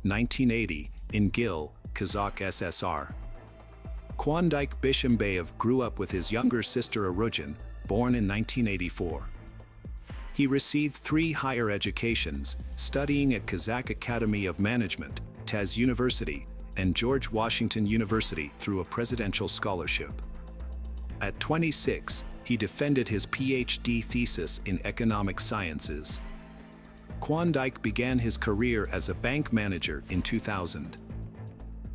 1980, in Gil, Kazakh SSR. Quandyk Bishimbayev grew up with his younger sister Arujin, born in 1984. He received 3 higher educations, studying at Kazakh Academy of Management, Taz University, and George Washington University through a presidential scholarship. At 26, he defended his PhD thesis in economic sciences. Quandyk began his career as a bank manager in 2000.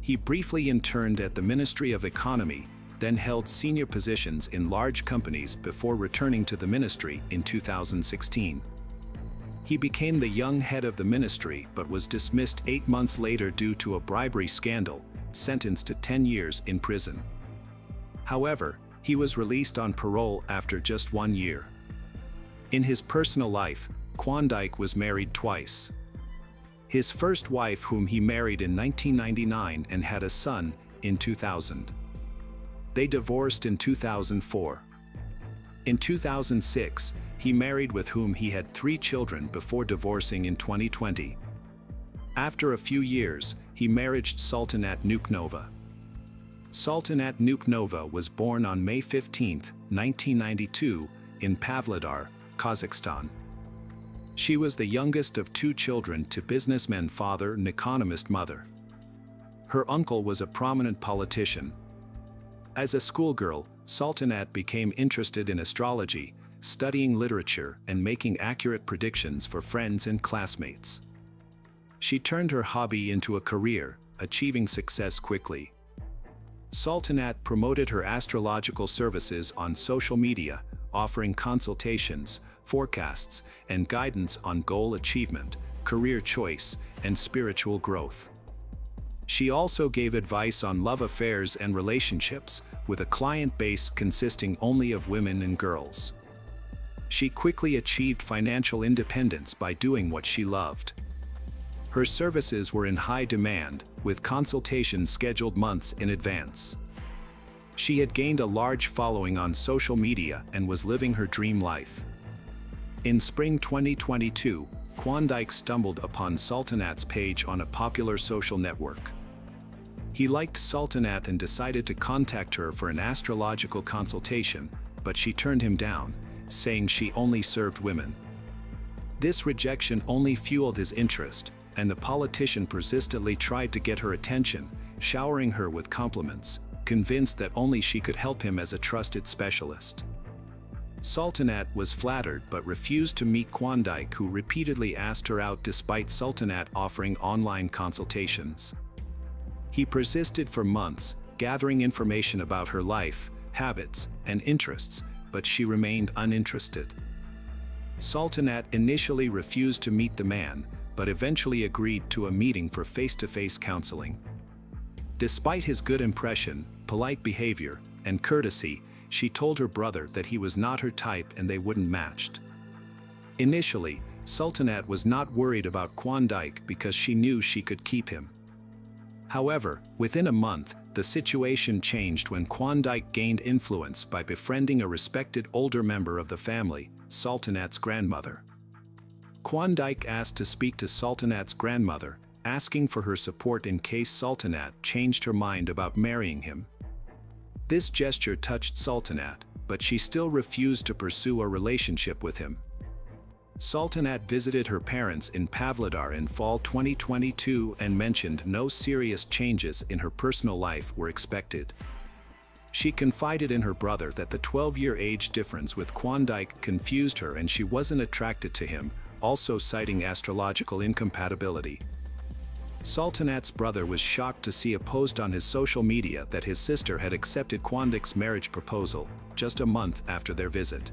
He briefly interned at the Ministry of Economy, then held senior positions in large companies before returning to the ministry in 2016. He became the young head of the ministry but was dismissed 8 months later due to a bribery scandal, sentenced to 10 years in prison. However, he was released on parole after just 1 year. In his personal life, Quandyk was married twice. His first wife, whom he married in 1999 and had a son in 2000. They divorced in 2004. In 2006, he married, with whom he had 3 children before divorcing in 2020. After a few years, he married Sultanat Nuknova. Sultanat Nuknova was born on May 15, 1992, in Pavlodar, Kazakhstan. She was the youngest of 2 children to businessman father and economist mother. Her uncle was a prominent politician. As a schoolgirl, Sultanat became interested in astrology, studying literature and making accurate predictions for friends and classmates. She turned her hobby into a career, achieving success quickly. Sultanat promoted her astrological services on social media, offering consultations, forecasts, and guidance on goal achievement, career choice, and spiritual growth. She also gave advice on love affairs and relationships, with a client base consisting only of women and girls. She quickly achieved financial independence by doing what she loved. Her services were in high demand, with consultations scheduled months in advance. She had gained a large following on social media and was living her dream life. In spring 2022, Quandyk stumbled upon Sultanat's page on a popular social network. He liked Sultanat and decided to contact her for an astrological consultation, but she turned him down, saying she only served women. This rejection only fueled his interest, and the politician persistently tried to get her attention, showering her with compliments, convinced that only she could help him as a trusted specialist. Sultanat was flattered but refused to meet Quandyk, who repeatedly asked her out despite Sultanat offering online consultations. He persisted for months, gathering information about her life, habits, and interests, but she remained uninterested. Sultanat initially refused to meet the man, but eventually agreed to a meeting for face-to-face counseling. Despite his good impression, polite behavior, and courtesy, she told her brother that he was not her type and they wouldn't matched. Initially, Sultanat was not worried about Quandyk because she knew she could keep him. However, within a month, the situation changed when Quandyk gained influence by befriending a respected older member of the family, Sultanat's grandmother. Quandyk asked to speak to Sultanat's grandmother, asking for her support in case Sultanat changed her mind about marrying him. This gesture touched Sultanat, but she still refused to pursue a relationship with him. Sultanat visited her parents in Pavlodar in fall 2022 and mentioned no serious changes in her personal life were expected. She confided in her brother that the 12-year age difference with Quandyk confused her and she wasn't attracted to him, also citing astrological incompatibility. Sultanat's brother was shocked to see a post on his social media that his sister had accepted Quandyk's marriage proposal, just a month after their visit.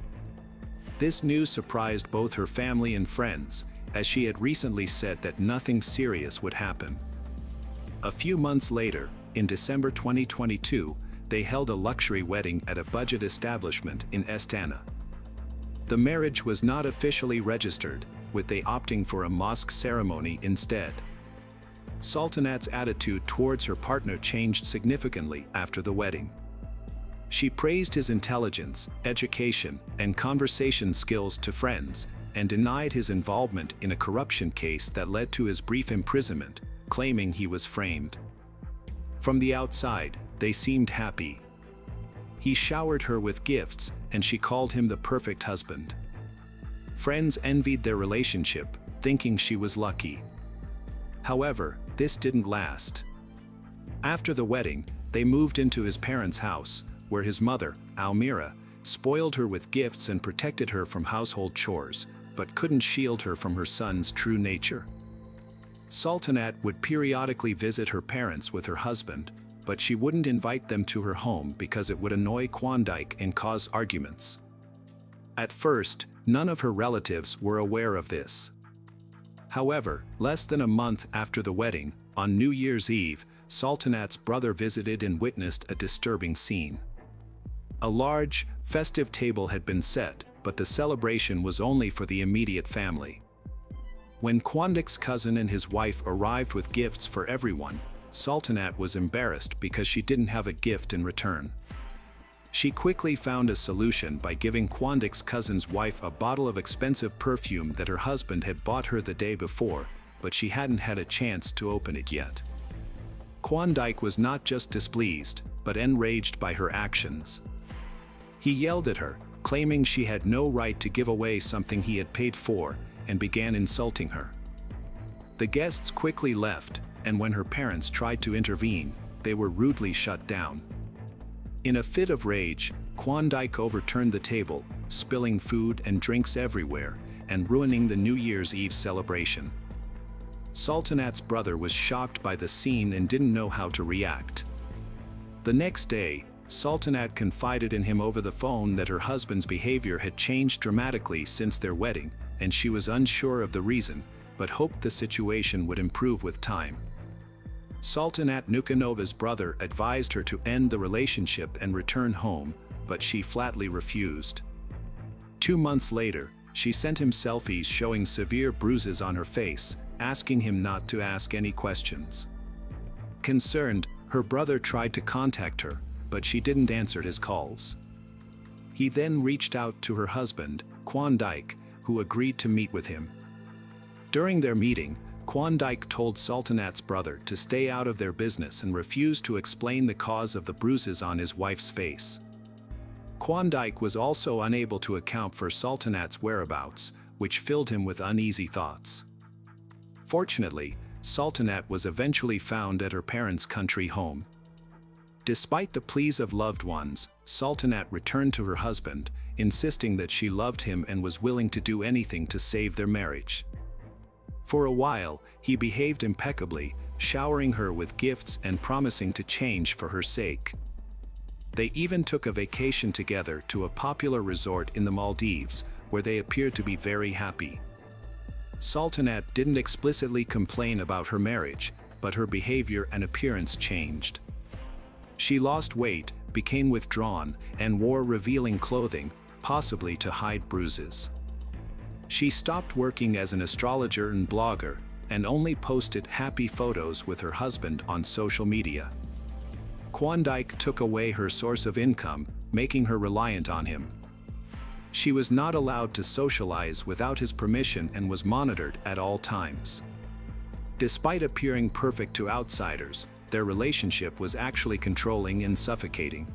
This news surprised both her family and friends, as she had recently said that nothing serious would happen. A few months later, in December 2022, they held a luxury wedding at a budget establishment in Astana. The marriage was not officially registered, with they opting for a mosque ceremony instead. Sultanat's attitude towards her partner changed significantly after the wedding. She praised his intelligence, education, and conversation skills to friends, and denied his involvement in a corruption case that led to his brief imprisonment, claiming he was framed. From the outside, they seemed happy. He showered her with gifts, and she called him the perfect husband. Friends envied their relationship, thinking she was lucky. However, this didn't last. After the wedding, they moved into his parents' house, where his mother, Almira, spoiled her with gifts and protected her from household chores, but couldn't shield her from her son's true nature. Sultanat would periodically visit her parents with her husband, but she wouldn't invite them to her home because it would annoy Klondike and cause arguments. At first, none of her relatives were aware of this. However, less than a month after the wedding, on New Year's Eve, Sultanat's brother visited and witnessed a disturbing scene. A large, festive table had been set, but the celebration was only for the immediate family. When Klondike's cousin and his wife arrived with gifts for everyone, Sultanat was embarrassed because she didn't have a gift in return. She quickly found a solution by giving Klondike's cousin's wife a bottle of expensive perfume that her husband had bought her the day before, but she hadn't had a chance to open it yet. Klondike was not just displeased, but enraged by her actions. He yelled at her, claiming she had no right to give away something he had paid for, and began insulting her. The guests quickly left, and when her parents tried to intervene, they were rudely shut down. In a fit of rage, Klondike overturned the table, spilling food and drinks everywhere, and ruining the New Year's Eve celebration. Sultanat's brother was shocked by the scene and didn't know how to react. The next day, Sultanat confided in him over the phone that her husband's behavior had changed dramatically since their wedding, and she was unsure of the reason, but hoped the situation would improve with time. Sultanat Nukanova's brother advised her to end the relationship and return home, but she flatly refused. 2 months later, she sent him selfies showing severe bruises on her face, asking him not to ask any questions. Concerned, her brother tried to contact her, but she didn't answer his calls. He then reached out to her husband, Klondike, who agreed to meet with him. During their meeting, Klondike told Sultanat's brother to stay out of their business and refused to explain the cause of the bruises on his wife's face. Klondike was also unable to account for Sultanat's whereabouts, which filled him with uneasy thoughts. Fortunately, Sultanat was eventually found at her parents' country home. Despite the pleas of loved ones, Sultanat returned to her husband, insisting that she loved him and was willing to do anything to save their marriage. For a while, he behaved impeccably, showering her with gifts and promising to change for her sake. They even took a vacation together to a popular resort in the Maldives, where they appeared to be very happy. Sultanat didn't explicitly complain about her marriage, but her behavior and appearance changed. She lost weight, became withdrawn, and wore revealing clothing, possibly to hide bruises. She stopped working as an astrologer and blogger, and only posted happy photos with her husband on social media. Klondike took away her source of income, making her reliant on him. She was not allowed to socialize without his permission and was monitored at all times. Despite appearing perfect to outsiders, their relationship was actually controlling and suffocating.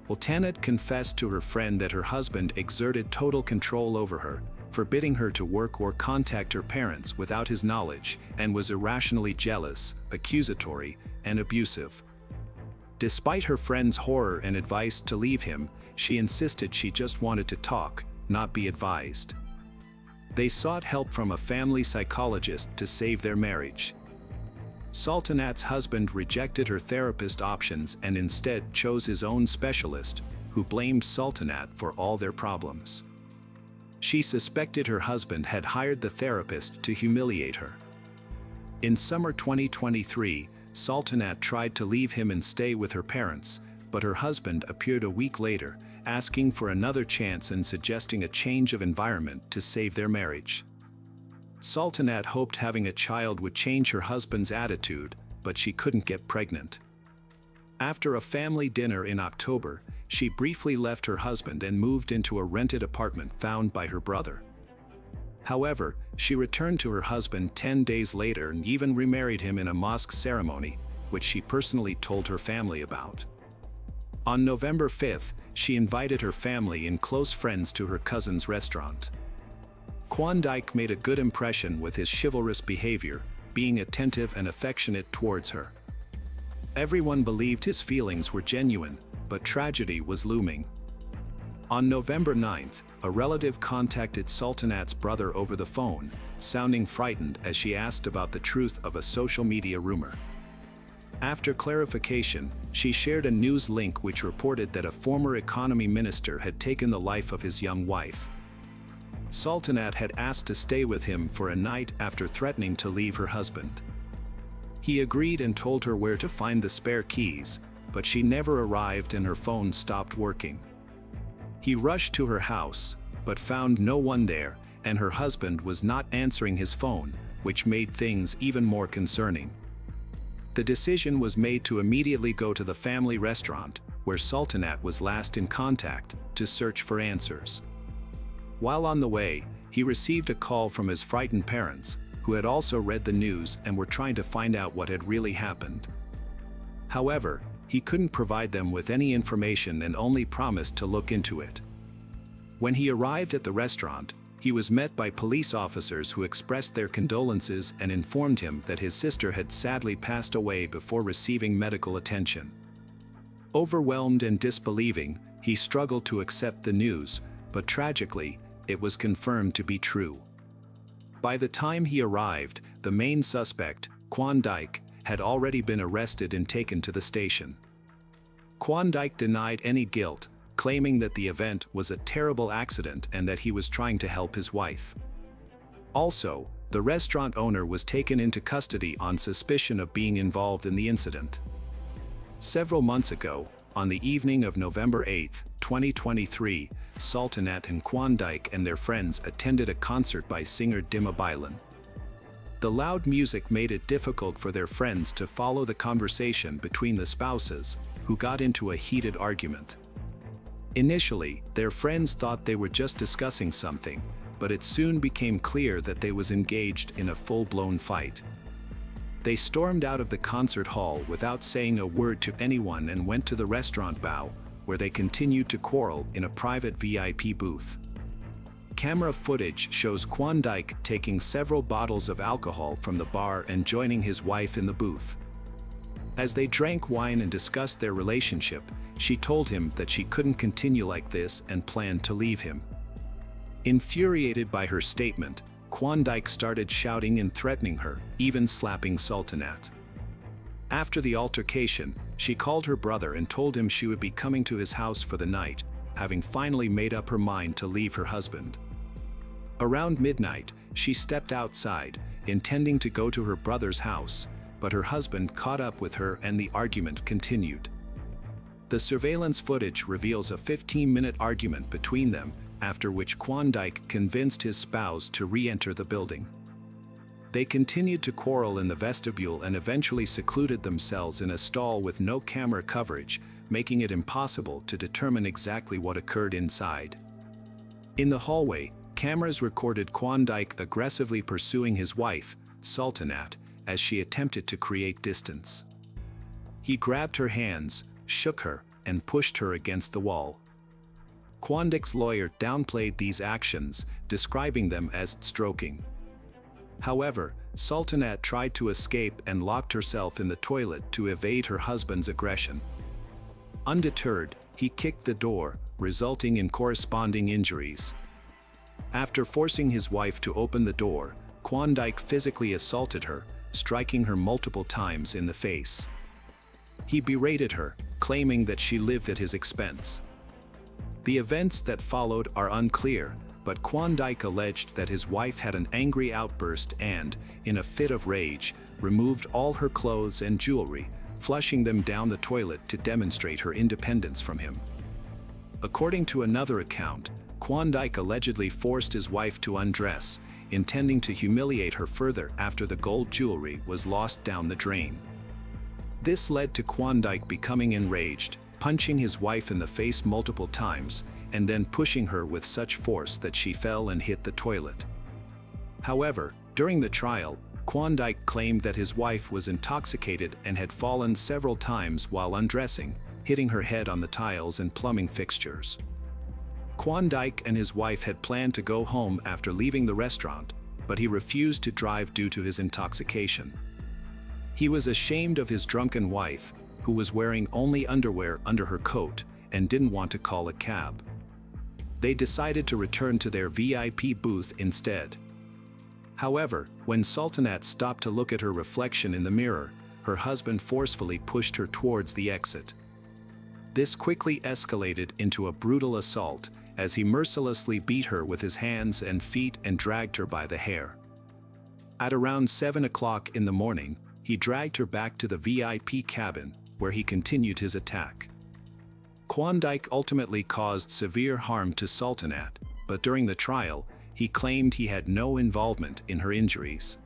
Sultanat confessed to her friend that her husband exerted total control over her, forbidding her to work or contact her parents without his knowledge, and was irrationally jealous, accusatory, and abusive. Despite her friend's horror and advice to leave him, she insisted she just wanted to talk, not be advised. They sought help from a family psychologist to save their marriage. Sultanat's husband rejected her therapist options and instead chose his own specialist, who blamed Sultanat for all their problems. She suspected her husband had hired the therapist to humiliate her. In summer 2023, Sultanat tried to leave him and stay with her parents, but her husband appeared a week later, asking for another chance and suggesting a change of environment to save their marriage. Sultanat hoped having a child would change her husband's attitude, but she couldn't get pregnant. After a family dinner in October, she briefly left her husband and moved into a rented apartment found by her brother. However, she returned to her husband 10 days later and even remarried him in a mosque ceremony, which she personally told her family about. On November 5th, she invited her family and close friends to her cousin's restaurant. Klondike made a good impression with his chivalrous behavior, being attentive and affectionate towards her. Everyone believed his feelings were genuine, but tragedy was looming. On November 9th, a relative contacted Sultanat's brother over the phone, sounding frightened as she asked about the truth of a social media rumor. After clarification, she shared a news link which reported that a former economy minister had taken the life of his young wife. Sultanat had asked to stay with him for a night after threatening to leave her husband. He agreed and told her where to find the spare keys, but she never arrived and her phone stopped working. He rushed to her house, but found no one there, and her husband was not answering his phone, which made things even more concerning. The decision was made to immediately go to the family restaurant, where Sultanat was last in contact, to search for answers. While on the way, he received a call from his frightened parents, who had also read the news and were trying to find out what had really happened. However, he couldn't provide them with any information and only promised to look into it. When he arrived at the restaurant, he was met by police officers who expressed their condolences and informed him that his sister had sadly passed away before receiving medical attention. Overwhelmed and disbelieving, he struggled to accept the news, but tragically, it was confirmed to be true. By the time he arrived, the main suspect, Klondike, had already been arrested and taken to the station. Klondike denied any guilt, claiming that the event was a terrible accident and that he was trying to help his wife. Also, the restaurant owner was taken into custody on suspicion of being involved in the incident. Several months ago, on the evening of November 8, 2023, Sultanat and Klondike and their friends attended a concert by singer Dima Bilan. The loud music made it difficult for their friends to follow the conversation between the spouses, who got into a heated argument. Initially, their friends thought they were just discussing something, but it soon became clear that they was engaged in a full-blown fight. They stormed out of the concert hall without saying a word to anyone and went to the restaurant bar, where they continued to quarrel in a private VIP booth. Camera footage shows Klondike taking several bottles of alcohol from the bar and joining his wife in the booth. As they drank wine and discussed their relationship, she told him that she couldn't continue like this and planned to leave him. Infuriated by her statement, Klondike started shouting and threatening her, even slapping Sultanat. After the altercation, she called her brother and told him she would be coming to his house for the night, having finally made up her mind to leave her husband. Around midnight, she stepped outside, intending to go to her brother's house, but her husband caught up with her and the argument continued. The surveillance footage reveals a 15-minute argument between them, after which Klondike convinced his spouse to re-enter the building. They continued to quarrel in the vestibule and eventually secluded themselves in a stall with no camera coverage, making it impossible to determine exactly what occurred inside. In the hallway, cameras recorded Klondike aggressively pursuing his wife, Sultanat, as she attempted to create distance. He grabbed her hands, shook her, and pushed her against the wall. Klondike's lawyer downplayed these actions, describing them as stroking. However, Sultanat tried to escape and locked herself in the toilet to evade her husband's aggression. Undeterred, he kicked the door, resulting in corresponding injuries. After forcing his wife to open the door, Klondike physically assaulted her, striking her multiple times in the face. He berated her, claiming that she lived at his expense. The events that followed are unclear, but Klondike alleged that his wife had an angry outburst and, in a fit of rage, removed all her clothes and jewelry, flushing them down the toilet to demonstrate her independence from him. According to another account, Klondike allegedly forced his wife to undress, intending to humiliate her further after the gold jewelry was lost down the drain. This led to Klondike becoming enraged, punching his wife in the face multiple times, and then pushing her with such force that she fell and hit the toilet. However, during the trial, Klondike claimed that his wife was intoxicated and had fallen several times while undressing, hitting her head on the tiles and plumbing fixtures. Klondike and his wife had planned to go home after leaving the restaurant, but he refused to drive due to his intoxication. He was ashamed of his drunken wife, who was wearing only underwear under her coat and didn't want to call a cab. They decided to return to their VIP booth instead. However, when Sultanat stopped to look at her reflection in the mirror, her husband forcefully pushed her towards the exit. This quickly escalated into a brutal assault as he mercilessly beat her with his hands and feet and dragged her by the hair. At around 7 o'clock in the morning, he dragged her back to the VIP cabin, where he continued his attack. Klondike ultimately caused severe harm to Sultanat, but during the trial, he claimed he had no involvement in her injuries.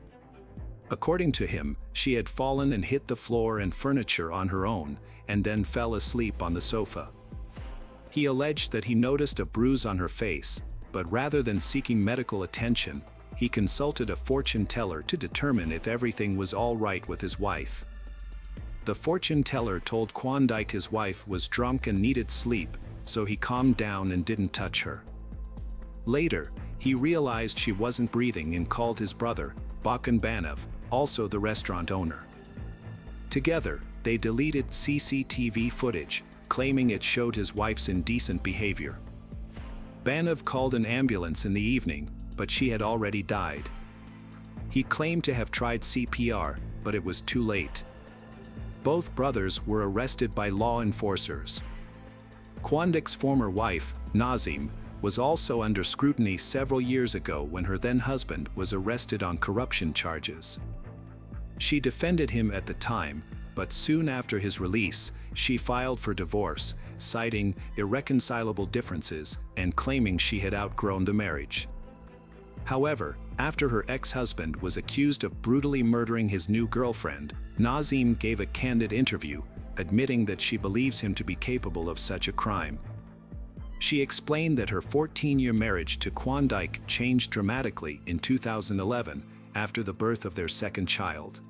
According to him, she had fallen and hit the floor and furniture on her own, and then fell asleep on the sofa. He alleged that he noticed a bruise on her face, but rather than seeking medical attention, he consulted a fortune teller to determine if everything was all right with his wife. The fortune teller told Klondike his wife was drunk and needed sleep, so he calmed down and didn't touch her. Later, he realized she wasn't breathing and called his brother, Bakan Banov, also the restaurant owner. Together, they deleted CCTV footage, claiming it showed his wife's indecent behavior. Banov called an ambulance in the evening, but she had already died. He claimed to have tried CPR, but it was too late. Both brothers were arrested by law enforcers. Klondike's former wife, Nazim, was also under scrutiny several years ago when her then-husband was arrested on corruption charges. She defended him at the time, but soon after his release, she filed for divorce, citing irreconcilable differences and claiming she had outgrown the marriage. However, after her ex-husband was accused of brutally murdering his new girlfriend, Nazim gave a candid interview, admitting that she believes him to be capable of such a crime. She explained that her 14-year marriage to Klondike changed dramatically in 2011 after the birth of their second child.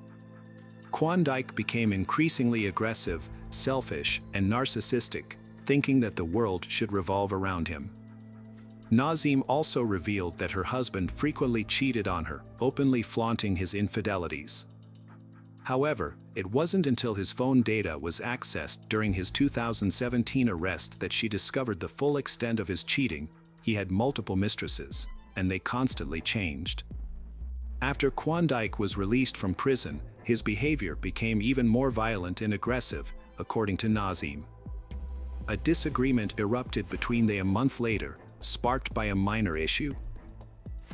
Klondike became increasingly aggressive, selfish, and narcissistic, thinking that the world should revolve around him. Nazim also revealed that her husband frequently cheated on her, openly flaunting his infidelities. However, it wasn't until his phone data was accessed during his 2017 arrest that she discovered the full extent of his cheating. He had multiple mistresses, and they constantly changed. After Klondike was released from prison, his behavior became even more violent and aggressive, according to Nazim. A disagreement erupted between them a month later, sparked by a minor issue.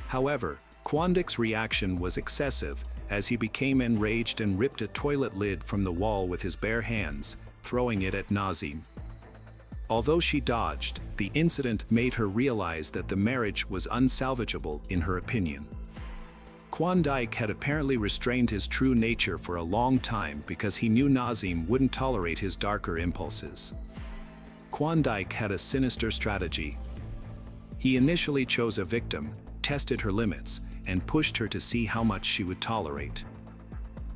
However, Klondike's reaction was excessive, as he became enraged and ripped a toilet lid from the wall with his bare hands, throwing it at Nazim. Although she dodged, the incident made her realize that the marriage was unsalvageable in her opinion. Klondike had apparently restrained his true nature for a long time because he knew Nazim wouldn't tolerate his darker impulses. Klondike had a sinister strategy. He initially chose a victim, tested her limits, and pushed her to see how much she would tolerate.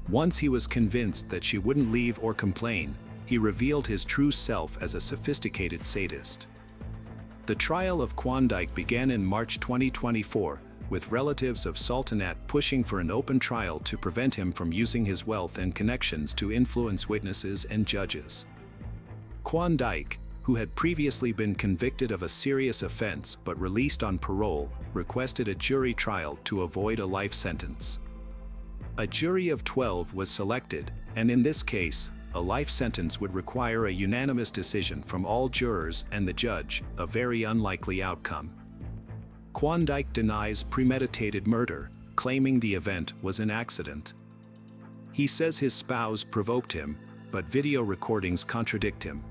Once he was convinced that she wouldn't leave or complain, he revealed his true self as a sophisticated sadist. The trial of Klondike began in March 2024, with relatives of Sultanat pushing for an open trial to prevent him from using his wealth and connections to influence witnesses and judges. Klondike, who had previously been convicted of a serious offense but released on parole, requested a jury trial to avoid a life sentence. A jury of 12 was selected, and in this case, a life sentence would require a unanimous decision from all jurors and the judge, a very unlikely outcome. Klondike denies premeditated murder, claiming the event was an accident. He says his spouse provoked him, but video recordings contradict him.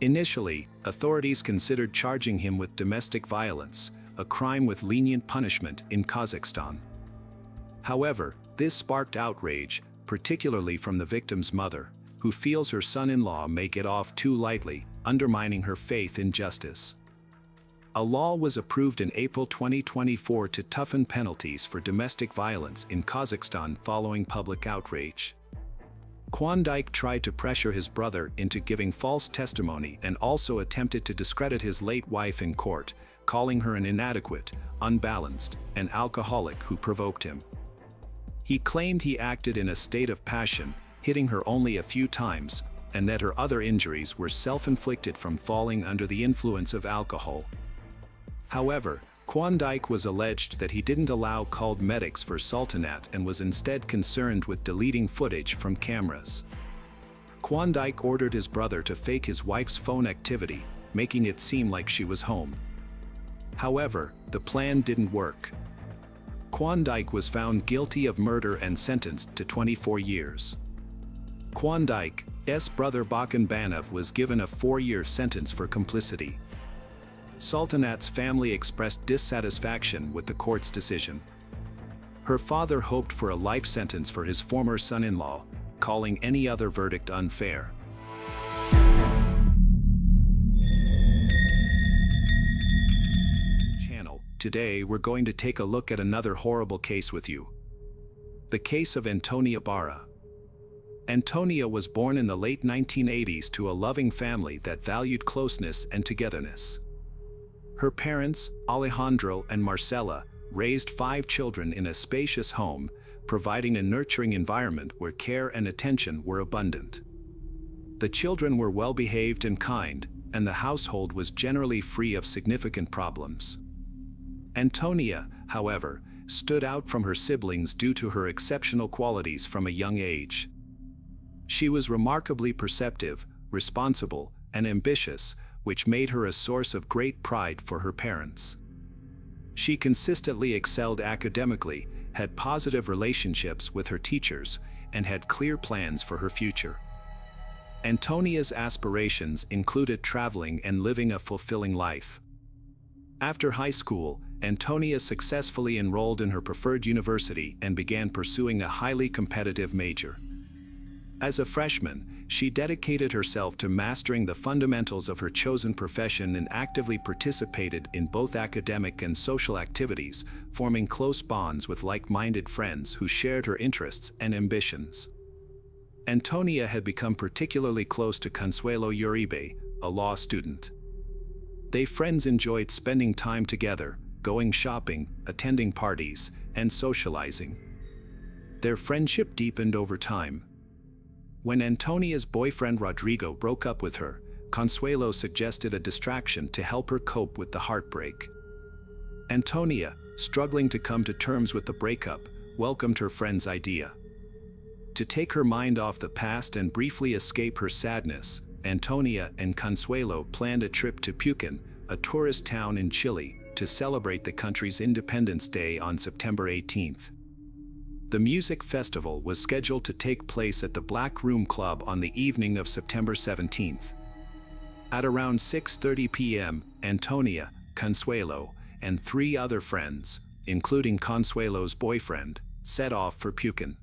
Initially, authorities considered charging him with domestic violence, a crime with lenient punishment in Kazakhstan. However, this sparked outrage, particularly from the victim's mother, who feels her son-in-law may get off too lightly, undermining her faith in justice. A law was approved in April 2024 to toughen penalties for domestic violence in Kazakhstan following public outrage. Klondike tried to pressure his brother into giving false testimony and also attempted to discredit his late wife in court, calling her an inadequate, unbalanced, and alcoholic who provoked him. He claimed he acted in a state of passion, hitting her only a few times, and that her other injuries were self-inflicted from falling under the influence of alcohol. However, Klondike was alleged that he didn't allow called medics for Sultanat and was instead concerned with deleting footage from cameras. Klondike ordered his brother to fake his wife's phone activity, making it seem like she was home. However, the plan didn't work. Klondike was found guilty of murder and sentenced to 24 years. Klondike's brother Bakan Banov was given a 4-year sentence for complicity. Sultanat's family expressed dissatisfaction with the court's decision. Her father hoped for a life sentence for his former son-in-law, calling any other verdict unfair. Today we're going to take a look at another horrible case with you. The case of Antonia Barra. Antonia was born in the late 1980s to a loving family that valued closeness and togetherness. Her parents, Alejandro and Marcela, raised 5 children in a spacious home, providing a nurturing environment where care and attention were abundant. The children were well-behaved and kind, and the household was generally free of significant problems. Antonia, however, stood out from her siblings due to her exceptional qualities from a young age. She was remarkably perceptive, responsible, and ambitious, which made her a source of great pride for her parents. She consistently excelled academically, had positive relationships with her teachers, and had clear plans for her future. Antonia's aspirations included traveling and living a fulfilling life. After high school, Antonia successfully enrolled in her preferred university and began pursuing a highly competitive major. As a freshman, she dedicated herself to mastering the fundamentals of her chosen profession and actively participated in both academic and social activities, forming close bonds with like-minded friends who shared her interests and ambitions. Antonia had become particularly close to Consuelo Uribe, a law student. They friends enjoyed spending time together, going shopping, attending parties, and socializing. Their friendship deepened over time. When Antonia's boyfriend Rodrigo broke up with her, Consuelo suggested a distraction to help her cope with the heartbreak. Antonia, struggling to come to terms with the breakup, welcomed her friend's idea. To take her mind off the past and briefly escape her sadness, Antonia and Consuelo planned a trip to Pucón, a tourist town in Chile, to celebrate the country's Independence Day on September 18th. The music festival was scheduled to take place at the Black Room Club on the evening of September 17th. At around 6:30 p.m., Antonia, Consuelo, and 3 other friends, including Consuelo's boyfriend, set off for Pucón.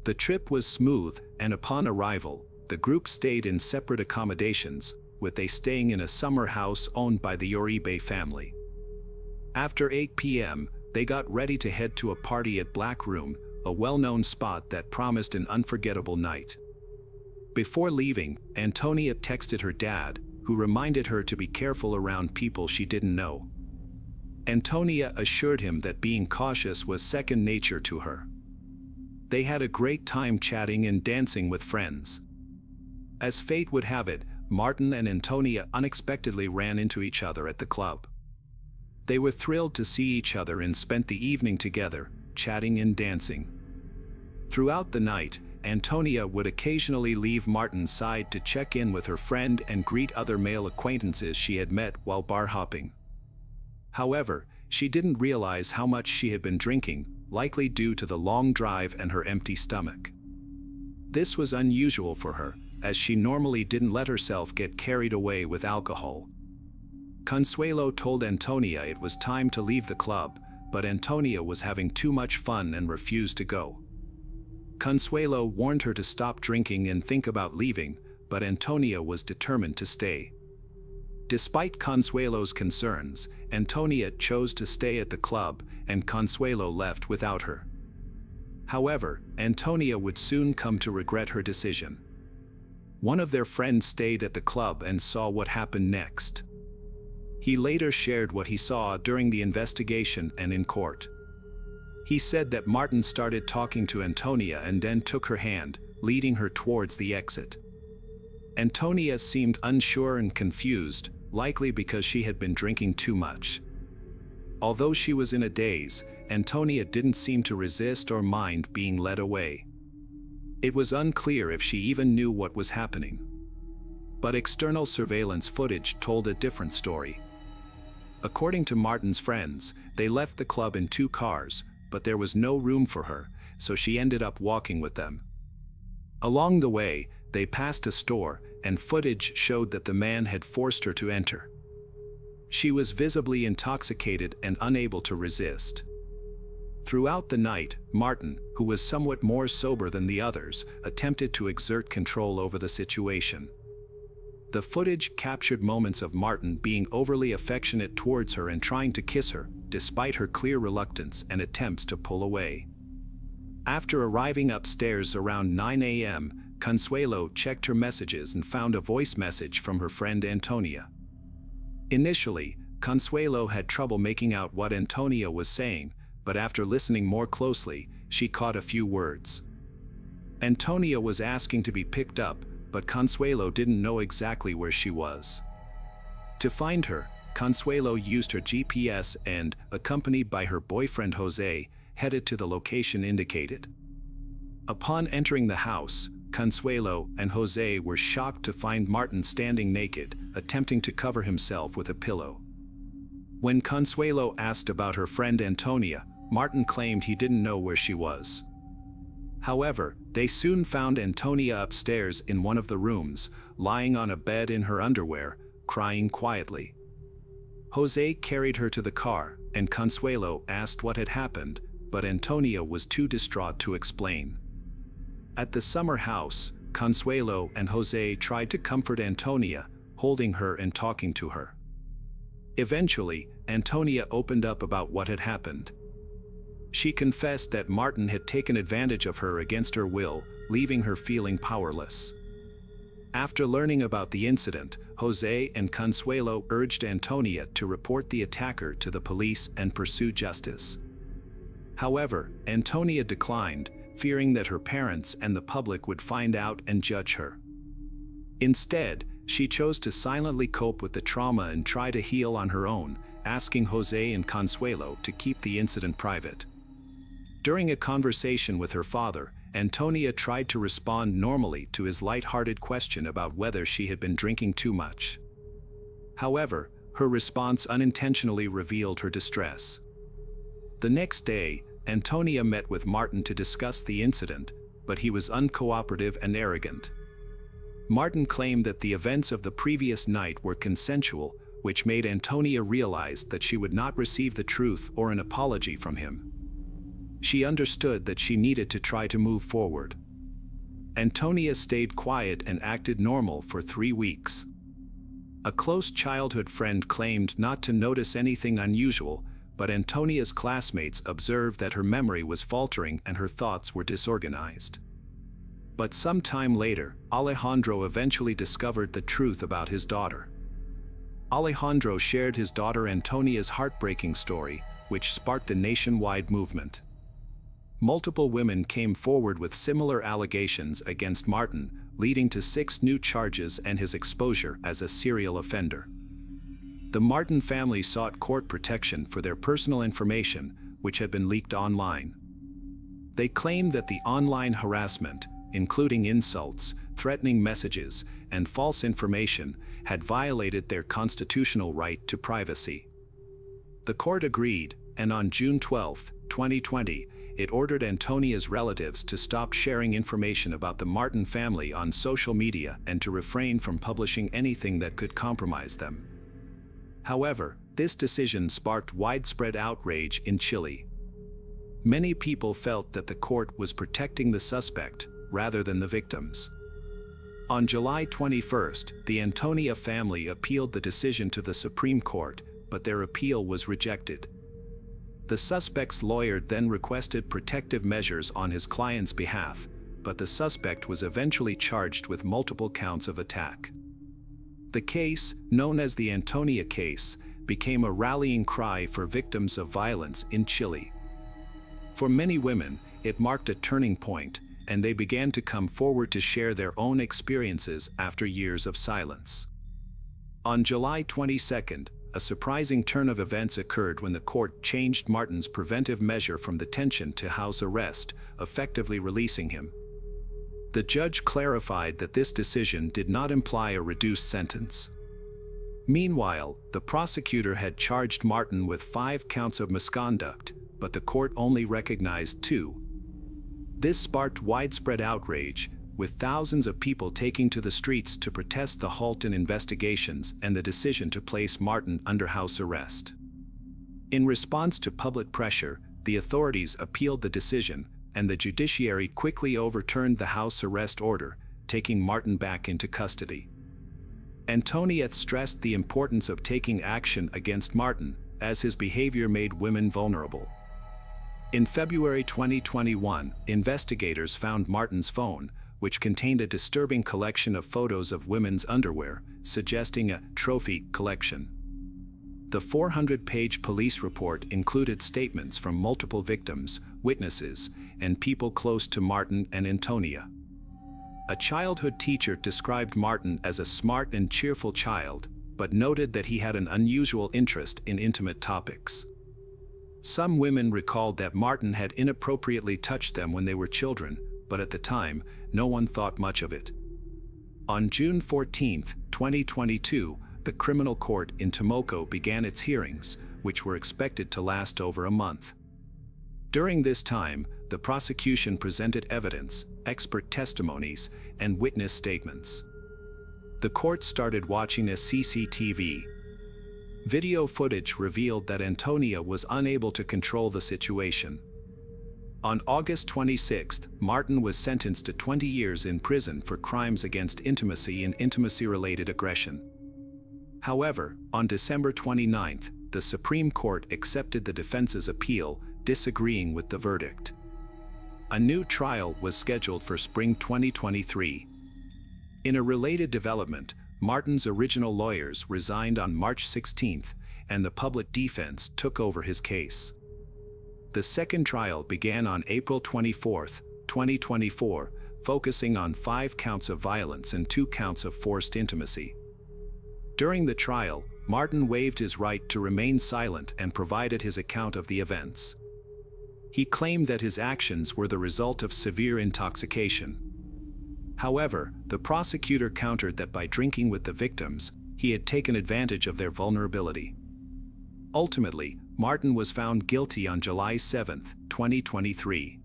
The trip was smooth, and upon arrival, the group stayed in separate accommodations, with they staying in a summer house owned by the Uribe family. After 8 p.m., they got ready to head to a party at Black Room, a well-known spot that promised an unforgettable night. Before leaving, Antonia texted her dad, who reminded her to be careful around people she didn't know. Antonia assured him that being cautious was second nature to her. They had a great time chatting and dancing with friends. As fate would have it, Martin and Antonia unexpectedly ran into each other at the club. They were thrilled to see each other and spent the evening together, chatting and dancing. Throughout the night, Antonia would occasionally leave Martin's side to check in with her friend and greet other male acquaintances she had met while bar hopping. However, she didn't realize how much she had been drinking, likely due to the long drive and her empty stomach. This was unusual for her, as she normally didn't let herself get carried away with alcohol. Consuelo told Antonia it was time to leave the club, but Antonia was having too much fun and refused to go. Consuelo warned her to stop drinking and think about leaving, but Antonia was determined to stay. Despite Consuelo's concerns, Antonia chose to stay at the club, and Consuelo left without her. However, Antonia would soon come to regret her decision. One of their friends stayed at the club and saw what happened next. He later shared what he saw during the investigation and in court. He said that Martin started talking to Antonia and then took her hand, leading her towards the exit. Antonia seemed unsure and confused, likely because she had been drinking too much. Although she was in a daze, Antonia didn't seem to resist or mind being led away. It was unclear if she even knew what was happening. But external surveillance footage told a different story. According to Martin's friends, they left the club in 2 cars, but there was no room for her, so she ended up walking with them. Along the way, they passed a store, and footage showed that the man had forced her to enter. She was visibly intoxicated and unable to resist. Throughout the night, Martin, who was somewhat more sober than the others, attempted to exert control over the situation. The footage captured moments of Martin being overly affectionate towards her and trying to kiss her, despite her clear reluctance and attempts to pull away. After arriving upstairs around 9 a.m., Consuelo checked her messages and found a voice message from her friend Antonia. Initially, Consuelo had trouble making out what Antonia was saying, but after listening more closely, she caught a few words. Antonia was asking to be picked up, but Consuelo didn't know exactly where she was. To find her, Consuelo used her GPS and, accompanied by her boyfriend Jose, headed to the location indicated. Upon entering the house, Consuelo and Jose were shocked to find Martin standing naked, attempting to cover himself with a pillow. When Consuelo asked about her friend Antonia, Martin claimed he didn't know where she was. However, they soon found Antonia upstairs in one of the rooms, lying on a bed in her underwear, crying quietly. Jose carried her to the car, and Consuelo asked what had happened, but Antonia was too distraught to explain. At the summer house, Consuelo and Jose tried to comfort Antonia, holding her and talking to her. Eventually, Antonia opened up about what had happened. She confessed that Martin had taken advantage of her against her will, leaving her feeling powerless. After learning about the incident, Jose and Consuelo urged Antonia to report the attacker to the police and pursue justice. However, Antonia declined, fearing that her parents and the public would find out and judge her. Instead, she chose to silently cope with the trauma and try to heal on her own, asking Jose and Consuelo to keep the incident private. During a conversation with her father, Antonia tried to respond normally to his light-hearted question about whether she had been drinking too much. However, her response unintentionally revealed her distress. The next day, Antonia met with Martin to discuss the incident, but he was uncooperative and arrogant. Martin claimed that the events of the previous night were consensual, which made Antonia realize that she would not receive the truth or an apology from him. She understood that she needed to try to move forward. Antonia stayed quiet and acted normal for 3 weeks. A close childhood friend claimed not to notice anything unusual, but Antonia's classmates observed that her memory was faltering and her thoughts were disorganized. But some time later, Alejandro eventually discovered the truth about his daughter. Alejandro shared his daughter Antonia's heartbreaking story, which sparked a nationwide movement. Multiple women came forward with similar allegations against Martin, leading to 6 new charges and his exposure as a serial offender. The Martin family sought court protection for their personal information, which had been leaked online. They claimed that the online harassment, including insults, threatening messages, and false information, had violated their constitutional right to privacy. The court agreed, and on June 12, 2020, it ordered Antonia's relatives to stop sharing information about the Martin family on social media and to refrain from publishing anything that could compromise them. However, this decision sparked widespread outrage in Chile. Many people felt that the court was protecting the suspect rather than the victims. On July 21, the Antonia family appealed the decision to the Supreme Court, but their appeal was rejected. The suspect's lawyer then requested protective measures on his client's behalf, but the suspect was eventually charged with multiple counts of attack. The case, known as the Antonia case, became a rallying cry for victims of violence in Chile. For many women, it marked a turning point, and they began to come forward to share their own experiences after years of silence. On July 22, a surprising turn of events occurred when the court changed Martin's preventive measure from detention to house arrest, effectively releasing him. The judge clarified that this decision did not imply a reduced sentence. Meanwhile, the prosecutor had charged Martin with 5 counts of misconduct, but the court only recognized 2. This sparked widespread outrage, with thousands of people taking to the streets to protest the halt in investigations and the decision to place Martin under house arrest. In response to public pressure, the authorities appealed the decision, and the judiciary quickly overturned the house arrest order, taking Martin back into custody. Antonia stressed the importance of taking action against Martin, as his behavior made women vulnerable. In February 2021, investigators found Martin's phone, which contained a disturbing collection of photos of women's underwear, suggesting a trophy collection. The 400-page police report included statements from multiple victims, witnesses, and people close to Martin and Antonia. A childhood teacher described Martin as a smart and cheerful child, but noted that he had an unusual interest in intimate topics. Some women recalled that Martin had inappropriately touched them when they were children, but at the time, no one thought much of it. On June 14, 2022, the criminal court in Temuco began its hearings, which were expected to last over a month. During this time, the prosecution presented evidence, expert testimonies, and witness statements. The court started watching a CCTV. Video footage revealed that Antonia was unable to control the situation. On August 26, Martin was sentenced to 20 years in prison for crimes against intimacy and intimacy-related aggression. However, on December 29, the Supreme Court accepted the defense's appeal, disagreeing with the verdict. A new trial was scheduled for spring 2023. In a related development, Martin's original lawyers resigned on March 16, and the public defense took over his case. The second trial began on April 24, 2024, focusing on 5 counts of violence and 2 counts of forced intimacy. During the trial, Martin waived his right to remain silent and provided his account of the events. He claimed that his actions were the result of severe intoxication. However, the prosecutor countered that by drinking with the victims, he had taken advantage of their vulnerability. Ultimately, Martin was found guilty on July 7, 2023.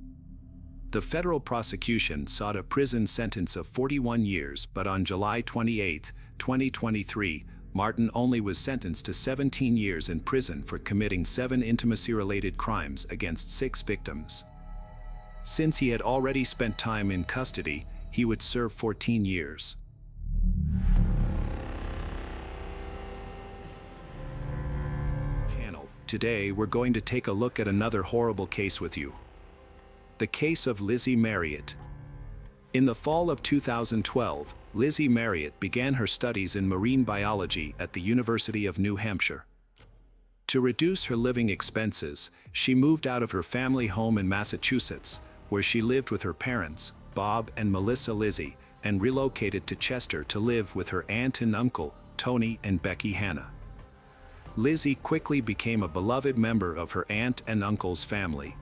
The federal prosecution sought a prison sentence of 41 years, but on July 28, 2023, Martin only was sentenced to 17 years in prison for committing 7 intimacy-related crimes against 6 victims. Since he had already spent time in custody, he would serve 14 years. Today, we're going to take a look at another horrible case with you. The case of Lizzie Marriott. In the fall of 2012, Lizzie Marriott began her studies in marine biology at the University of New Hampshire. To reduce her living expenses, she moved out of her family home in Massachusetts, where she lived with her parents, Bob and Melissa Lizzie, and relocated to Chester to live with her aunt and uncle, Tony and Becky Hannah. Lizzie quickly became a beloved member of her aunt and uncle's family.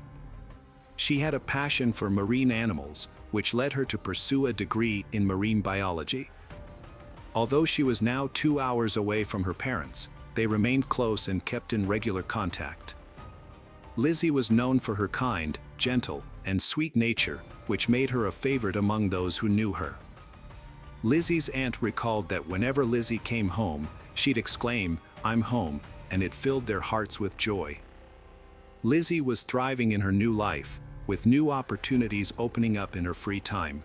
She had a passion for marine animals, which led her to pursue a degree in marine biology. Although she was now 2 hours away from her parents, they remained close and kept in regular contact. Lizzie was known for her kind, gentle, and sweet nature, which made her a favorite among those who knew her. Lizzie's aunt recalled that whenever Lizzie came home, she'd exclaim, "I'm home," and it filled their hearts with joy. Lizzie was thriving in her new life, with new opportunities opening up in her free time.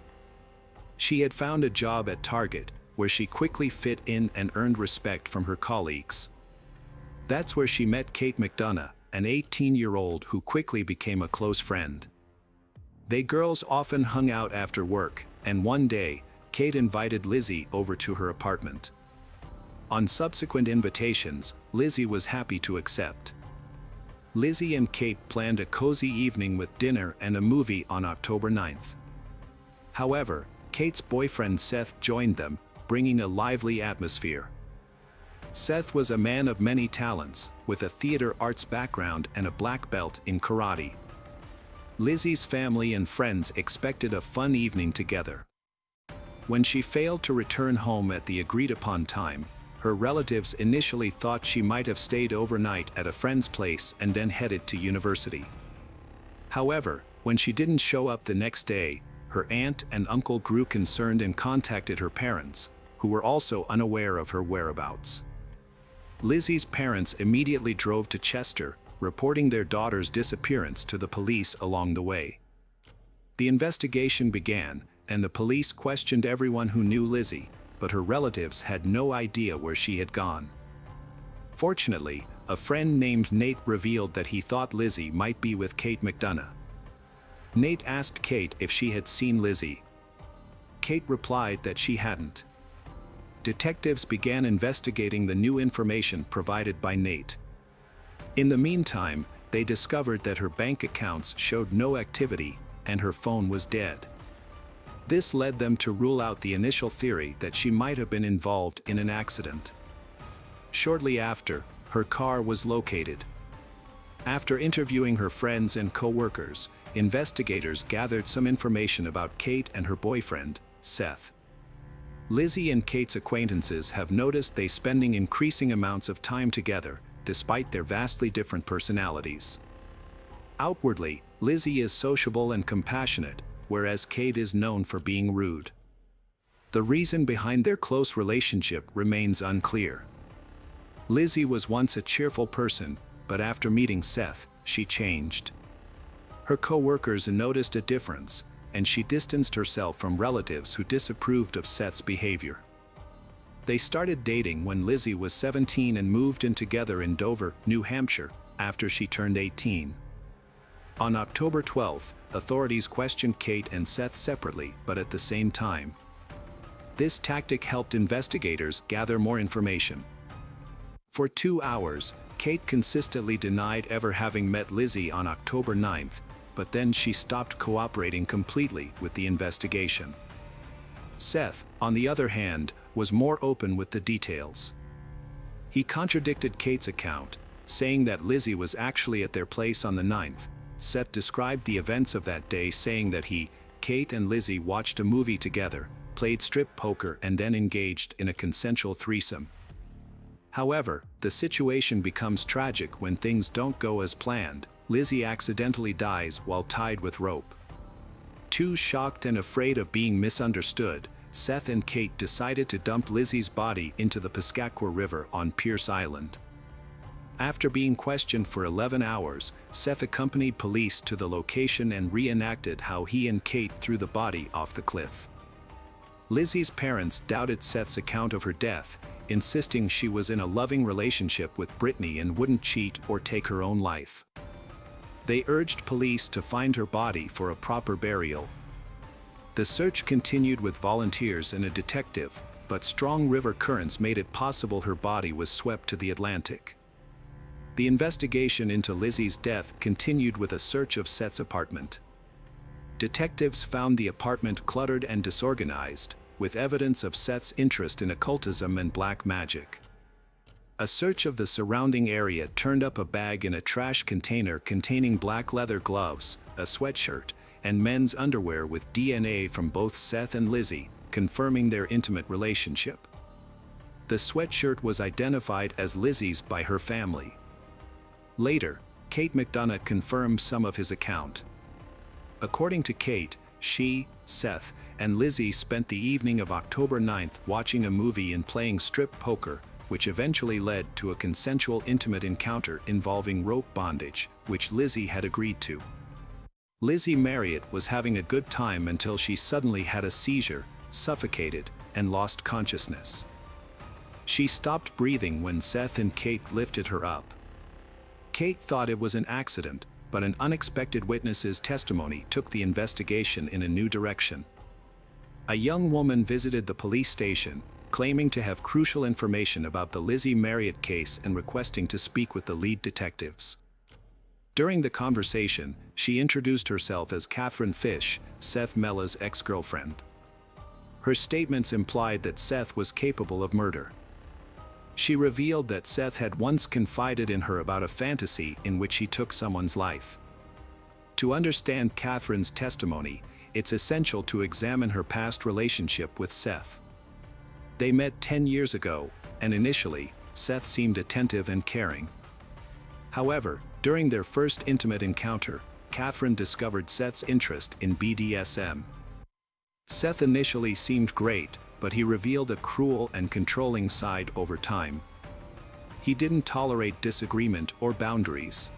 She had found a job at Target, where she quickly fit in and earned respect from her colleagues. That's where she met Kate McDonough, an 18-year-old who quickly became a close friend. They girls often hung out after work, and one day, Kate invited Lizzie over to her apartment. On subsequent invitations, Lizzie was happy to accept. Lizzie and Kate planned a cozy evening with dinner and a movie on October 9th. However, Kate's boyfriend Seth joined them, bringing a lively atmosphere. Seth was a man of many talents, with a theater arts background and a black belt in karate. Lizzie's family and friends expected a fun evening together. When she failed to return home at the agreed-upon time, her relatives initially thought she might have stayed overnight at a friend's place and then headed to university. However, when she didn't show up the next day, her aunt and uncle grew concerned and contacted her parents, who were also unaware of her whereabouts. Lizzie's parents immediately drove to Chester, reporting their daughter's disappearance to the police along the way. The investigation began, and the police questioned everyone who knew Lizzie, but her relatives had no idea where she had gone. Fortunately, a friend named Nate revealed that he thought Lizzie might be with Kate McDonough. Nate asked Kate if she had seen Lizzie. Kate replied that she hadn't. Detectives began investigating the new information provided by Nate. In the meantime, they discovered that her bank accounts showed no activity, and her phone was dead. This led them to rule out the initial theory that she might have been involved in an accident. Shortly after, her car was located. After interviewing her friends and co-workers, investigators gathered some information about Kate and her boyfriend, Seth. Lizzie and Kate's acquaintances have noticed they spending increasing amounts of time together, despite their vastly different personalities. Outwardly, Lizzie is sociable and compassionate, whereas Kate is known for being rude. The reason behind their close relationship remains unclear. Lizzie was once a cheerful person, but after meeting Seth, she changed. Her co-workers noticed a difference, and she distanced herself from relatives who disapproved of Seth's behavior. They started dating when Lizzie was 17 and moved in together in Dover, New Hampshire, after she turned 18. On October 12, authorities questioned Kate and Seth separately but at the same time. This tactic helped investigators gather more information. For 2 hours, Kate consistently denied ever having met Lizzie on October 9th, but then she stopped cooperating completely with the investigation. Seth, on the other hand, was more open with the details. He contradicted Kate's account, saying that Lizzie was actually at their place on the 9th. Seth described the events of that day, saying that he, Kate and Lizzie watched a movie together, played strip poker and then engaged in a consensual threesome. However, the situation becomes tragic when things don't go as planned. Lizzie accidentally dies while tied with rope. Too shocked and afraid of being misunderstood, Seth and Kate decided to dump Lizzie's body into the Piscataqua River on Pierce Island. After being questioned for 11 hours, Seth accompanied police to the location and reenacted how he and Kate threw the body off the cliff. Lizzie's parents doubted Seth's account of her death, insisting she was in a loving relationship with Brittany and wouldn't cheat or take her own life. They urged police to find her body for a proper burial. The search continued with volunteers and a detective, but strong river currents made it possible her body was swept to the Atlantic. The investigation into Lizzie's death continued with a search of Seth's apartment. Detectives found the apartment cluttered and disorganized, with evidence of Seth's interest in occultism and black magic. A search of the surrounding area turned up a bag in a trash container containing black leather gloves, a sweatshirt, and men's underwear with DNA from both Seth and Lizzie, confirming their intimate relationship. The sweatshirt was identified as Lizzie's by her family. Later, Kate McDonough confirmed some of his account. According to Kate, she, Seth, and Lizzie spent the evening of October 9th watching a movie and playing strip poker, which eventually led to a consensual intimate encounter involving rope bondage, which Lizzie had agreed to. Lizzie Marriott was having a good time until she suddenly had a seizure, suffocated, and lost consciousness. She stopped breathing when Seth and Kate lifted her up. Kate thought it was an accident, but an unexpected witness's testimony took the investigation in a new direction. A young woman visited the police station, claiming to have crucial information about the Lizzie Marriott case and requesting to speak with the lead detectives. During the conversation, she introduced herself as Catherine Fish, Seth Mella's ex-girlfriend. Her statements implied that Seth was capable of murder. She revealed that Seth had once confided in her about a fantasy in which he took someone's life. To understand Catherine's testimony, it's essential to examine her past relationship with Seth. They met 10 years ago, and initially, Seth seemed attentive and caring. However, during their first intimate encounter, Catherine discovered Seth's interest in BDSM. Seth initially seemed great, but he revealed a cruel and controlling side over time. He didn't tolerate disagreement or boundaries.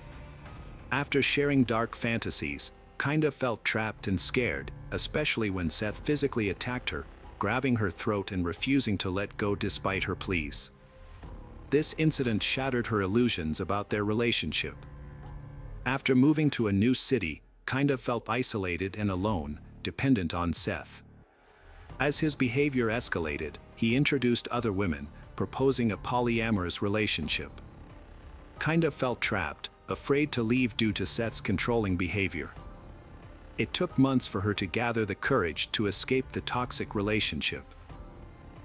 After sharing dark fantasies, Kinda felt trapped and scared, especially when Seth physically attacked her, grabbing her throat and refusing to let go despite her pleas. This incident shattered her illusions about their relationship. After moving to a new city, Kinda felt isolated and alone, dependent on Seth. As his behavior escalated, he introduced other women, proposing a polyamorous relationship. Kinda felt trapped, afraid to leave due to Seth's controlling behavior. It took months for her to gather the courage to escape the toxic relationship.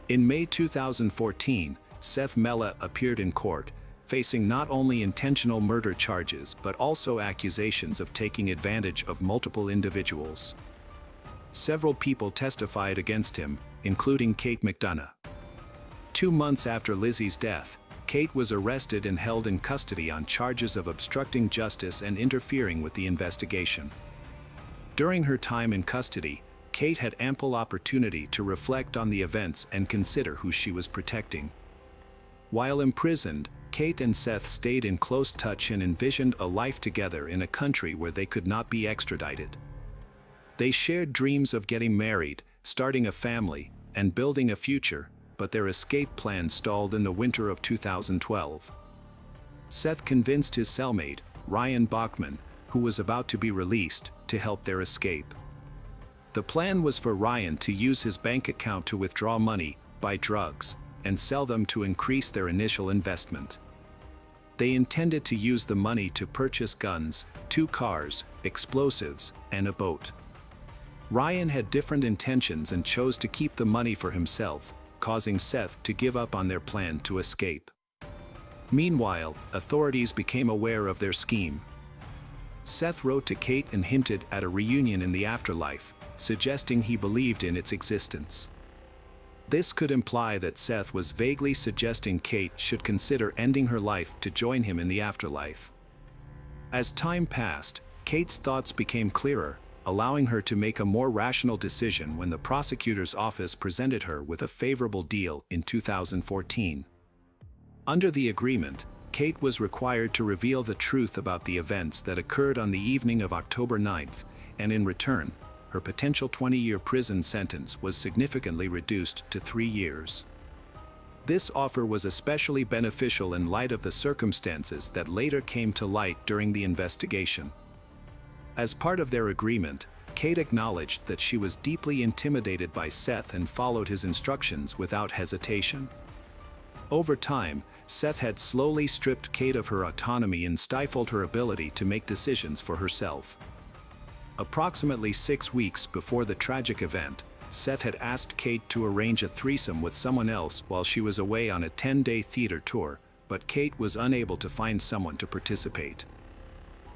In May 2014, Seth Mella appeared in court, facing not only intentional murder charges but also accusations of taking advantage of multiple individuals. Several people testified against him, including Kate McDonough. 2 months after Lizzie's death, Kate was arrested and held in custody on charges of obstructing justice and interfering with the investigation. During her time in custody, Kate had ample opportunity to reflect on the events and consider who she was protecting. While imprisoned, Kate and Seth stayed in close touch and envisioned a life together in a country where they could not be extradited. They shared dreams of getting married, starting a family, and building a future, but their escape plan stalled in the winter of 2012. Seth convinced his cellmate, Ryan Bachman, who was about to be released, to help their escape. The plan was for Ryan to use his bank account to withdraw money, buy drugs, and sell them to increase their initial investment. They intended to use the money to purchase guns, 2 cars, explosives, and a boat. Ryan had different intentions and chose to keep the money for himself, causing Seth to give up on their plan to escape. Meanwhile, authorities became aware of their scheme. Seth wrote to Kate and hinted at a reunion in the afterlife, suggesting he believed in its existence. This could imply that Seth was vaguely suggesting Kate should consider ending her life to join him in the afterlife. As time passed, Kate's thoughts became clearer, allowing her to make a more rational decision when the prosecutor's office presented her with a favorable deal in 2014. Under the agreement, Kate was required to reveal the truth about the events that occurred on the evening of October 9th, and in return, her potential 20-year prison sentence was significantly reduced to 3 years. This offer was especially beneficial in light of the circumstances that later came to light during the investigation. As part of their agreement, Kate acknowledged that she was deeply intimidated by Seth and followed his instructions without hesitation. Over time, Seth had slowly stripped Kate of her autonomy and stifled her ability to make decisions for herself. Approximately 6 weeks before the tragic event, Seth had asked Kate to arrange a threesome with someone else while she was away on a 10-day theater tour, but Kate was unable to find someone to participate.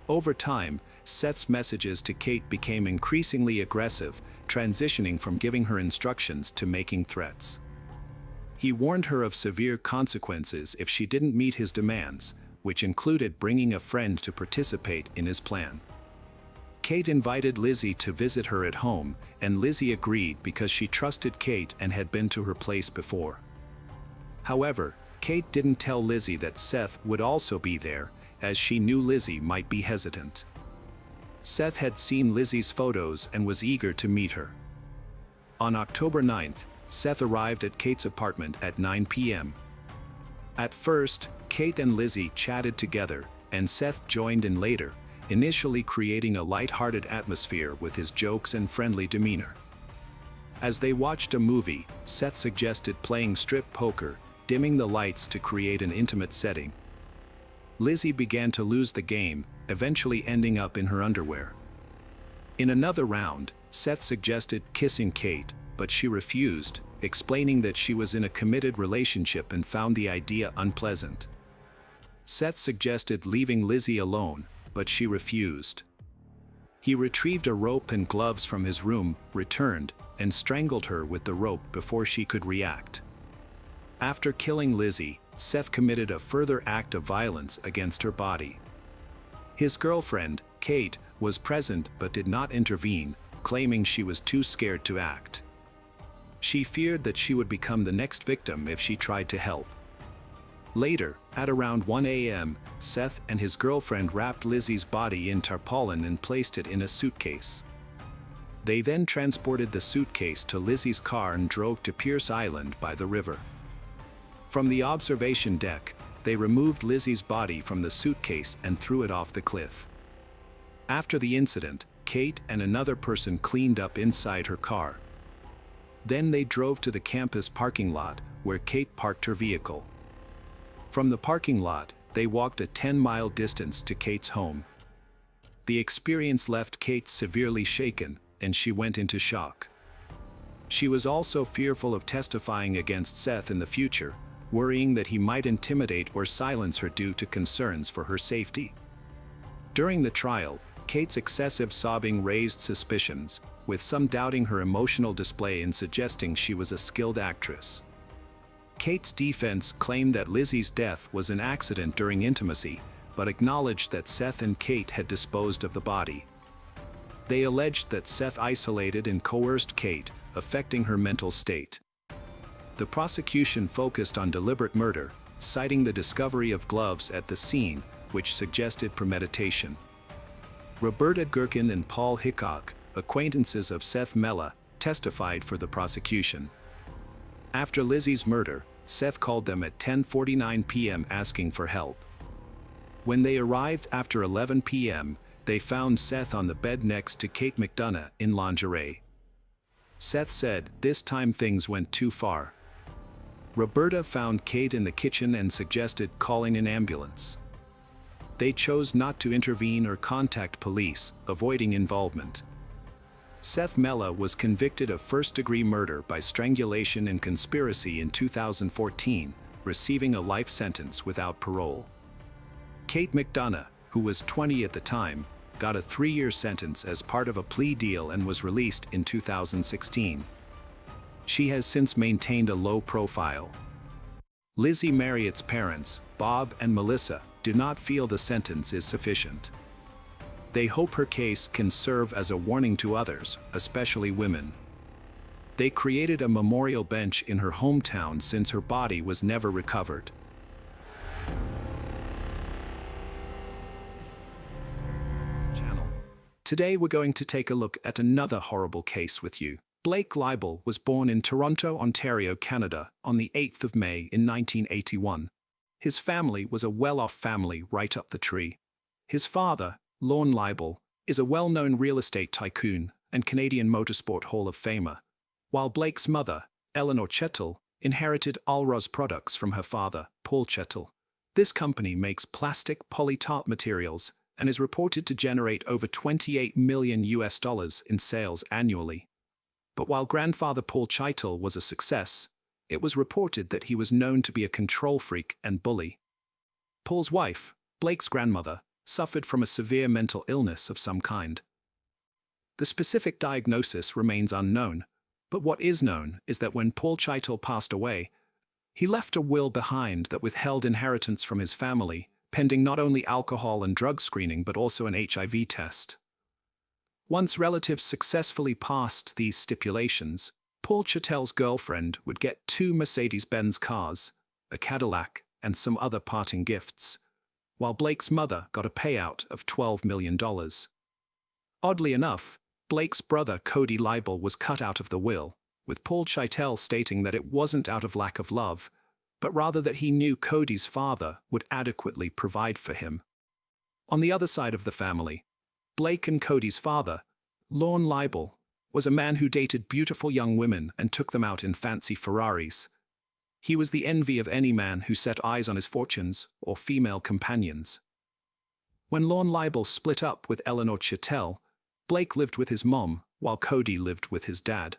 Over time, Seth's messages to Kate became increasingly aggressive, transitioning from giving her instructions to making threats. He warned her of severe consequences if she didn't meet his demands, which included bringing a friend to participate in his plan. Kate invited Lizzie to visit her at home, and Lizzie agreed because she trusted Kate and had been to her place before. However, Kate didn't tell Lizzie that Seth would also be there, as she knew Lizzie might be hesitant. Seth had seen Lizzie's photos and was eager to meet her. On October 9th, Seth arrived at Kate's apartment at 9 p.m. At first, Kate and Lizzie chatted together, and Seth joined in later, initially creating a light-hearted atmosphere with his jokes and friendly demeanor. As they watched a movie, Seth suggested playing strip poker, dimming the lights to create an intimate setting. Lizzie began to lose the game, eventually ending up in her underwear. In another round, Seth suggested kissing Kate, but she refused, explaining that she was in a committed relationship and found the idea unpleasant. Seth suggested leaving Lizzie alone, but she refused. He retrieved a rope and gloves from his room, returned, and strangled her with the rope before she could react. After killing Lizzie, Seth committed a further act of violence against her body. His girlfriend, Kate, was present but did not intervene, claiming she was too scared to act. She feared that she would become the next victim if she tried to help. Later, at around 1 a.m., Seth and his girlfriend wrapped Lizzie's body in tarpaulin and placed it in a suitcase. They then transported the suitcase to Lizzie's car and drove to Pierce Island by the river. From the observation deck, they removed Lizzie's body from the suitcase and threw it off the cliff. After the incident, Kate and another person cleaned up inside her car. Then they drove to the campus parking lot, where Kate parked her vehicle. From the parking lot, they walked a 10-mile distance to Kate's home. The experience left Kate severely shaken, and she went into shock. She was also fearful of testifying against Seth in the future, worrying that he might intimidate or silence her due to concerns for her safety. During the trial, Kate's excessive sobbing raised suspicions, with some doubting her emotional display and suggesting she was a skilled actress. Kate's defense claimed that Lizzie's death was an accident during intimacy, but acknowledged that Seth and Kate had disposed of the body. They alleged that Seth isolated and coerced Kate, affecting her mental state. The prosecution focused on deliberate murder, citing the discovery of gloves at the scene, which suggested premeditation. Roberta Gherkin and Paul Hickok, acquaintances of Seth Mella, testified for the prosecution. After Lizzie's murder, Seth called them at 10:49 p.m. asking for help. When they arrived after 11 p.m., they found Seth on the bed next to Kate McDonough in lingerie. Seth said, "This time things went too far." Roberta found Kate in the kitchen and suggested calling an ambulance. They chose not to intervene or contact police, avoiding involvement. Seth Mella was convicted of first-degree murder by strangulation and conspiracy in 2014, receiving a life sentence without parole. Kate McDonough, who was 20 at the time, got a 3-year sentence as part of a plea deal and was released in 2016. She has since maintained a low profile. Lizzie Marriott's parents, Bob and Melissa, do not feel the sentence is sufficient. They hope her case can serve as a warning to others, especially women. They created a memorial bench in her hometown since her body was never recovered. Today we're going to take a look at another horrible case with you. Blake Leibel was born in Toronto, Ontario, Canada, on the 8th of May in 1981. His family was a well-off family right up the tree. His father, Lorne Leibel, is a well-known real estate tycoon and Canadian Motorsport Hall of Famer, while Blake's mother, Eleanor Chettle, inherited Alros products from her father, Paul Chettle. This company makes plastic poly-taunt materials and is reported to generate over $28 million in sales annually. But while grandfather Paul Chettle was a success, it was reported that he was known to be a control freak and bully. Paul's wife, Blake's grandmother, suffered from a severe mental illness of some kind. The specific diagnosis remains unknown, but what is known is that when Paul Chettle passed away, he left a will behind that withheld inheritance from his family, pending not only alcohol and drug screening but also an HIV test. Once relatives successfully passed these stipulations, Paul Chettle's girlfriend would get 2 Mercedes-Benz cars, a Cadillac, and some other parting gifts, while Blake's mother got a payout of $12 million. Oddly enough, Blake's brother Cody Leibel was cut out of the will, with Paul Cheitel stating that it wasn't out of lack of love, but rather that he knew Cody's father would adequately provide for him. On the other side of the family, Blake and Cody's father, Lorne Leibel, was a man who dated beautiful young women and took them out in fancy Ferraris. He was the envy of any man who set eyes on his fortunes or female companions. When Lorne Leibel split up with Eleanor Cheitel, Blake lived with his mom, while Cody lived with his dad.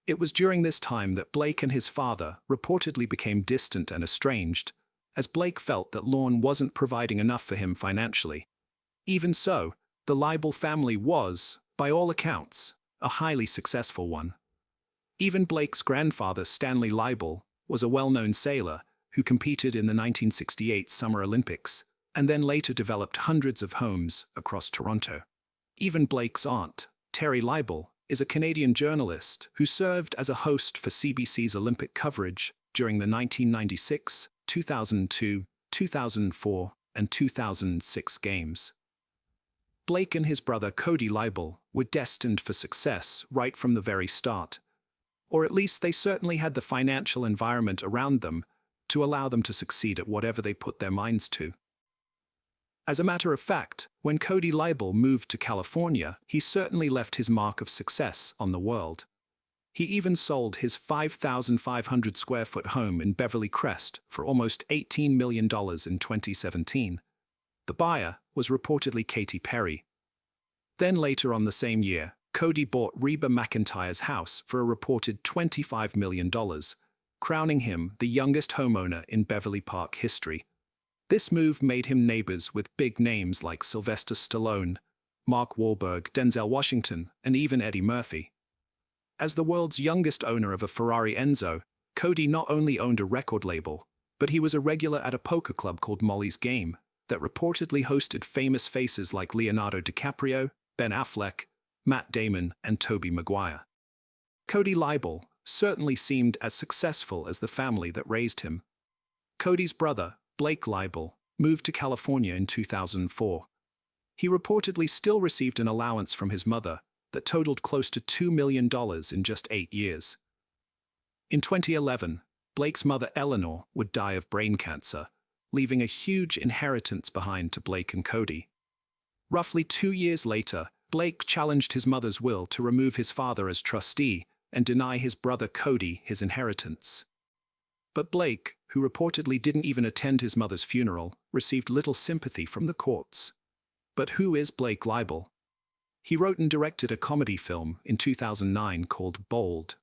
It was during this time that Blake and his father reportedly became distant and estranged, as Blake felt that Lorne wasn't providing enough for him financially. Even so, the Leibel family was, by all accounts, a highly successful one. Even Blake's grandfather, Stanley Leibel, was a well-known sailor who competed in the 1968 Summer Olympics and then later developed hundreds of homes across Toronto. Even Blake's aunt, Terry Leibel, is a Canadian journalist who served as a host for CBC's Olympic coverage during the 1996, 2002, 2004, and 2006 Games. Blake and his brother Cody Leibel were destined for success right from the very start, or at least they certainly had the financial environment around them to allow them to succeed at whatever they put their minds to. As a matter of fact, when Cody Leibel moved to California, he certainly left his mark of success on the world. He even sold his 5,500 square foot home in Beverly Crest for almost $18 million in 2017. The buyer was reportedly Katy Perry. Then later on the same year, Cody bought Reba McEntire's house for a reported $25 million, crowning him the youngest homeowner in Beverly Park history. This move made him neighbors with big names like Sylvester Stallone, Mark Wahlberg, Denzel Washington, and even Eddie Murphy. As the world's youngest owner of a Ferrari Enzo, Cody not only owned a record label, but he was a regular at a poker club called Molly's Game that reportedly hosted famous faces like Leonardo DiCaprio, Ben Affleck, Matt Damon, and Tobey Maguire. Cody Leibel certainly seemed as successful as the family that raised him. Cody's brother, Blake Leibel, moved to California in 2004. He reportedly still received an allowance from his mother that totaled close to $2 million in just 8 years. In 2011, Blake's mother Eleanor would die of brain cancer, leaving a huge inheritance behind to Blake and Cody. Roughly 2 years later, Blake challenged his mother's will to remove his father as trustee and deny his brother Cody his inheritance. But Blake, who reportedly didn't even attend his mother's funeral, received little sympathy from the courts. But who is Blake Leibel? He wrote and directed a comedy film in 2009 called Bold.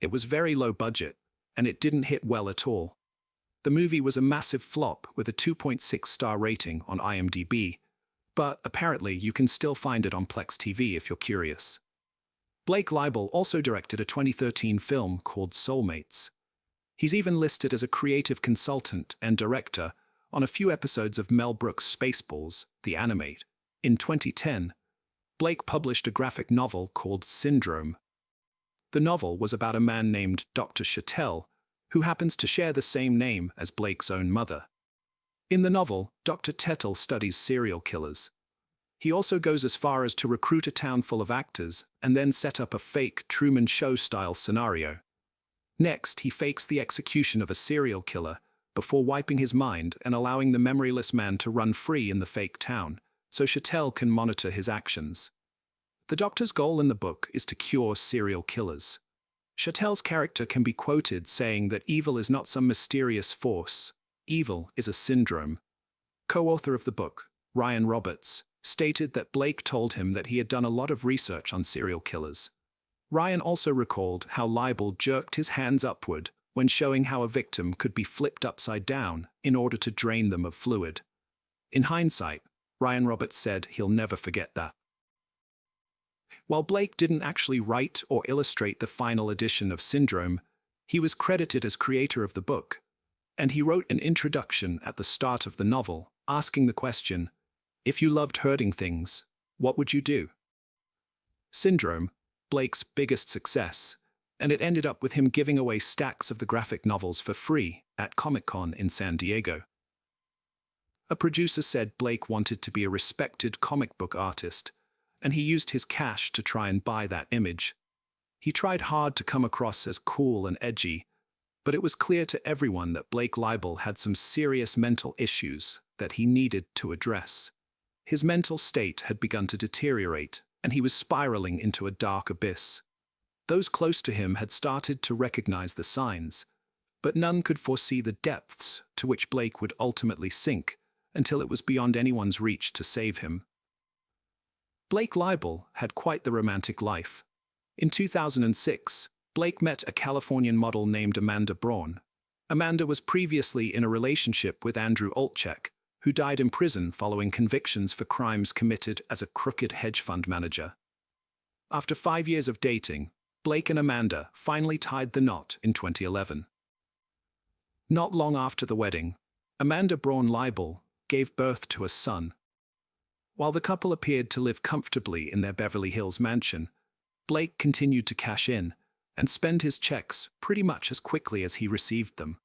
It was very low budget, and it didn't hit well at all. The movie was a massive flop with a 2.6-star rating on IMDb, but apparently you can still find it on Plex TV if you're curious. Blake Leibel also directed a 2013 film called Soulmates. He's even listed as a creative consultant and director on a few episodes of Mel Brooks' Spaceballs, the animate. In 2010, Blake published a graphic novel called Syndrome. The novel was about a man named Dr. Cheitel, who happens to share the same name as Blake's own mother. In the novel, Dr. Cheitel studies serial killers. He also goes as far as to recruit a town full of actors and then set up a fake Truman Show-style scenario. Next, he fakes the execution of a serial killer before wiping his mind and allowing the memoryless man to run free in the fake town, so Cheitel can monitor his actions. The Doctor's goal in the book is to cure serial killers. Cheitel's character can be quoted saying that evil is not some mysterious force. Evil is a syndrome. Co-author of the book, Ryan Roberts, stated that Blake told him that he had done a lot of research on serial killers. Ryan also recalled how Leibel jerked his hands upward when showing how a victim could be flipped upside down in order to drain them of fluid. In hindsight, Ryan Roberts said he'll never forget that. While Blake didn't actually write or illustrate the final edition of Syndrome, he was credited as creator of the book, and he wrote an introduction at the start of the novel, asking the question, "If you loved hurting things, what would you do?" Syndrome, Blake's biggest success, and it ended up with him giving away stacks of the graphic novels for free at Comic-Con in San Diego. A producer said Blake wanted to be a respected comic book artist, and he used his cash to try and buy that image. He tried hard to come across as cool and edgy, but it was clear to everyone that Blake Leibel had some serious mental issues that he needed to address. His mental state had begun to deteriorate, and he was spiraling into a dark abyss. Those close to him had started to recognize the signs, but none could foresee the depths to which Blake would ultimately sink until it was beyond anyone's reach to save him. Blake Leibel had quite the romantic life. In 2006, Blake met a Californian model named Amanda Braun. Amanda was previously in a relationship with Andrew Olczyk, who died in prison following convictions for crimes committed as a crooked hedge fund manager. After 5 years of dating, Blake and Amanda finally tied the knot in 2011. Not long after the wedding, Amanda Braun Leibel gave birth to a son. While the couple appeared to live comfortably in their Beverly Hills mansion, Blake continued to cash in and spend his checks pretty much as quickly as he received them.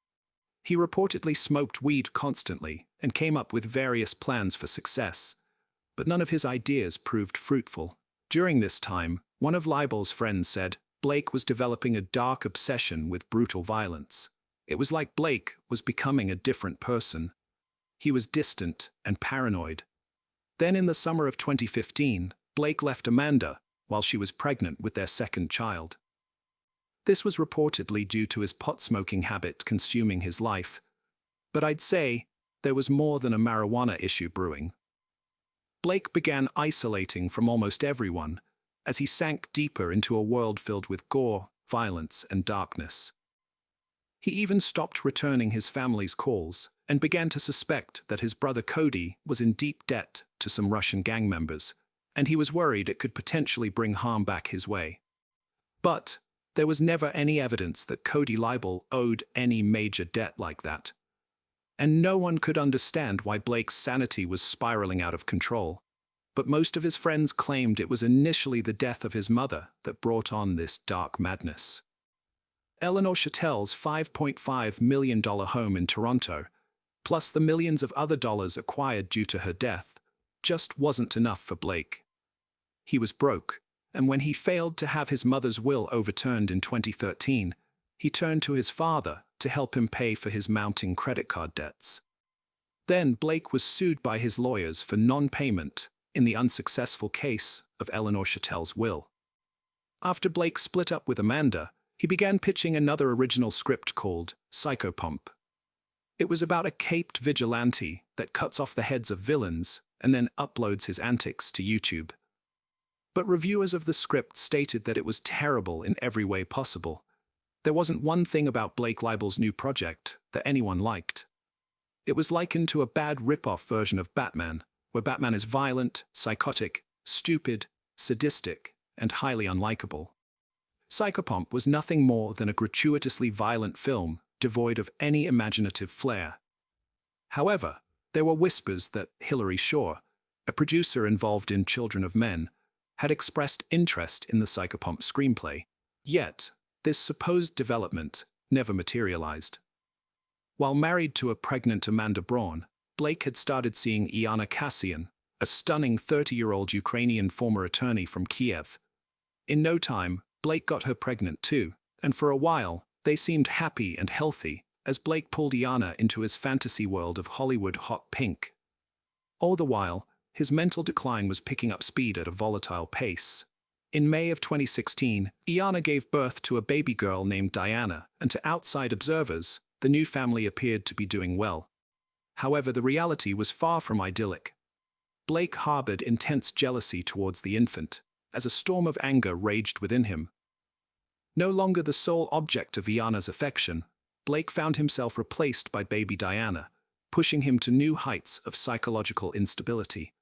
He reportedly smoked weed constantly and came up with various plans for success, but none of his ideas proved fruitful. During this time, one of Leibel's friends said Blake was developing a dark obsession with brutal violence. It was like Blake was becoming a different person. He was distant and paranoid. Then in the summer of 2015, Blake left Amanda while she was pregnant with their second child. This was reportedly due to his pot-smoking habit consuming his life, but I'd say there was more than a marijuana issue brewing. Blake began isolating from almost everyone as he sank deeper into a world filled with gore, violence, and darkness. He even stopped returning his family's calls and began to suspect that his brother Cody was in deep debt to some Russian gang members, and he was worried it could potentially bring harm back his way. But there was never any evidence that Cody Leibel owed any major debt like that. And no one could understand why Blake's sanity was spiraling out of control. But most of his friends claimed it was initially the death of his mother that brought on this dark madness. Eleanor Chattel's $5.5 million home in Toronto, plus the millions of other dollars acquired due to her death, just wasn't enough for Blake. He was broke, and when he failed to have his mother's will overturned in 2013, he turned to his father to help him pay for his mounting credit card debts. Then Blake was sued by his lawyers for non-payment in the unsuccessful case of Eleanor Chattel's will. After Blake split up with Amanda, he began pitching another original script called Psychopath. It was about a caped vigilante that cuts off the heads of villains and then uploads his antics to YouTube. But reviewers of the script stated that it was terrible in every way possible. There wasn't one thing about Blake Leibel's new project that anyone liked. It was likened to a bad rip-off version of Batman, where Batman is violent, psychotic, stupid, sadistic, and highly unlikable. Psychopath was nothing more than a gratuitously violent film devoid of any imaginative flair. However, there were whispers that Hilary Shaw, a producer involved in Children of Men, had expressed interest in the Psychopath screenplay, yet this supposed development never materialized. While married to a pregnant Amanda Braun, Blake had started seeing Iana Kassian, a stunning 30-year-old Ukrainian former attorney from Kiev. In no time, Blake got her pregnant too, and for a while, they seemed happy and healthy as Blake pulled Iana into his fantasy world of Hollywood hot pink. All the while, his mental decline was picking up speed at a volatile pace. In May of 2016, Iana gave birth to a baby girl named Diana, and to outside observers, the new family appeared to be doing well. However, the reality was far from idyllic. Blake harbored intense jealousy towards the infant, as a storm of anger raged within him. No longer the sole object of Iana's affection, Blake found himself replaced by baby Diana, pushing him to new heights of psychological instability.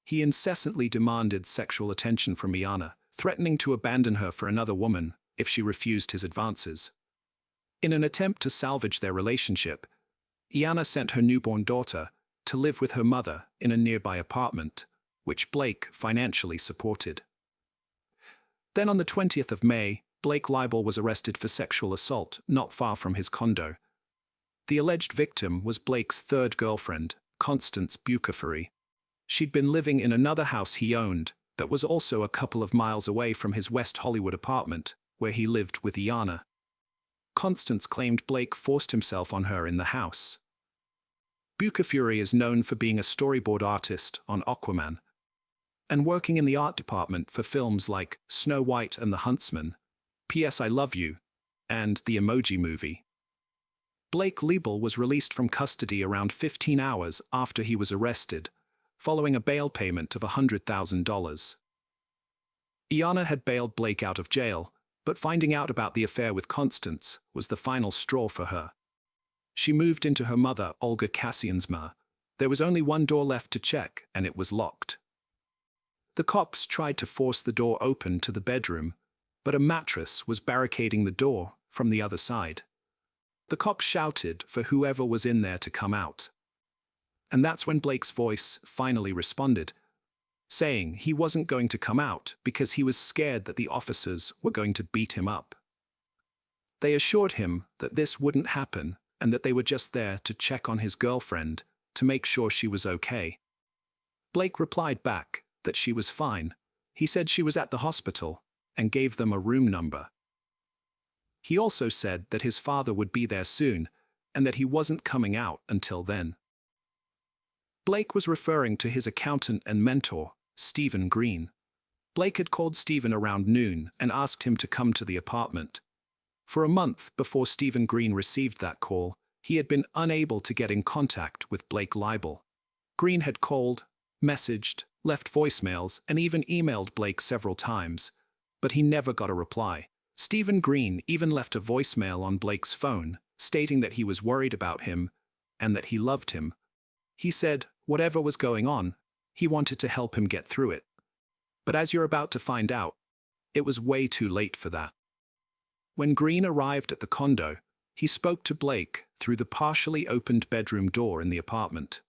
He incessantly demanded sexual attention from Iana, threatening to abandon her for another woman if she refused his advances. In an attempt to salvage their relationship, Iana sent her newborn daughter to live with her mother in a nearby apartment, which Blake financially supported. Then on the 20th of May, Blake Leibel was arrested for sexual assault not far from his condo. The alleged victim was Blake's third girlfriend, Constance Bucafery. She'd been living in another house he owned that was also a couple of miles away from his West Hollywood apartment, where he lived with Iana. Constance claimed Blake forced himself on her in the house. Bucafury is known for being a storyboard artist on Aquaman and working in the art department for films like Snow White and the Huntsman, P.S. I Love You, and The Emoji Movie. Blake Leibel was released from custody around 15 hours after he was arrested, following a bail payment of $100,000. Iana had bailed Blake out of jail, but finding out about the affair with Constance was the final straw for her. She moved into her mother, Olga Cassian's ma. There was only one door left to check, and it was locked. The cops tried to force the door open to the bedroom, but a mattress was barricading the door from the other side. The cops shouted for whoever was in there to come out. And that's when Blake's voice finally responded, saying he wasn't going to come out because he was scared that the officers were going to beat him up. They assured him that this wouldn't happen and that they were just there to check on his girlfriend to make sure she was okay. Blake replied back that she was fine. He said she was at the hospital and gave them a room number. He also said that his father would be there soon and that he wasn't coming out until then. Blake was referring to his accountant and mentor, Stephen Green. Blake had called Stephen around noon and asked him to come to the apartment. For a month before Stephen Green received that call, he had been unable to get in contact with Blake Leibel. Green had called, messaged, left voicemails, and even emailed Blake several times, but he never got a reply. Stephen Green even left a voicemail on Blake's phone, stating that he was worried about him and that he loved him. He said, whatever was going on, he wanted to help him get through it. But as you're about to find out, it was way too late for that. When Green arrived at the condo, he spoke to Blake through the partially opened bedroom door in the apartment.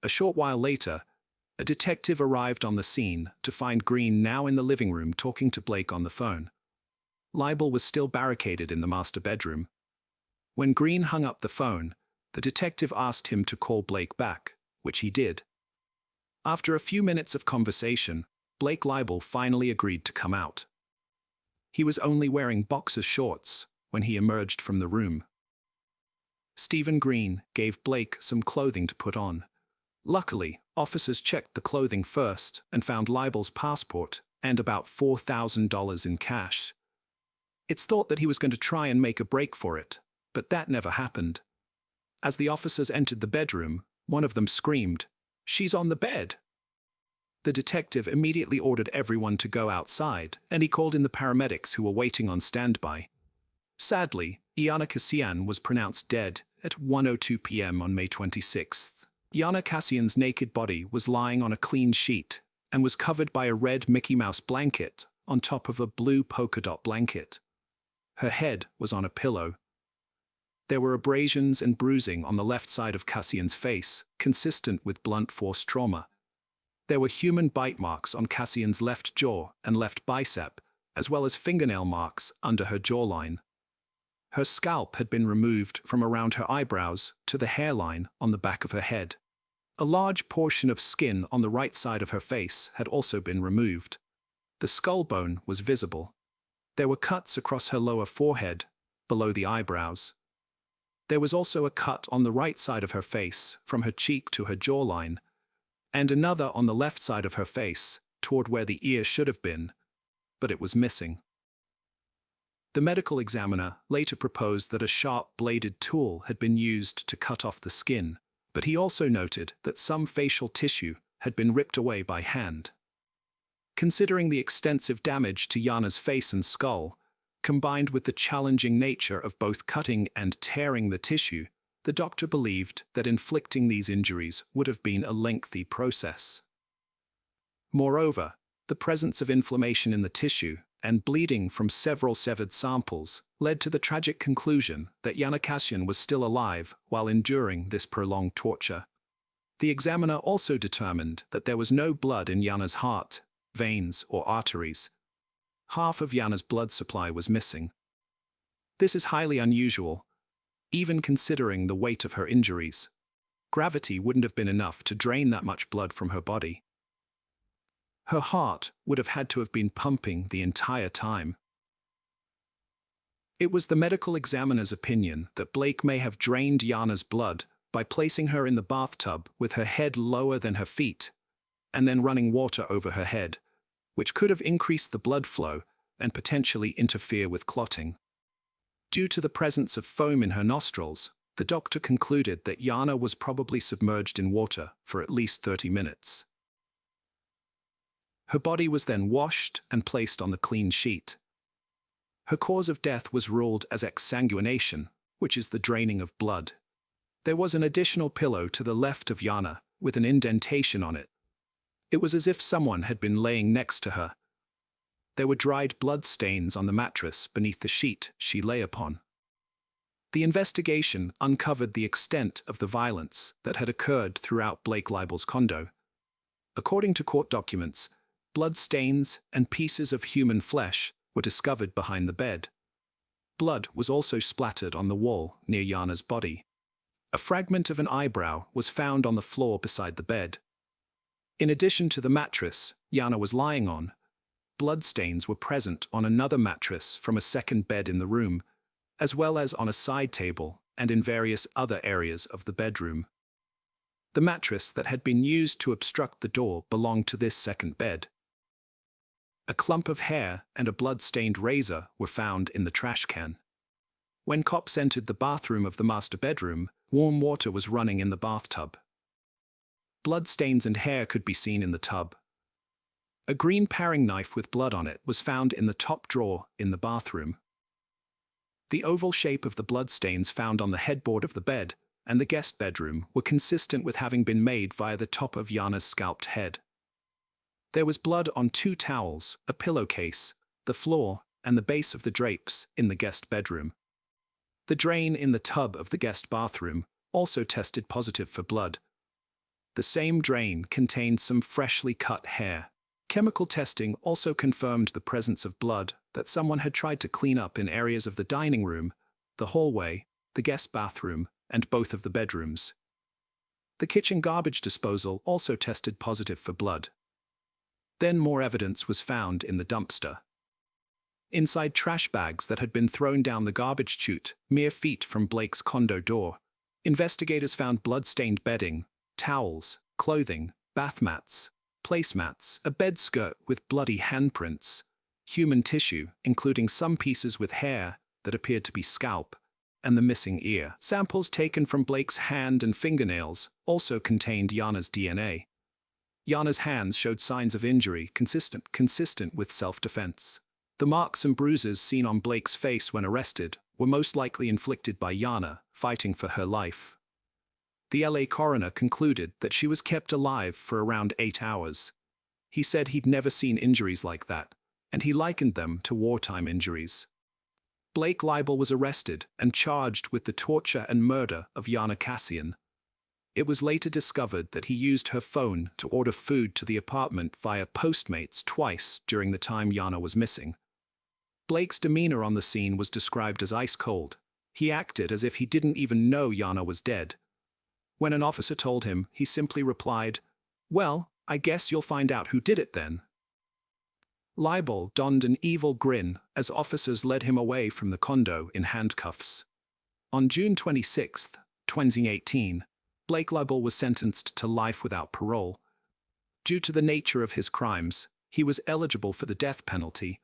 A short while later, a detective arrived on the scene to find Green now in the living room talking to Blake on the phone. Leibel was still barricaded in the master bedroom. When Green hung up the phone, the detective asked him to call Blake back, which he did. After a few minutes of conversation, Blake Leibel finally agreed to come out. He was only wearing boxer shorts when he emerged from the room. Stephen Green gave Blake some clothing to put on. Luckily, officers checked the clothing first and found Leibel's passport and about $4,000 in cash. It's thought that he was going to try and make a break for it, but that never happened. As the officers entered the bedroom, one of them screamed, "She's on the bed!" The detective immediately ordered everyone to go outside, and he called in the paramedics who were waiting on standby. Sadly, Iana Cassian was pronounced dead at 1:02 p.m. on May 26th. Iana Cassian's naked body was lying on a clean sheet and was covered by a red Mickey Mouse blanket on top of a blue polka dot blanket. Her head was on a pillow. There were abrasions and bruising on the left side of Cassian's face, consistent with blunt force trauma. There were human bite marks on Cassian's left jaw and left bicep, as well as fingernail marks under her jawline. Her scalp had been removed from around her eyebrows to the hairline on the back of her head. A large portion of skin on the right side of her face had also been removed. The skull bone was visible. There were cuts across her lower forehead, below the eyebrows. There was also a cut on the right side of her face, from her cheek to her jawline, and another on the left side of her face, toward where the ear should have been, but it was missing. The medical examiner later proposed that a sharp-bladed tool had been used to cut off the skin, but he also noted that some facial tissue had been ripped away by hand. Considering the extensive damage to Iana's face and skull, combined with the challenging nature of both cutting and tearing the tissue, the doctor believed that inflicting these injuries would have been a lengthy process. Moreover, the presence of inflammation in the tissue and bleeding from several severed samples led to the tragic conclusion that Iana Cassian was still alive while enduring this prolonged torture. The examiner also determined that there was no blood in Iana's heart, veins, or arteries. Half of Iana's blood supply was missing. This is highly unusual, even considering the weight of her injuries. Gravity wouldn't have been enough to drain that much blood from her body. Her heart would have had to have been pumping the entire time. It was the medical examiner's opinion that Blake may have drained Jana's blood by placing her in the bathtub with her head lower than her feet, and then running water over her head, which could have increased the blood flow and potentially interfere with clotting. Due to the presence of foam in her nostrils, the doctor concluded that Jana was probably submerged in water for at least 30 minutes. Her body was then washed and placed on the clean sheet. Her cause of death was ruled as exsanguination, which is the draining of blood. There was an additional pillow to the left of Jana with an indentation on it. It was as if someone had been laying next to her. There were dried blood stains on the mattress beneath the sheet she lay upon. The investigation uncovered the extent of the violence that had occurred throughout Blake Libel's condo. According to court documents, blood stains and pieces of human flesh were discovered behind the bed. Blood was also splattered on the wall near Jana's body. A fragment of an eyebrow was found on the floor beside the bed. In addition to the mattress Jana was lying on, bloodstains were present on another mattress from a second bed in the room, as well as on a side table and in various other areas of the bedroom. The mattress that had been used to obstruct the door belonged to this second bed. A clump of hair and a blood-stained razor were found in the trash can. When cops entered the bathroom of the master bedroom, warm water was running in the bathtub. Blood stains and hair could be seen in the tub. A green paring knife with blood on it was found in the top drawer in the bathroom. The oval shape of the bloodstains found on the headboard of the bed and the guest bedroom were consistent with having been made via the top of Jana's scalped head. There was blood on 2 towels, a pillowcase, the floor, and the base of the drapes in the guest bedroom. The drain in the tub of the guest bathroom also tested positive for blood. The same drain contained some freshly cut hair. Chemical testing also confirmed the presence of blood that someone had tried to clean up in areas of the dining room, the hallway, the guest bathroom, and both of the bedrooms. The kitchen garbage disposal also tested positive for blood. Then more evidence was found in the dumpster. Inside trash bags that had been thrown down the garbage chute, mere feet from Blake's condo door, investigators found blood-stained bedding, towels, clothing, bath mats, placemats, a bed skirt with bloody handprints, human tissue, including some pieces with hair that appeared to be scalp, and the missing ear. Samples taken from Blake's hand and fingernails also contained Jana's DNA. Jana's hands showed signs of injury consistent with self-defense. The marks and bruises seen on Blake's face when arrested were most likely inflicted by Jana, fighting for her life. The LA coroner concluded that she was kept alive for around 8 hours. He said he'd never seen injuries like that, and he likened them to wartime injuries. Blake Libel was arrested and charged with the torture and murder of Jana Kassian. It was later discovered that he used her phone to order food to the apartment via Postmates twice during the time Jana was missing. Blake's demeanor on the scene was described as ice cold. He acted as if he didn't even know Jana was dead. When an officer told him, he simply replied, "Well, I guess you'll find out who did it then." Libel donned an evil grin as officers led him away from the condo in handcuffs. On June 26, 2018, Blake Libel was sentenced to life without parole. Due to the nature of his crimes, he was eligible for the death penalty,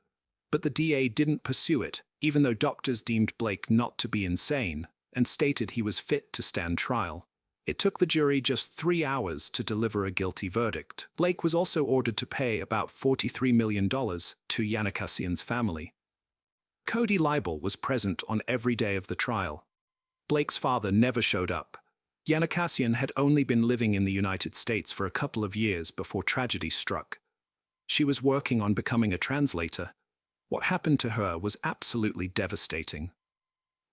but the DA didn't pursue it, even though doctors deemed Blake not to be insane and stated he was fit to stand trial. It took the jury just 3 hours to deliver a guilty verdict. Blake was also ordered to pay about $43 million to Jana Kassian's family. Cody Libel was present on every day of the trial. Blake's father never showed up. Jana Kassian had only been living in the United States for a couple of years before tragedy struck. She was working on becoming a translator. What happened to her was absolutely devastating.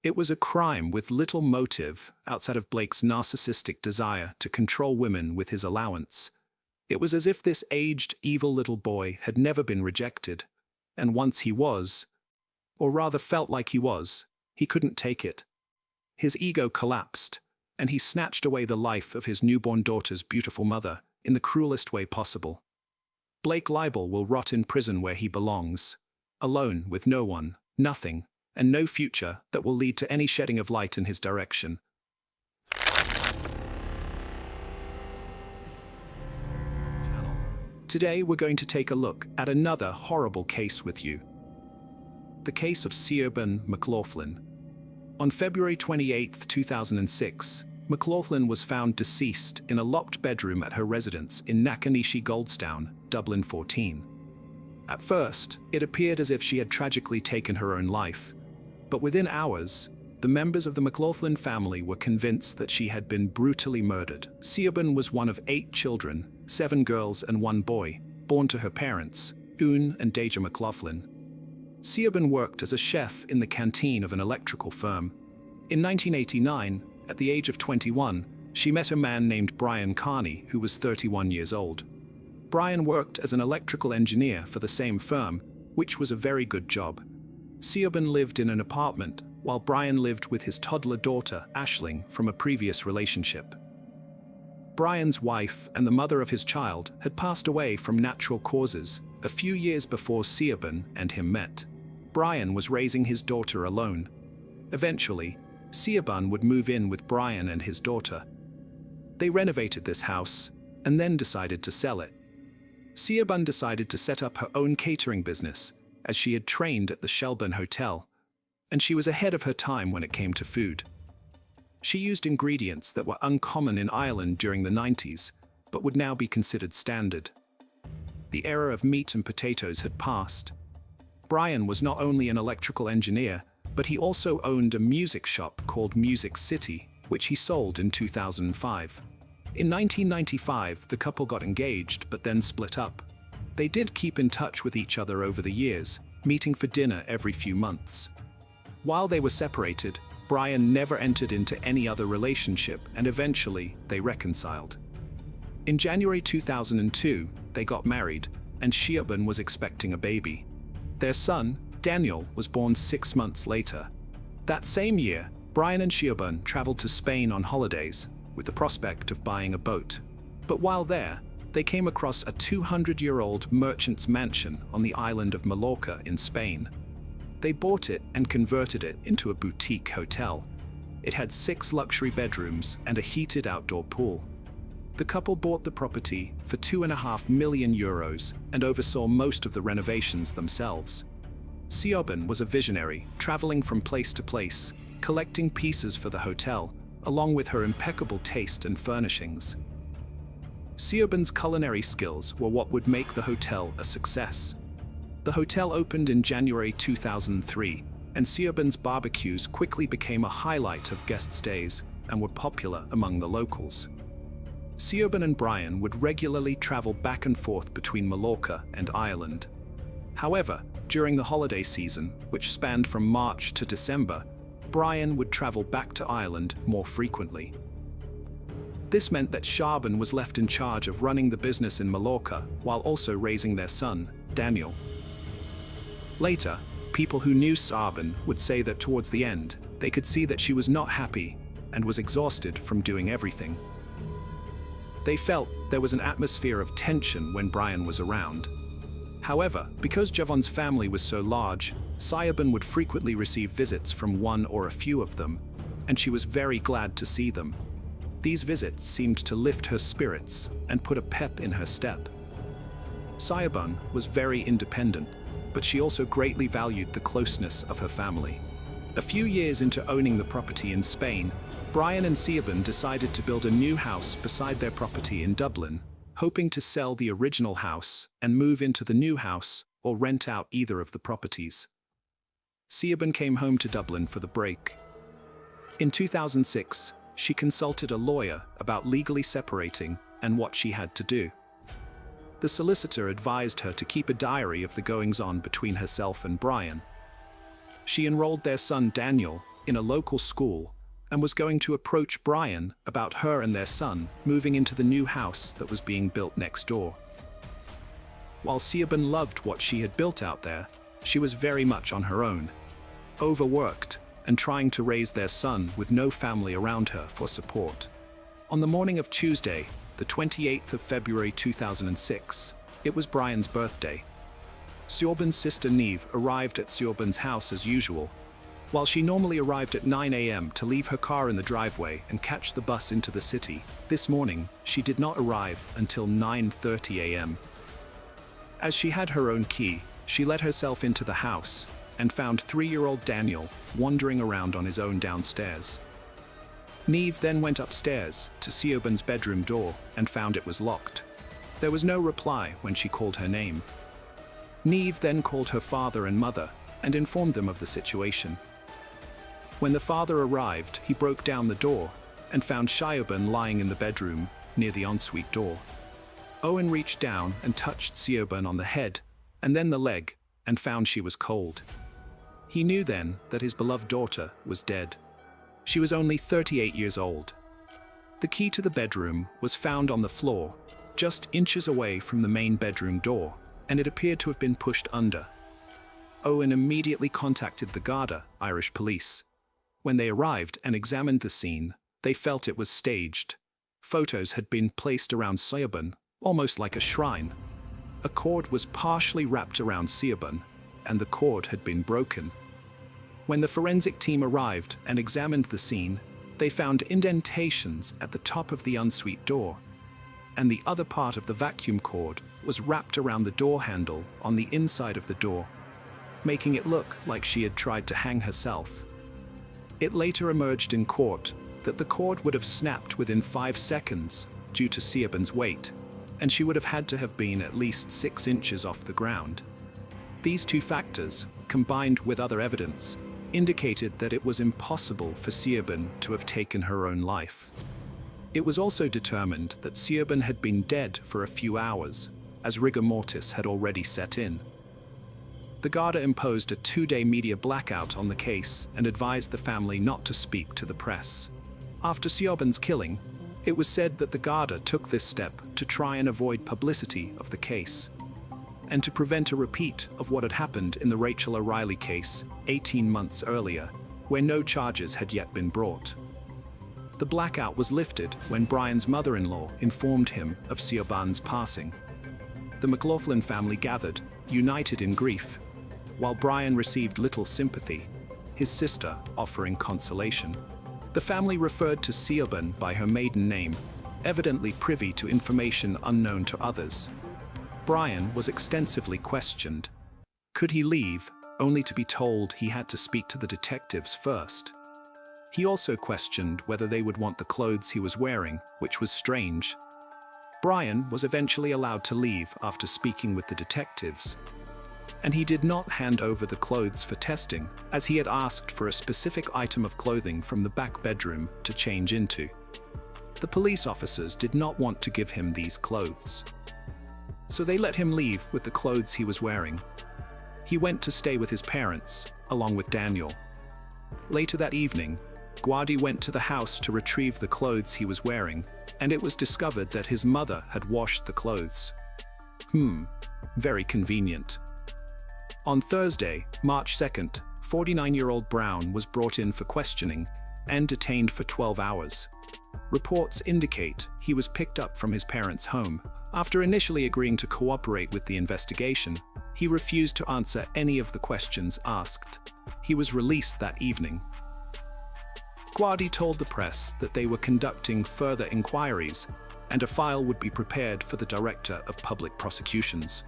It was a crime with little motive outside of Blake's narcissistic desire to control women with his allowance. It was as if this aged, evil little boy had never been rejected, and once he was, or rather felt like he was, he couldn't take it. His ego collapsed, and he snatched away the life of his newborn daughter's beautiful mother in the cruelest way possible. Blake Libel will rot in prison where he belongs, alone with no one, nothing, and no future that will lead to any shedding of light in his direction. Today we're going to take a look at another horrible case with you. The case of Siobhan McLaughlin. On February 28, 2006, McLaughlin was found deceased in a locked bedroom at her residence in Nakanishi Goldstown, Dublin 14. At first, it appeared as if she had tragically taken her own life, but within hours, the members of the McLaughlin family were convinced that she had been brutally murdered. Siobhan was one of 8 children, 7 girls and 1 boy, born to her parents, Oon and Deja McLaughlin. Siobhan worked as a chef in the canteen of an electrical firm. In 1989, at the age of 21, she met a man named Brian Carney, who was 31 years old. Brian worked as an electrical engineer for the same firm, which was a very good job. Siobhan lived in an apartment, while Brian lived with his toddler daughter, Aisling, from a previous relationship. Brian's wife and the mother of his child had passed away from natural causes a few years before Siobhan and him met. Brian was raising his daughter alone. Eventually, Siobhan would move in with Brian and his daughter. They renovated this house and then decided to sell it. Siobhan decided to set up her own catering business, as she had trained at the Shelburne Hotel, and she was ahead of her time when it came to food. She used ingredients that were uncommon in Ireland during the 90s, but would now be considered standard. The era of meat and potatoes had passed. Brian was not only an electrical engineer, but he also owned a music shop called Music City, which he sold in 2005. In 1995, the couple got engaged but then split up. They did keep in touch with each other over the years, meeting for dinner every few months. While they were separated, Brian never entered into any other relationship, and eventually they reconciled. In January 2002, they got married, and Siobhan was expecting a baby. Their son, Daniel, was born 6 months later. That same year, Brian and Siobhan traveled to Spain on holidays, with the prospect of buying a boat. But while there, they came across a 200-year-old merchant's mansion on the island of Mallorca in Spain. They bought it and converted it into a boutique hotel. It had 6 luxury bedrooms and a heated outdoor pool. The couple bought the property for €2.5 million and oversaw most of the renovations themselves. Siobhan was a visionary, traveling from place to place, collecting pieces for the hotel, along with her impeccable taste and furnishings. Siobhan's culinary skills were what would make the hotel a success. The hotel opened in January 2003, and Siobhan's barbecues quickly became a highlight of guest stays and were popular among the locals. Siobhan and Brian would regularly travel back and forth between Mallorca and Ireland. However, during the holiday season, which spanned from March to December, Brian would travel back to Ireland more frequently. This meant that Siobhan was left in charge of running the business in Mallorca while also raising their son, Daniel. Later, people who knew Siobhan would say that towards the end, they could see that she was not happy and was exhausted from doing everything. They felt there was an atmosphere of tension when Brian was around. However, because Javon's family was so large, Siobhan would frequently receive visits from one or a few of them, and she was very glad to see them. These visits seemed to lift her spirits and put a pep in her step. Siobhan was very independent, but she also greatly valued the closeness of her family. A few years into owning the property in Spain, Brian and Siobhan decided to build a new house beside their property in Dublin, hoping to sell the original house and move into the new house or rent out either of the properties. Siobhan came home to Dublin for the break. In 2006, she consulted a lawyer about legally separating and what she had to do. The solicitor advised her to keep a diary of the goings-on between herself and Brian. She enrolled their son Daniel in a local school and was going to approach Brian about her and their son moving into the new house that was being built next door. While Siobhan loved what she had built out there, she was very much on her own, overworked, and trying to raise their son with no family around her for support. On the morning of Tuesday, the 28th of February 2006, it was Brian's birthday. Siobhan's sister Niamh arrived at Siobhan's house as usual, While she normally arrived at 9 a.m. to leave her car in the driveway and catch the bus into the city, this morning she did not arrive until 9:30 a.m. As she had her own key, she let herself into the house and found 3-year-old Daniel wandering around on his own downstairs. Neve then went upstairs to Siobhan's bedroom door and found it was locked. There was no reply when she called her name. Neve then called her father and mother and informed them of the situation. When the father arrived, he broke down the door and found Siobhan lying in the bedroom near the ensuite door. Owen reached down and touched Siobhan on the head and then the leg and found she was cold. He knew then that his beloved daughter was dead. She was only 38 years old. The key to the bedroom was found on the floor, just inches away from the main bedroom door, and it appeared to have been pushed under. Owen immediately contacted the Garda Irish police. When they arrived and examined the scene, they felt it was staged. Photos had been placed around Siobhan, almost like a shrine. A cord was partially wrapped around Siobhan, and the cord had been broken. When the forensic team arrived and examined the scene, they found indentations at the top of the ensuite door, and the other part of the vacuum cord was wrapped around the door handle on the inside of the door, making it look like she had tried to hang herself. It later emerged in court that the cord would have snapped within 5 seconds due to Siobhan's weight, and she would have had to have been at least 6 inches off the ground. These two factors, combined with other evidence, indicated that it was impossible for Siobhan to have taken her own life. It was also determined that Siobhan had been dead for a few hours, as rigor mortis had already set in. The Garda imposed a 2-day media blackout on the case and advised the family not to speak to the press. After Siobhan's killing, it was said that the Garda took this step to try and avoid publicity of the case, and to prevent a repeat of what had happened in the Rachel O'Reilly case 18 months earlier, where no charges had yet been brought. The blackout was lifted when Brian's mother-in-law informed him of Siobhan's passing. The McLaughlin family gathered, united in grief, while Brian received little sympathy, his sister offering consolation. The family referred to Siobhan by her maiden name, evidently privy to information unknown to others. Brian was extensively questioned. Could he leave, only to be told he had to speak to the detectives first? He also questioned whether they would want the clothes he was wearing, which was strange. Brian was eventually allowed to leave after speaking with the detectives, and he did not hand over the clothes for testing, as he had asked for a specific item of clothing from the back bedroom to change into. The police officers did not want to give him these clothes, so they let him leave with the clothes he was wearing. He went to stay with his parents, along with Daniel. Later that evening, Guadi went to the house to retrieve the clothes he was wearing, and it was discovered that his mother had washed the clothes. Very convenient. On Thursday, March 2nd, 49-year-old Brown was brought in for questioning and detained for 12 hours. Reports indicate he was picked up from his parents' home. After initially agreeing to cooperate with the investigation, he refused to answer any of the questions asked. He was released that evening. Guadi told the press that they were conducting further inquiries and a file would be prepared for the Director of Public Prosecutions.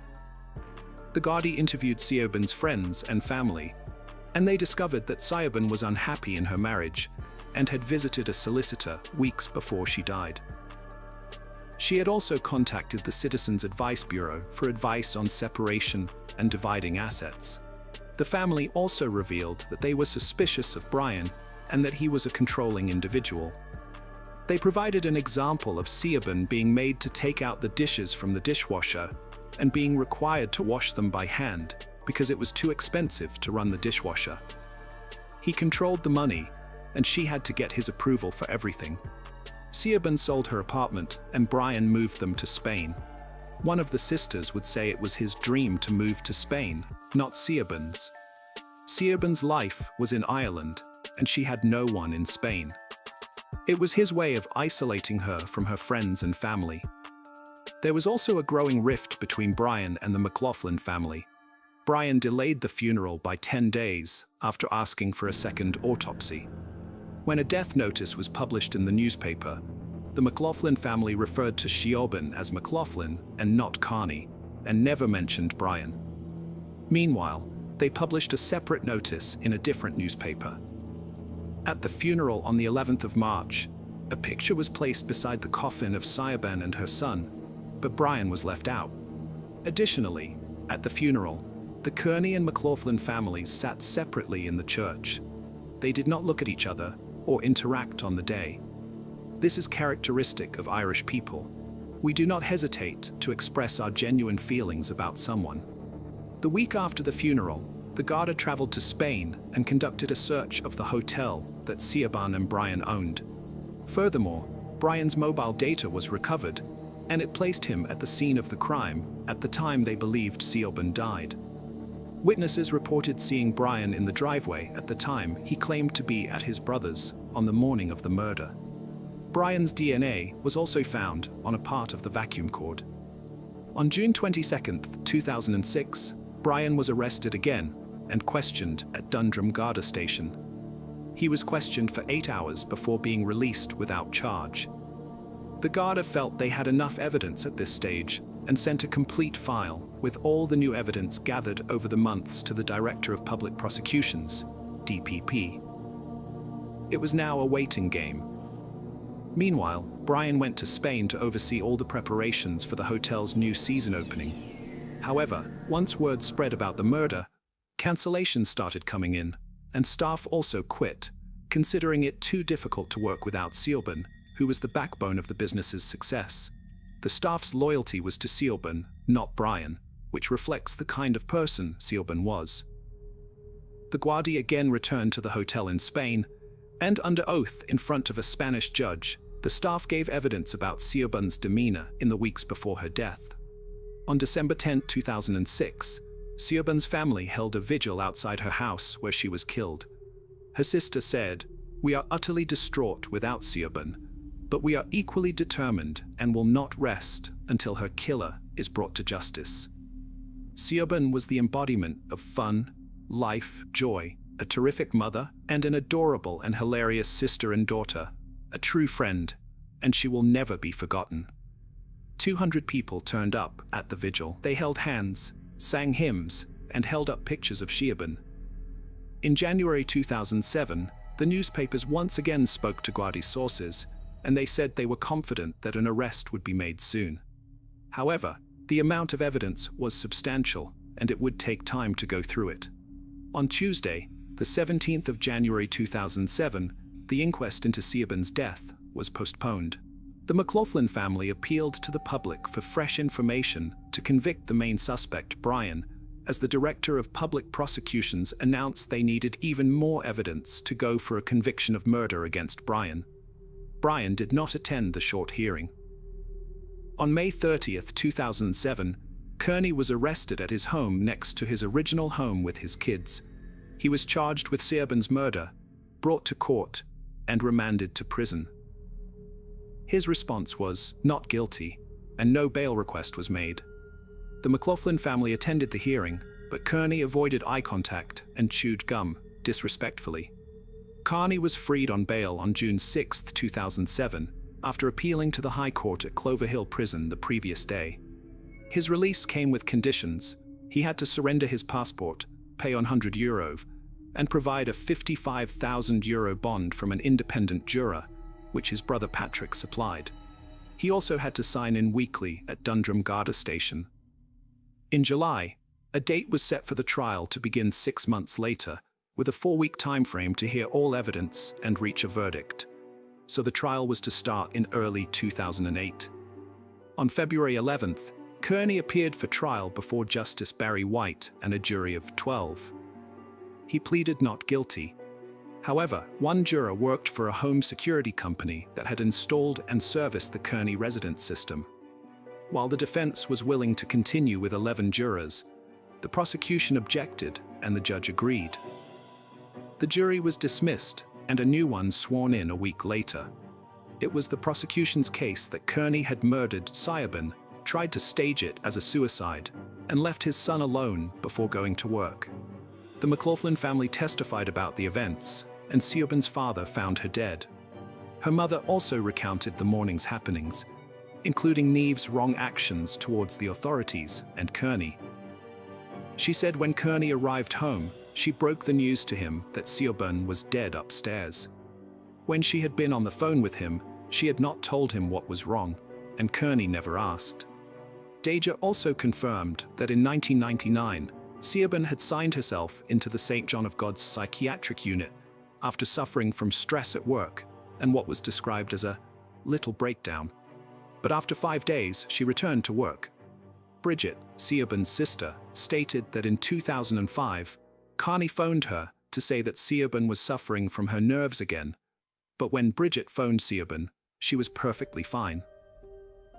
The Gardaí interviewed Siobhan's friends and family, and they discovered that Siobhan was unhappy in her marriage and had visited a solicitor weeks before she died. She had also contacted the Citizens Advice Bureau for advice on separation and dividing assets. The family also revealed that they were suspicious of Brian and that he was a controlling individual. They provided an example of Siobhan being made to take out the dishes from the dishwasher and being required to wash them by hand because it was too expensive to run the dishwasher. He controlled the money, and she had to get his approval for everything. Siobhan sold her apartment, and Brian moved them to Spain. One of the sisters would say it was his dream to move to Spain, not Siobhan's. Siobhan's life was in Ireland, and she had no one in Spain. It was his way of isolating her from her friends and family. There was also a growing rift between Brian and the McLaughlin family. Brian delayed the funeral by 10 days after asking for a second autopsy. When a death notice was published in the newspaper, the McLaughlin family referred to Siobhan as McLaughlin and not Carney, and never mentioned Brian. Meanwhile, they published a separate notice in a different newspaper. At the funeral on the 11th of March, a picture was placed beside the coffin of Siobhan and her son, but Brian was left out. Additionally, at the funeral, the Kearney and McLaughlin families sat separately in the church. They did not look at each other or interact on the day. This is characteristic of Irish people. We do not hesitate to express our genuine feelings about someone. The week after the funeral, the Garda traveled to Spain and conducted a search of the hotel that Siobhan and Brian owned. Furthermore, Brian's mobile data was recovered, and it placed him at the scene of the crime at the time they believed Siobhan died. Witnesses reported seeing Brian in the driveway at the time he claimed to be at his brother's on the morning of the murder. Brian's DNA was also found on a part of the vacuum cord. On June 22, 2006, Brian was arrested again and questioned at Dundrum Garda Station. He was questioned for 8 hours before being released without charge. The Garda felt they had enough evidence at this stage and sent a complete file with all the new evidence gathered over the months to the Director of Public Prosecutions, DPP. It was now a waiting game. Meanwhile, Brian went to Spain to oversee all the preparations for the hotel's new season opening. However, once word spread about the murder, cancellations started coming in, and staff also quit, considering it too difficult to work without Siobhan, who was the backbone of the business's success. The staff's loyalty was to Siobhan, not Brian, which reflects the kind of person Siobhan was. The Guardi again returned to the hotel in Spain, and under oath in front of a Spanish judge, the staff gave evidence about Siobhan's demeanor in the weeks before her death. On December 10, 2006, Siobhan's family held a vigil outside her house where she was killed. Her sister said, "We are utterly distraught without Siobhan, but we are equally determined and will not rest until her killer is brought to justice." Siobhan was the embodiment of fun, life, joy, a terrific mother, and an adorable and hilarious sister and daughter, a true friend, and she will never be forgotten. 200 people turned up at the vigil. They held hands, sang hymns, and held up pictures of Siobhan. In January 2007, the newspapers once again spoke to Guardi sources, and they said they were confident that an arrest would be made soon. However, the amount of evidence was substantial, and it would take time to go through it. On Tuesday, the 17th of January 2007, the inquest into Siobhan's death was postponed. The McLaughlin family appealed to the public for fresh information to convict the main suspect, Brian, as the Director of Public Prosecutions announced they needed even more evidence to go for a conviction of murder against Brian. Brian did not attend the short hearing. On May 30, 2007, Kearney was arrested at his home next to his original home with his kids. He was charged with Siobhan's murder, brought to court, and remanded to prison. His response was not guilty, and no bail request was made. The McLaughlin family attended the hearing, but Kearney avoided eye contact and chewed gum, disrespectfully. Kearney was freed on bail on June 6, 2007, after appealing to the High Court at Clover Hill Prison the previous day. His release came with conditions. He had to surrender his passport, pay €100, and provide a €55,000 bond from an independent juror, which his brother Patrick supplied. He also had to sign in weekly at Dundrum Garda Station. In July, a date was set for the trial to begin 6 months later, with a 4-week timeframe to hear all evidence and reach a verdict. So the trial was to start in early 2008. On February 11th, Kearney appeared for trial before Justice Barry White and a jury of 12. He pleaded not guilty. However, one juror worked for a home security company that had installed and serviced the Kearney residence system. While the defense was willing to continue with 11 jurors, the prosecution objected and the judge agreed. The jury was dismissed and a new one sworn in a week later. It was the prosecution's case that Kearney had murdered Siobhan, tried to stage it as a suicide, and left his son alone before going to work. The McLaughlin family testified about the events, and Siobhan's father found her dead. Her mother also recounted the morning's happenings, including Neve's wrong actions towards the authorities and Kearney. She said when Kearney arrived home, she broke the news to him that Siobhan was dead upstairs. When she had been on the phone with him, she had not told him what was wrong, and Kearney never asked. Deja also confirmed that in 1999, Siobhan had signed herself into the St. John of God's psychiatric unit after suffering from stress at work and what was described as a little breakdown. But after 5 days, she returned to work. Bridget, Siobhan's sister, stated that in 2005, Kearney phoned her to say that Siobhan was suffering from her nerves again, but when Bridget phoned Siobhan, she was perfectly fine.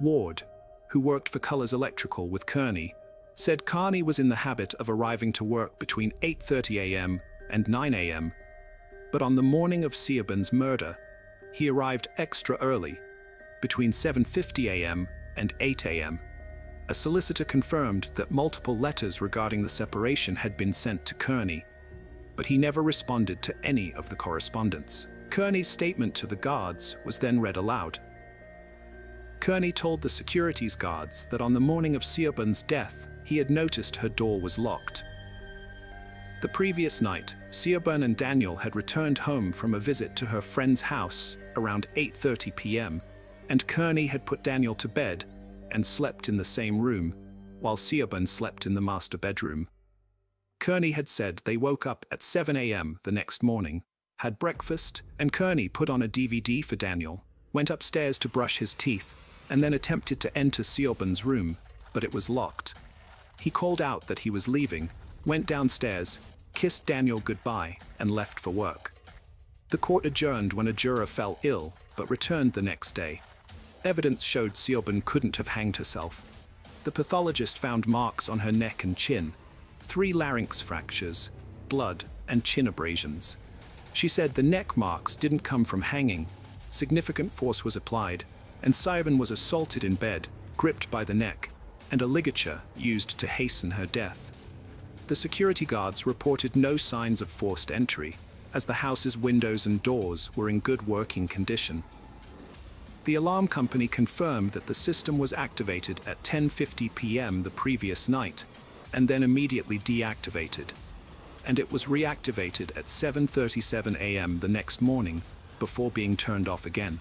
Ward, who worked for Colors Electrical with Kearney, said Kearney was in the habit of arriving to work between 8:30 a.m. and 9 a.m., but on the morning of Siobhan's murder, he arrived extra early, between 7:50 a.m. and 8 a.m. A solicitor confirmed that multiple letters regarding the separation had been sent to Kearney, but he never responded to any of the correspondence. Kearney's statement to the guards was then read aloud. Kearney told the securities guards that on the morning of Siobhan's death, he had noticed her door was locked. The previous night, Siobhan and Daniel had returned home from a visit to her friend's house around 8:30 p.m., and Kearney had put Daniel to bed and slept in the same room, while Siobhan slept in the master bedroom. Kearney had said they woke up at 7 a.m. the next morning, had breakfast, and Kearney put on a DVD for Daniel, went upstairs to brush his teeth, and then attempted to enter Siobhan's room, but it was locked. He called out that he was leaving, went downstairs, kissed Daniel goodbye, and left for work. The court adjourned when a juror fell ill, but returned the next day. Evidence showed Siobhan couldn't have hanged herself. The pathologist found marks on her neck and chin, 3 larynx fractures, blood, and chin abrasions. She said the neck marks didn't come from hanging. Significant force was applied, and Siobhan was assaulted in bed, gripped by the neck, and a ligature used to hasten her death. The security guards reported no signs of forced entry, as the house's windows and doors were in good working condition. The alarm company confirmed that the system was activated at 10:50 p.m. the previous night, and then immediately deactivated, and it was reactivated at 7:37 a.m. the next morning, before being turned off again.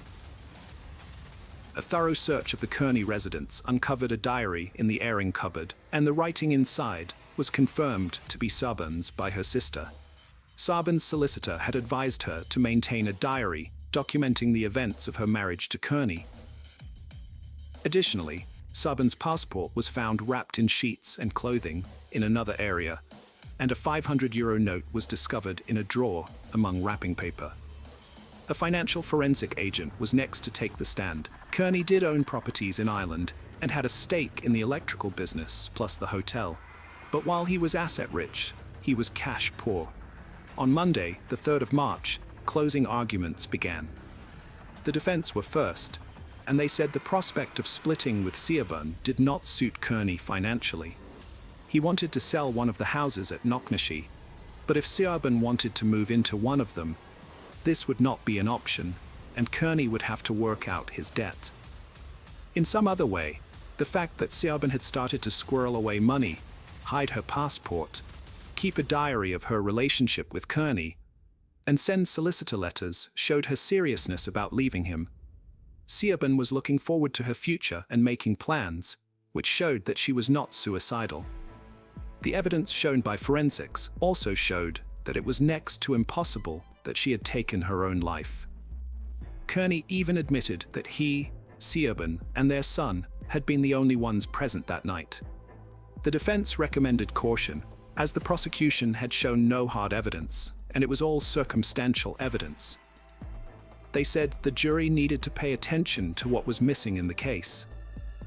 A thorough search of the Kearney residence uncovered a diary in the airing cupboard, and the writing inside was confirmed to be Siobhan's by her sister. Siobhan's solicitor had advised her to maintain a diary documenting the events of her marriage to Kearney. Additionally, Siobhan's passport was found wrapped in sheets and clothing in another area, and a €500 note was discovered in a drawer among wrapping paper. A financial forensic agent was next to take the stand. Kearney did own properties in Ireland and had a stake in the electrical business plus the hotel. But while he was asset-rich, he was cash-poor. On Monday, the 3rd of March, closing arguments began. The defense were first, and they said the prospect of splitting with Siobhan did not suit Kearney financially. He wanted to sell one of the houses at Knocknashee, but if Siobhan wanted to move into one of them, this would not be an option, and Kearney would have to work out his debt. In some other way, the fact that Siobhan had started to squirrel away money, hide her passport, keep a diary of her relationship with Kearney, and send solicitor letters showed her seriousness about leaving him. Siobhan was looking forward to her future and making plans, which showed that she was not suicidal. The evidence shown by forensics also showed that it was next to impossible that she had taken her own life. Kearney even admitted that he, Siobhan, and their son had been the only ones present that night. The defense recommended caution, as the prosecution had shown no hard evidence, and it was all circumstantial evidence. They said the jury needed to pay attention to what was missing in the case.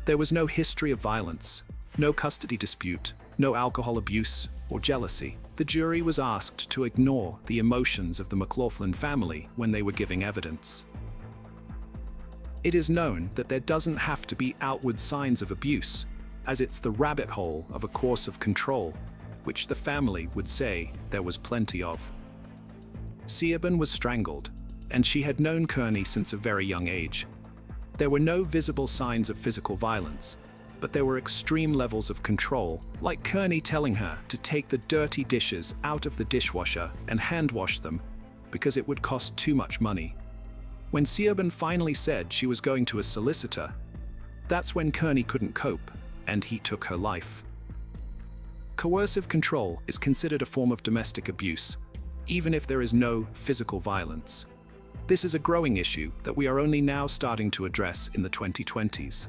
There was no history of violence, no custody dispute, no alcohol abuse or jealousy. The jury was asked to ignore the emotions of the McLaughlin family when they were giving evidence. It is known that there doesn't have to be outward signs of abuse, as it's the rabbit hole of a course of control, which the family would say there was plenty of. Siobhan was strangled, and she had known Kearney since a very young age. There were no visible signs of physical violence, but there were extreme levels of control, like Kearney telling her to take the dirty dishes out of the dishwasher and hand wash them, because it would cost too much money. When Siobhan finally said she was going to a solicitor, that's when Kearney couldn't cope, and he took her life. Coercive control is considered a form of domestic abuse, even if there is no physical violence. This is a growing issue that we are only now starting to address in the 2020s.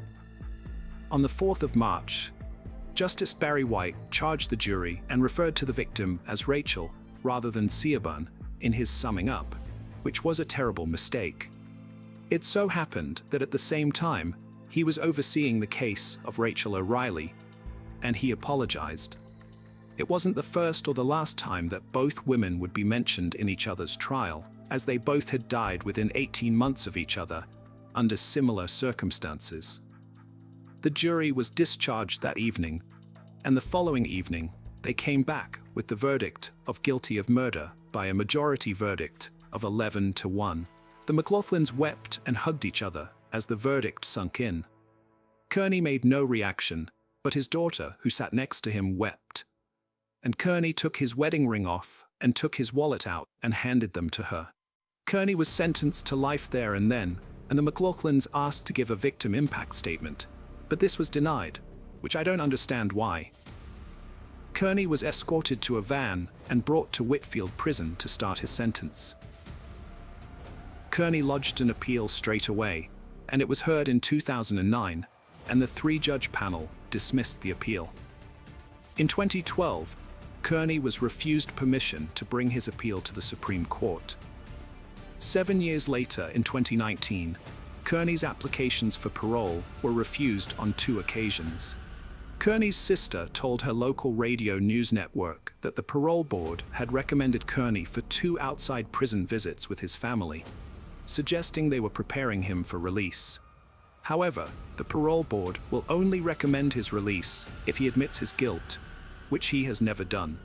On the 4th of March, Justice Barry White charged the jury and referred to the victim as Rachel rather than Siobhan in his summing up, which was a terrible mistake. It so happened that at the same time, he was overseeing the case of Rachel O'Reilly, and he apologized. It wasn't the first or the last time that both women would be mentioned in each other's trial, as they both had died within 18 months of each other, under similar circumstances. The jury was discharged that evening, and the following evening, they came back with the verdict of guilty of murder by a majority verdict of 11-1. The McLaughlins wept and hugged each other as the verdict sunk in. Kearney made no reaction, but his daughter, who sat next to him, wept. And Kearney took his wedding ring off and took his wallet out and handed them to her. Kearney was sentenced to life there and then, and the McLaughlins asked to give a victim impact statement, but this was denied, which I don't understand why. Kearney was escorted to a van and brought to Whitfield Prison to start his sentence. Kearney lodged an appeal straight away, and it was heard in 2009, and the 3-judge panel dismissed the appeal. In 2012, Kearney was refused permission to bring his appeal to the Supreme Court. 7 years later, in 2019, Kearney's applications for parole were refused on 2 occasions. Kearney's sister told her local radio news network that the parole board had recommended Kearney for 2 outside prison visits with his family, suggesting they were preparing him for release. However, the parole board will only recommend his release if he admits his guilt, which he has never done.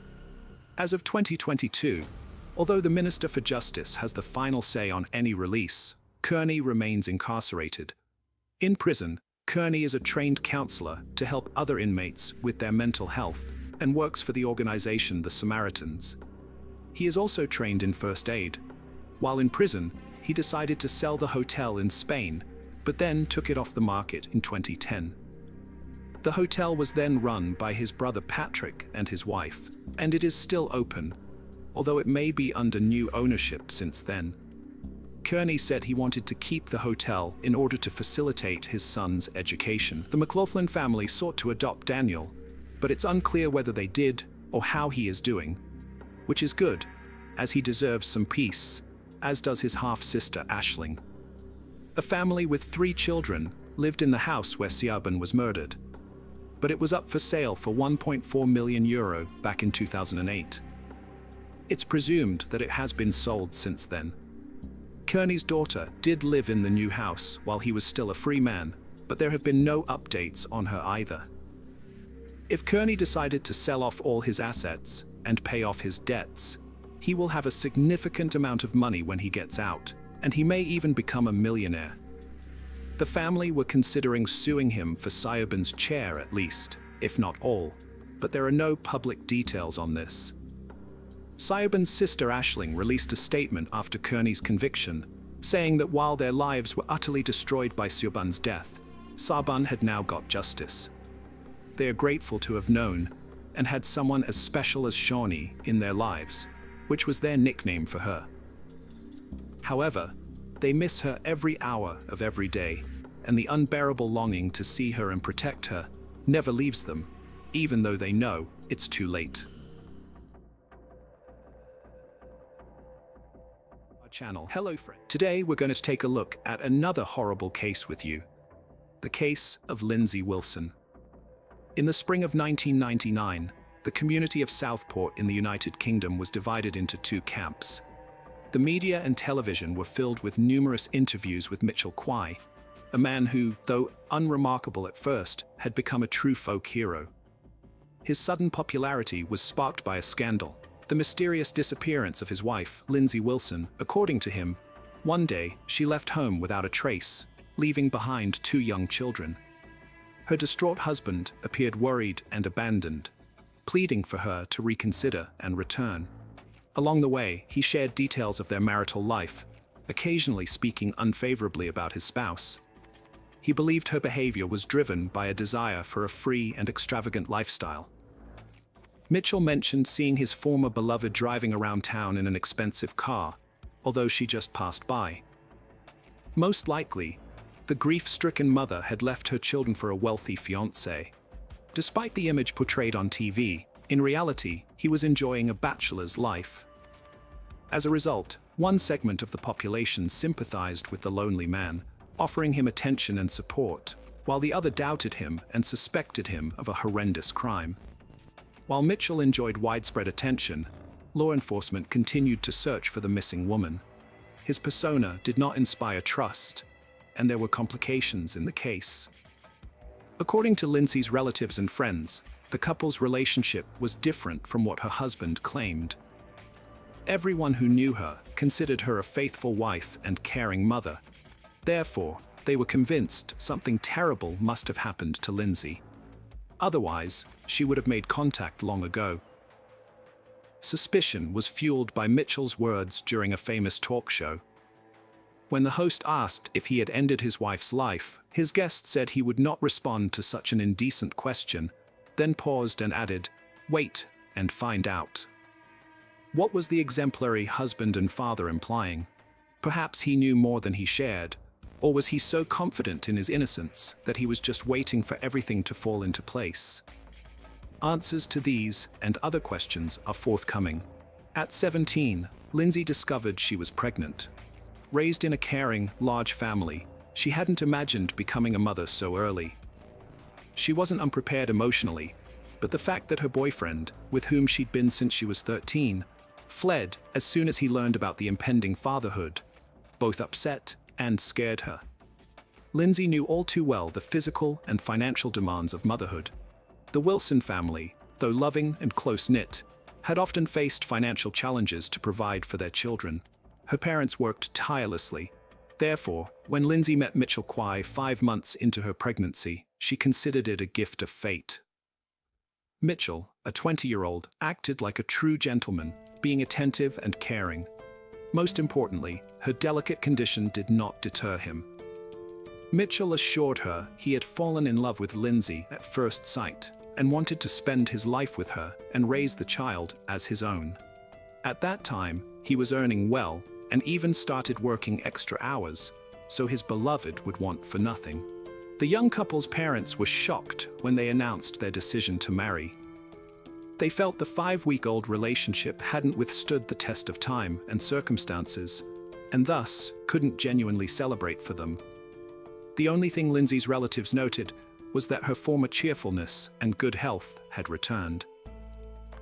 As of 2022, although the Minister for Justice has the final say on any release, Kearney remains incarcerated. In prison, Kearney is a trained counselor to help other inmates with their mental health and works for the organization The Samaritans. He is also trained in first aid. While in prison, he decided to sell the hotel in Spain, but then took it off the market in 2010. The hotel was then run by his brother Patrick and his wife, and it is still open, although it may be under new ownership since then. Kearney said he wanted to keep the hotel in order to facilitate his son's education. The McLaughlin family sought to adopt Daniel, but it's unclear whether they did or how he is doing, which is good, as he deserves some peace, as does his half-sister Aisling. A family with 3 children lived in the house where Siobhan was murdered, but it was up for sale for €1.4 million back in 2008. It's presumed that it has been sold since then. Kearney's daughter did live in the new house while he was still a free man, but there have been no updates on her either. If Kearney decided to sell off all his assets and pay off his debts, he will have a significant amount of money when he gets out, and he may even become a millionaire. The family were considering suing him for Siobhan's chair at least, if not all, but there are no public details on this. Siobhan's sister Aisling released a statement after Kearney's conviction, saying that while their lives were utterly destroyed by Siobhan's death, Siobhan had now got justice. They are grateful to have known and had someone as special as Shawnee in their lives, which was their nickname for her. However, they miss her every hour of every day, and the unbearable longing to see her and protect her never leaves them, even though they know it's too late. Our channel. Hello friend. Today we're going to take a look at another horrible case with you. The case of Lindsay Wilson. In the spring of 1999, the community of Southport in the United Kingdom was divided into 2 camps. The media and television were filled with numerous interviews with Mitchell Quay, a man who, though unremarkable at first, had become a true folk hero. His sudden popularity was sparked by a scandal, the mysterious disappearance of his wife, Lindsay Wilson. According to him, one day she left home without a trace, leaving behind 2 young children. Her distraught husband appeared worried and abandoned, pleading for her to reconsider and return. Along the way, he shared details of their marital life, occasionally speaking unfavorably about his spouse. He believed her behavior was driven by a desire for a free and extravagant lifestyle. Mitchell mentioned seeing his former beloved driving around town in an expensive car, although she just passed by. Most likely, the grief-stricken mother had left her children for a wealthy fiancé. Despite the image portrayed on TV, in reality, he was enjoying a bachelor's life. As a result, one segment of the population sympathized with the lonely man, offering him attention and support, while the other doubted him and suspected him of a horrendous crime. While Mitchell enjoyed widespread attention, law enforcement continued to search for the missing woman. His persona did not inspire trust, and there were complications in the case. According to Lindsay's relatives and friends, the couple's relationship was different from what her husband claimed. Everyone who knew her considered her a faithful wife and caring mother. Therefore, they were convinced something terrible must have happened to Lindsay. Otherwise, she would have made contact long ago. Suspicion was fueled by Mitchell's words during a famous talk show. When the host asked if he had ended his wife's life, his guest said he would not respond to such an indecent question, then paused and added, "Wait and find out." What was the exemplary husband and father implying? Perhaps he knew more than he shared, or was he so confident in his innocence that he was just waiting for everything to fall into place? Answers to these and other questions are forthcoming. At 17, Lindsay discovered she was pregnant. Raised in a caring, large family, she hadn't imagined becoming a mother so early. She wasn't unprepared emotionally, but the fact that her boyfriend, with whom she'd been since she was 13, fled as soon as he learned about the impending fatherhood, both upset and scared her. Lindsay knew all too well the physical and financial demands of motherhood. The Wilson family, though loving and close-knit, had often faced financial challenges to provide for their children. Her parents worked tirelessly. Therefore, when Lindsay met Mitchell 5 months into her pregnancy, she considered it a gift of fate. Mitchell, a 20-year-old, acted like a true gentleman, being attentive and caring. Most importantly, her delicate condition did not deter him. Mitchell assured her he had fallen in love with Lindsay at first sight and wanted to spend his life with her and raise the child as his own. At that time, he was earning well and even started working extra hours, so his beloved would want for nothing. The young couple's parents were shocked when they announced their decision to marry. They felt the 5-week-old relationship hadn't withstood the test of time and circumstances, and thus couldn't genuinely celebrate for them. The only thing Lindsay's relatives noted was that her former cheerfulness and good health had returned.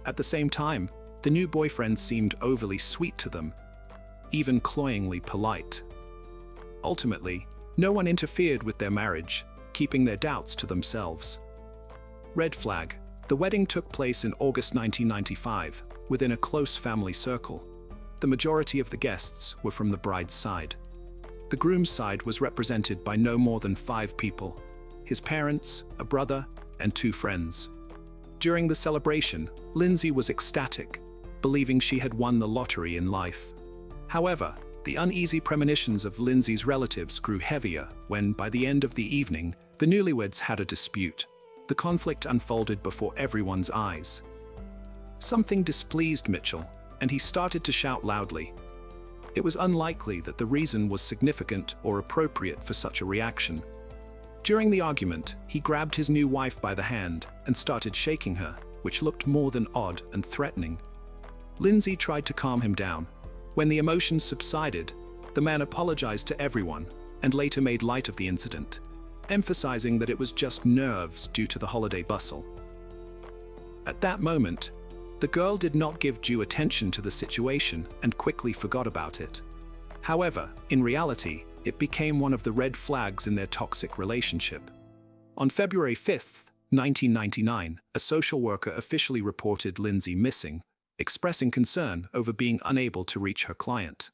At the same time, the new boyfriend seemed overly sweet to them, even cloyingly polite. Ultimately, no one interfered with their marriage, keeping their doubts to themselves. Red flag. The wedding took place in August 1995, within a close family circle. The majority of the guests were from the bride's side. The groom's side was represented by no more than 5 people: his parents, a brother, and 2 friends. During the celebration, Lindsay was ecstatic, believing she had won the lottery in life. However, the uneasy premonitions of Lindsay's relatives grew heavier when, by the end of the evening, the newlyweds had a dispute. The conflict unfolded before everyone's eyes. Something displeased Mitchell, and he started to shout loudly. It was unlikely that the reason was significant or appropriate for such a reaction. During the argument, he grabbed his new wife by the hand and started shaking her, which looked more than odd and threatening. Lindsay tried to calm him down. When the emotions subsided, the man apologized to everyone and later made light of the incident, emphasizing that it was just nerves due to the holiday bustle. At that moment, the girl did not give due attention to the situation and quickly forgot about it. However, in reality, it became one of the red flags in their toxic relationship. On February 5, 1999, a social worker officially reported Lindsay missing, expressing concern over being unable to reach her client.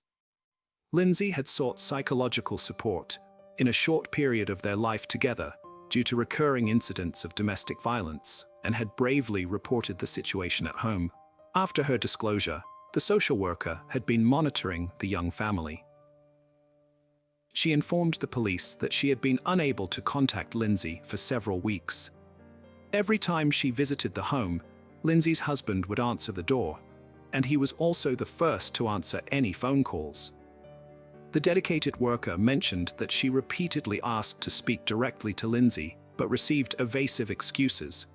Lindsay had sought psychological support in a short period of their life together due to recurring incidents of domestic violence and had bravely reported the situation at home. After her disclosure, the social worker had been monitoring the young family. She informed the police that she had been unable to contact Lindsay for several weeks. Every time she visited the home, Lindsay's husband would answer the door, and he was also the first to answer any phone calls. The dedicated worker mentioned that she repeatedly asked to speak directly to Lindsay, but received evasive excuses.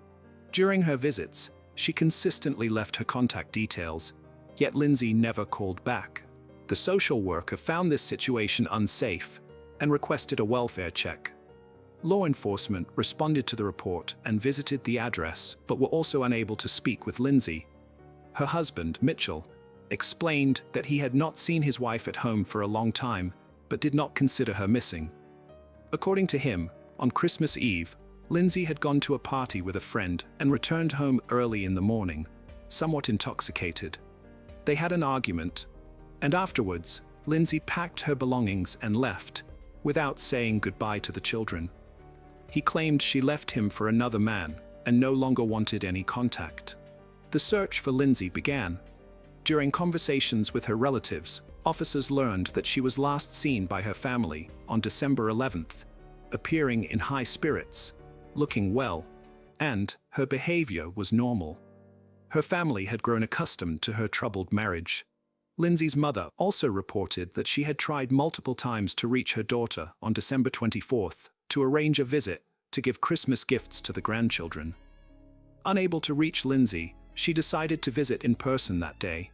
During her visits, she consistently left her contact details, yet Lindsay never called back. The social worker found this situation unsafe and requested a welfare check. Law enforcement responded to the report and visited the address, but were also unable to speak with Lindsay. Her husband, Mitchell, explained that he had not seen his wife at home for a long time, but did not consider her missing. According to him, on Christmas Eve, Lindsay had gone to a party with a friend and returned home early in the morning, somewhat intoxicated. They had an argument, and afterwards, Lindsay packed her belongings and left, without saying goodbye to the children. He claimed she left him for another man and no longer wanted any contact. The search for Lindsay began. During conversations with her relatives, officers learned that she was last seen by her family on December 11th, appearing in high spirits, looking well, and her behavior was normal. Her family had grown accustomed to her troubled marriage. Lindsay's mother also reported that she had tried multiple times to reach her daughter on December 24th to arrange a visit to give Christmas gifts to the grandchildren. Unable to reach Lindsay, she decided to visit in person that day.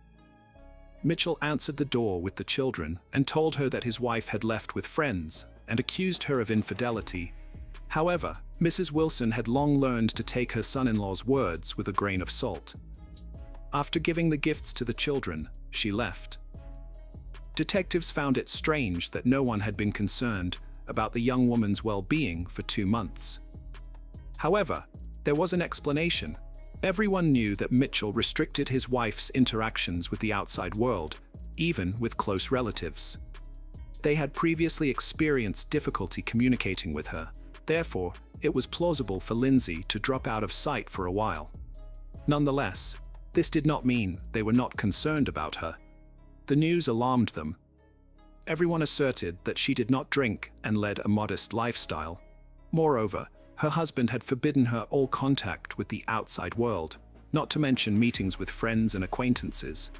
Mitchell answered the door with the children and told her that his wife had left with friends and accused her of infidelity. However, Mrs. Wilson had long learned to take her son-in-law's words with a grain of salt. After giving the gifts to the children, she left. Detectives found it strange that no one had been concerned about the young woman's well-being for 2 months. However, there was an explanation. Everyone knew that Mitchell restricted his wife's interactions with the outside world, even with close relatives. They had previously experienced difficulty communicating with her. Therefore, it was plausible for Lindsay to drop out of sight for a while. Nonetheless, this did not mean they were not concerned about her. The news alarmed them. Everyone asserted that she did not drink and led a modest lifestyle. Moreover, her husband had forbidden her all contact with the outside world, not to mention meetings with friends and acquaintances.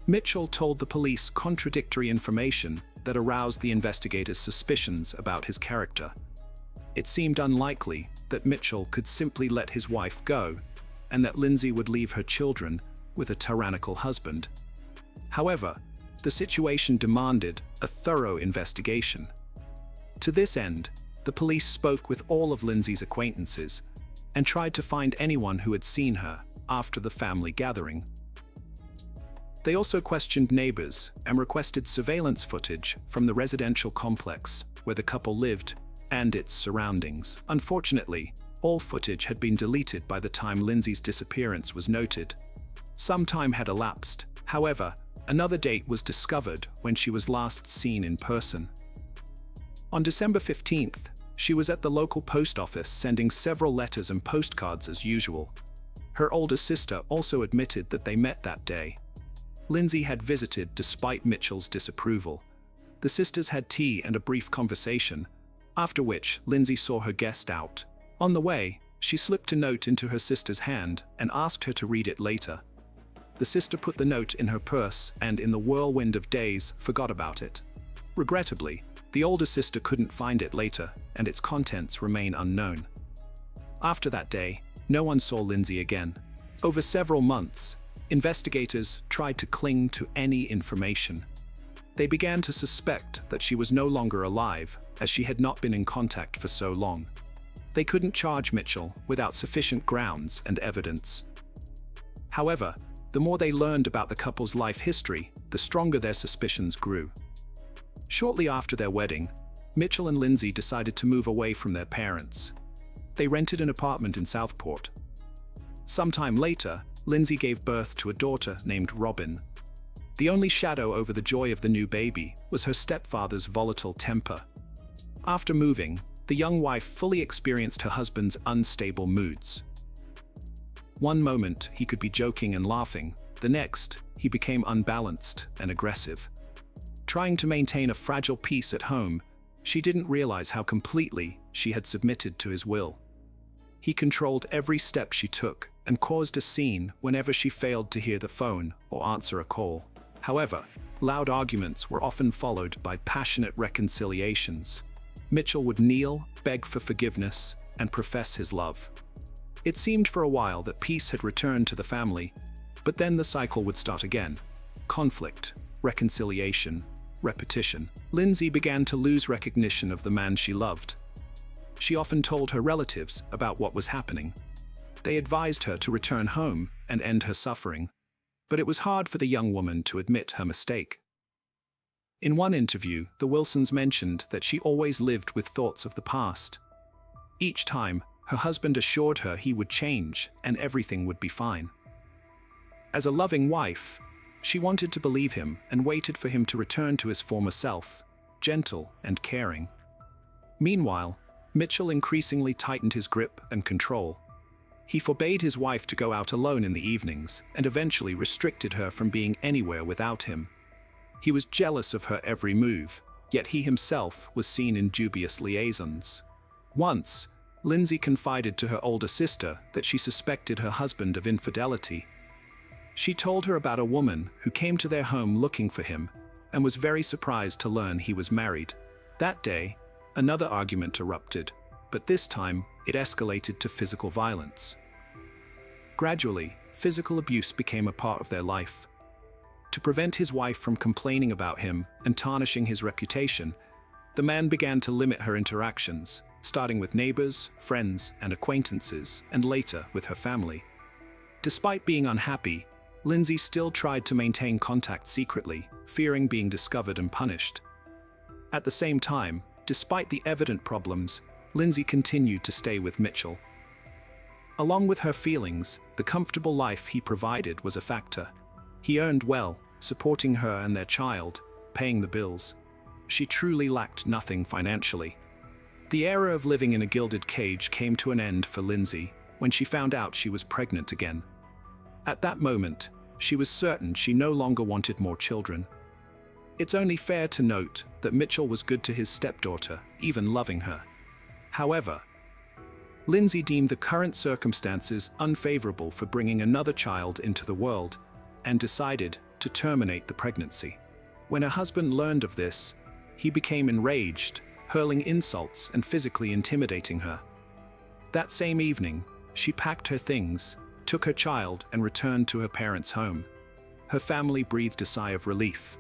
Mitchell told the police contradictory information that aroused the investigators' suspicions about his character. It seemed unlikely that Mitchell could simply let his wife go, and that Lindsay would leave her children with a tyrannical husband. However, the situation demanded a thorough investigation. To this end, the police spoke with all of Lindsay's acquaintances and tried to find anyone who had seen her after the family gathering. They also questioned neighbors and requested surveillance footage from the residential complex where the couple lived and its surroundings. Unfortunately, all footage had been deleted by the time Lindsay's disappearance was noted. Some time had elapsed. However, another date was discovered when she was last seen in person. On December 15th, she was at the local post office sending several letters and postcards as usual. Her older sister also admitted that they met that day. Lindsay had visited despite Mitchell's disapproval. The sisters had tea and a brief conversation, after which Lindsay saw her guest out. On the way, she slipped a note into her sister's hand and asked her to read it later. The sister put the note in her purse and, in the whirlwind of days, forgot about it. Regrettably, the older sister couldn't find it later, and its contents remain unknown. After that day, no one saw Lindsay again. Over several months, investigators tried to cling to any information. They began to suspect that she was no longer alive, as she had not been in contact for so long. They couldn't charge Mitchell without sufficient grounds and evidence. However, the more they learned about the couple's life history, the stronger their suspicions grew. Shortly after their wedding, Mitchell and Lindsay decided to move away from their parents. They rented an apartment in Southport. Sometime later, Lindsay gave birth to a daughter named Robin. The only shadow over the joy of the new baby was her stepfather's volatile temper. After moving, the young wife fully experienced her husband's unstable moods. One moment, he could be joking and laughing. The next, he became unbalanced and aggressive. Trying to maintain a fragile peace at home, she didn't realize how completely she had submitted to his will. He controlled every step she took and caused a scene whenever she failed to hear the phone or answer a call. However, loud arguments were often followed by passionate reconciliations. Mitchell would kneel, beg for forgiveness, and profess his love. It seemed for a while that peace had returned to the family, but then the cycle would start again. Conflict, reconciliation, repetition. Lindsay began to lose recognition of the man she loved. She often told her relatives about what was happening. They advised her to return home and end her suffering, but it was hard for the young woman to admit her mistake. In one interview, the Wilsons mentioned that she always lived with thoughts of the past. Each time, her husband assured her he would change and everything would be fine. As a loving wife, she wanted to believe him and waited for him to return to his former self, gentle and caring. Meanwhile, Mitchell increasingly tightened his grip and control. He forbade his wife to go out alone in the evenings and eventually restricted her from being anywhere without him. He was jealous of her every move, yet he himself was seen in dubious liaisons. Once, Lindsay confided to her older sister that she suspected her husband of infidelity. She told her about a woman who came to their home looking for him and was very surprised to learn he was married. That day, another argument erupted, but this time it escalated to physical violence. Gradually, physical abuse became a part of their life. To prevent his wife from complaining about him and tarnishing his reputation, the man began to limit her interactions, starting with neighbors, friends, and acquaintances, and later with her family. Despite being unhappy, Lindsay still tried to maintain contact secretly, fearing being discovered and punished. At the same time, despite the evident problems, Lindsay continued to stay with Mitchell. Along with her feelings, the comfortable life he provided was a factor. He earned well, supporting her and their child, paying the bills. She truly lacked nothing financially. The era of living in a gilded cage came to an end for Lindsay when she found out she was pregnant again. At that moment, she was certain she no longer wanted more children. It's only fair to note that Mitchell was good to his stepdaughter, even loving her. However, Lindsay deemed the current circumstances unfavorable for bringing another child into the world and decided to terminate the pregnancy. When her husband learned of this, he became enraged, hurling insults and physically intimidating her. That same evening, she packed her things, took her child, and returned to her parents' home. Her family breathed a sigh of relief.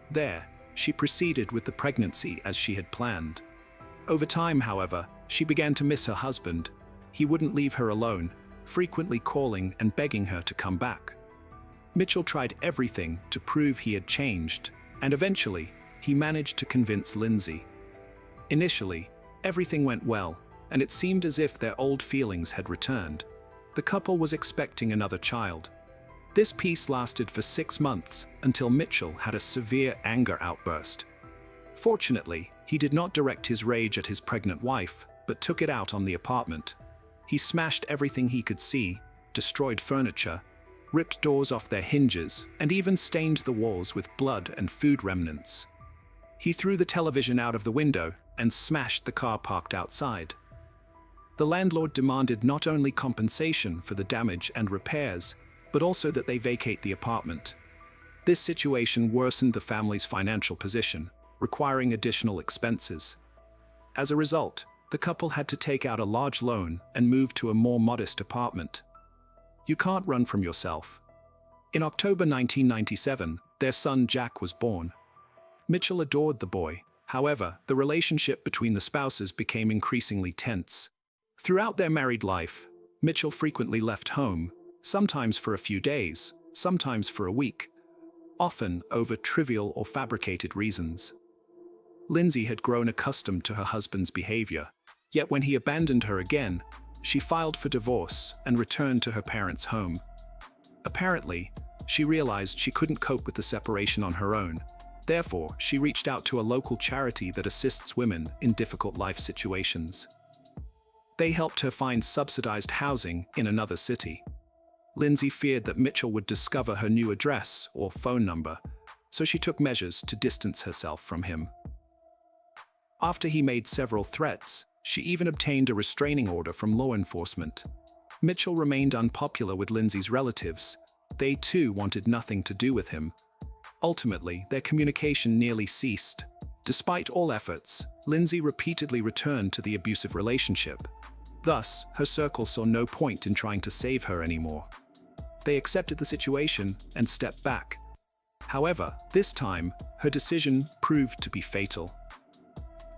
There, she proceeded with the pregnancy as she had planned. Over time, however, she began to miss her husband. He wouldn't leave her alone, frequently calling and begging her to come back. Mitchell tried everything to prove he had changed, and eventually, he managed to convince Lindsay. Initially, everything went well, and it seemed as if their old feelings had returned. The couple was expecting another child. This peace lasted for 6 months until Mitchell had a severe anger outburst. Fortunately, he did not direct his rage at his pregnant wife, but took it out on the apartment. He smashed everything he could see, destroyed furniture, ripped doors off their hinges, and even stained the walls with blood and food remnants. He threw the television out of the window and smashed the car parked outside. The landlord demanded not only compensation for the damage and repairs, but also that they vacate the apartment. This situation worsened the family's financial position, requiring additional expenses. As a result, the couple had to take out a large loan and move to a more modest apartment. You can't run from yourself. In October 1997, their son Jack was born. Mitchell adored the boy. However, the relationship between the spouses became increasingly tense. Throughout their married life, Mitchell frequently left home, sometimes for a few days, sometimes for a week, often over trivial or fabricated reasons. Lindsay had grown accustomed to her husband's behavior, yet when he abandoned her again, she filed for divorce and returned to her parents' home. Apparently, she realized she couldn't cope with the separation on her own. Therefore, she reached out to a local charity that assists women in difficult life situations. They helped her find subsidized housing in another city. Lindsay feared that Mitchell would discover her new address or phone number, so she took measures to distance herself from him. After he made several threats, she even obtained a restraining order from law enforcement. Mitchell remained unpopular with Lindsay's relatives. They too wanted nothing to do with him. Ultimately, their communication nearly ceased. Despite all efforts, Lindsay repeatedly returned to the abusive relationship. Thus, her circle saw no point in trying to save her anymore. They accepted the situation and stepped back. However, this time, her decision proved to be fatal.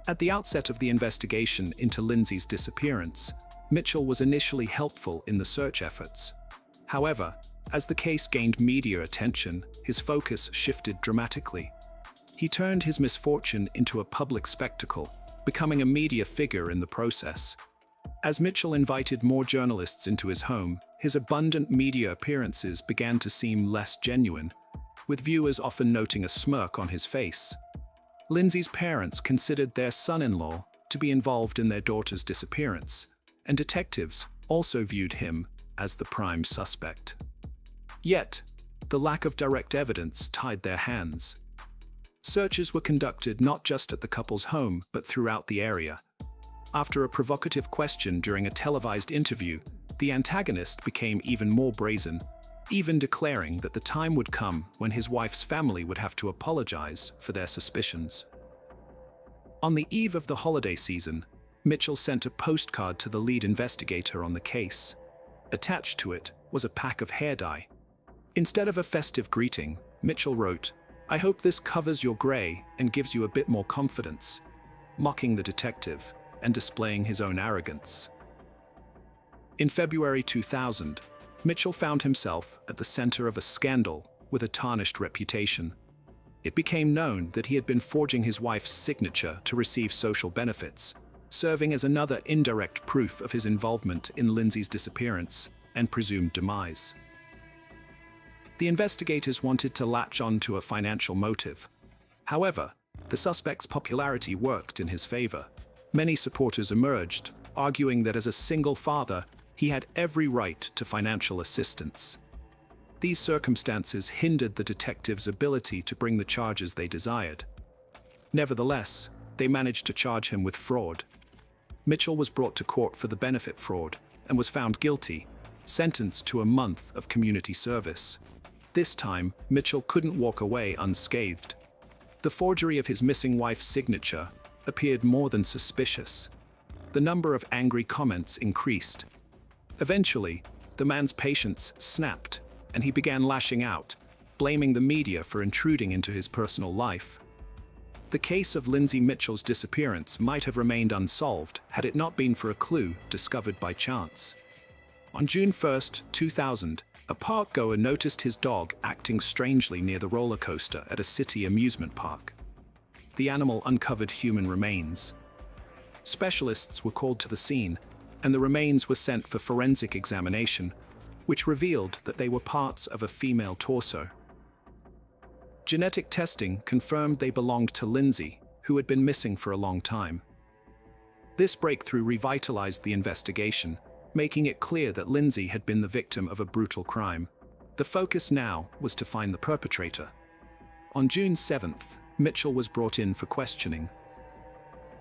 At the outset of the investigation into Lindsay's disappearance, Mitchell was initially helpful in the search efforts. However, as the case gained media attention, his focus shifted dramatically. He turned his misfortune into a public spectacle, becoming a media figure in the process. As Mitchell invited more journalists into his home, his abundant media appearances began to seem less genuine, with viewers often noting a smirk on his face. Lindsay's parents considered their son-in-law to be involved in their daughter's disappearance, and detectives also viewed him as the prime suspect. Yet, the lack of direct evidence tied their hands. Searches were conducted not just at the couple's home, but throughout the area. After a provocative question during a televised interview, the antagonist became even more brazen, even declaring that the time would come when his wife's family would have to apologize for their suspicions. On the eve of the holiday season, Mitchell sent a postcard to the lead investigator on the case. Attached to it was a pack of hair dye. Instead of a festive greeting, Mitchell wrote, "I hope this covers your gray and gives you a bit more confidence," mocking the detective and displaying his own arrogance. In February 2000, Mitchell found himself at the center of a scandal with a tarnished reputation. It became known that he had been forging his wife's signature to receive social benefits, serving as another indirect proof of his involvement in Lindsay's disappearance and presumed demise. The investigators wanted to latch on to a financial motive. However, the suspect's popularity worked in his favor. Many supporters emerged, arguing that as a single father, he had every right to financial assistance. These circumstances hindered the detectives' ability to bring the charges they desired. Nevertheless, they managed to charge him with fraud. Mitchell was brought to court for the benefit fraud and was found guilty, sentenced to a month of community service. This time, Mitchell couldn't walk away unscathed. The forgery of his missing wife's signature appeared more than suspicious. The number of angry comments increased. Eventually, the man's patience snapped, and he began lashing out, blaming the media for intruding into his personal life. The case of Lindsay Mitchell's disappearance might have remained unsolved had it not been for a clue discovered by chance. On June 1, 2000, a park goer noticed his dog acting strangely near the roller coaster at a city amusement park. The animal uncovered human remains. Specialists were called to the scene, and the remains were sent for forensic examination, which revealed that they were parts of a female torso. Genetic testing confirmed they belonged to Lindsay, who had been missing for a long time. This breakthrough revitalized the investigation, making it clear that Lindsay had been the victim of a brutal crime. The focus now was to find the perpetrator. On June 7th, Mitchell was brought in for questioning.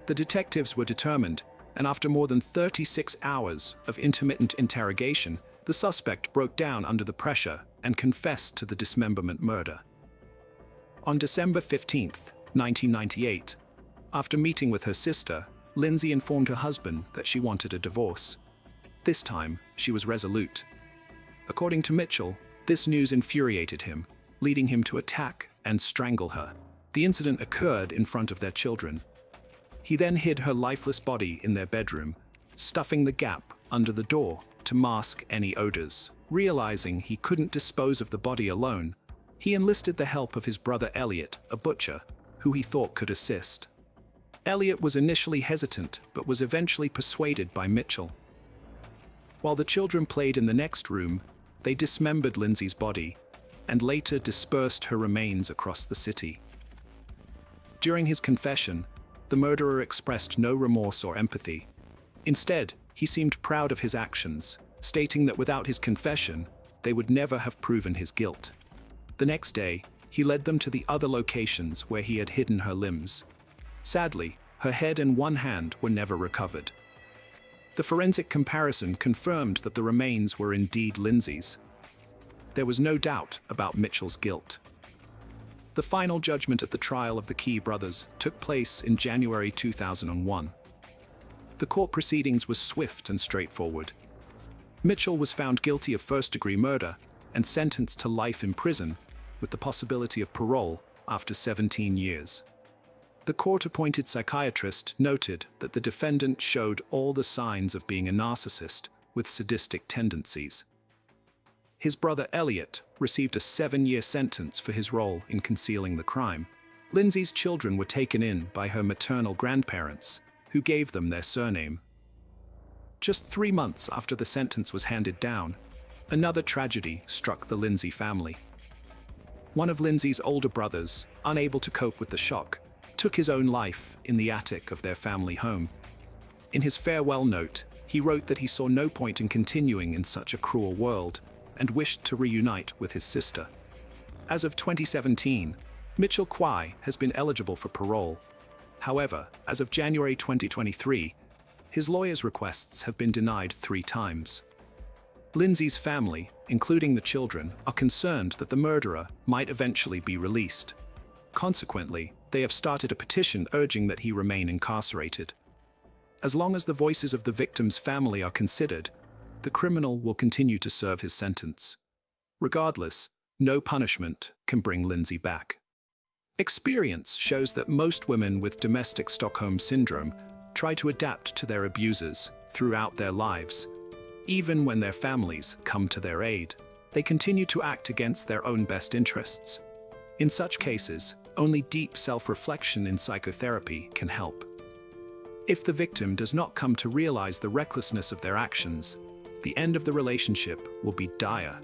The detectives were determined, and after more than 36 hours of intermittent interrogation, the suspect broke down under the pressure and confessed to the dismemberment murder. On December 15th, 1998, after meeting with her sister, Lindsay informed her husband that she wanted a divorce. This time, she was resolute. According to Mitchell, this news infuriated him, leading him to attack and strangle her. The incident occurred in front of their children. He then hid her lifeless body in their bedroom, stuffing the gap under the door to mask any odors. Realizing he couldn't dispose of the body alone, he enlisted the help of his brother Elliot, a butcher, who he thought could assist. Elliot was initially hesitant, but was eventually persuaded by Mitchell. While the children played in the next room, they dismembered Lindsay's body and later dispersed her remains across the city. During his confession, the murderer expressed no remorse or empathy. Instead, he seemed proud of his actions, stating that without his confession, they would never have proven his guilt. The next day, he led them to the other locations where he had hidden her limbs. Sadly, her head and one hand were never recovered. The forensic comparison confirmed that the remains were indeed Lindsay's. There was no doubt about Mitchell's guilt. The final judgment at the trial of the Key brothers took place in January 2001. The court proceedings were swift and straightforward. Mitchell was found guilty of first-degree murder and sentenced to life in prison with the possibility of parole after 17 years. The court-appointed psychiatrist noted that the defendant showed all the signs of being a narcissist with sadistic tendencies. His brother Elliot received a 7-year sentence for his role in concealing the crime. Lindsay's children were taken in by her maternal grandparents, who gave them their surname. Just 3 months after the sentence was handed down, another tragedy struck the Lindsay family. One of Lindsay's older brothers, unable to cope with the shock, took his own life in the attic of their family home. In his farewell note, he wrote that he saw no point in continuing in such a cruel world and wished to reunite with his sister. As of 2017, Mitchell Kwai has been eligible for parole. However, as of January 2023, his lawyer's requests have been denied 3 times. Lindsay's family, including the children, are concerned that the murderer might eventually be released. Consequently, they have started a petition urging that he remain incarcerated. As long as the voices of the victim's family are considered, the criminal will continue to serve his sentence. Regardless, no punishment can bring Lindsay back. Experience shows that most women with domestic Stockholm syndrome try to adapt to their abusers throughout their lives. Even when their families come to their aid, they continue to act against their own best interests. In such cases, only deep self-reflection in psychotherapy can help. If the victim does not come to realize the recklessness of their actions, the end of the relationship will be dire.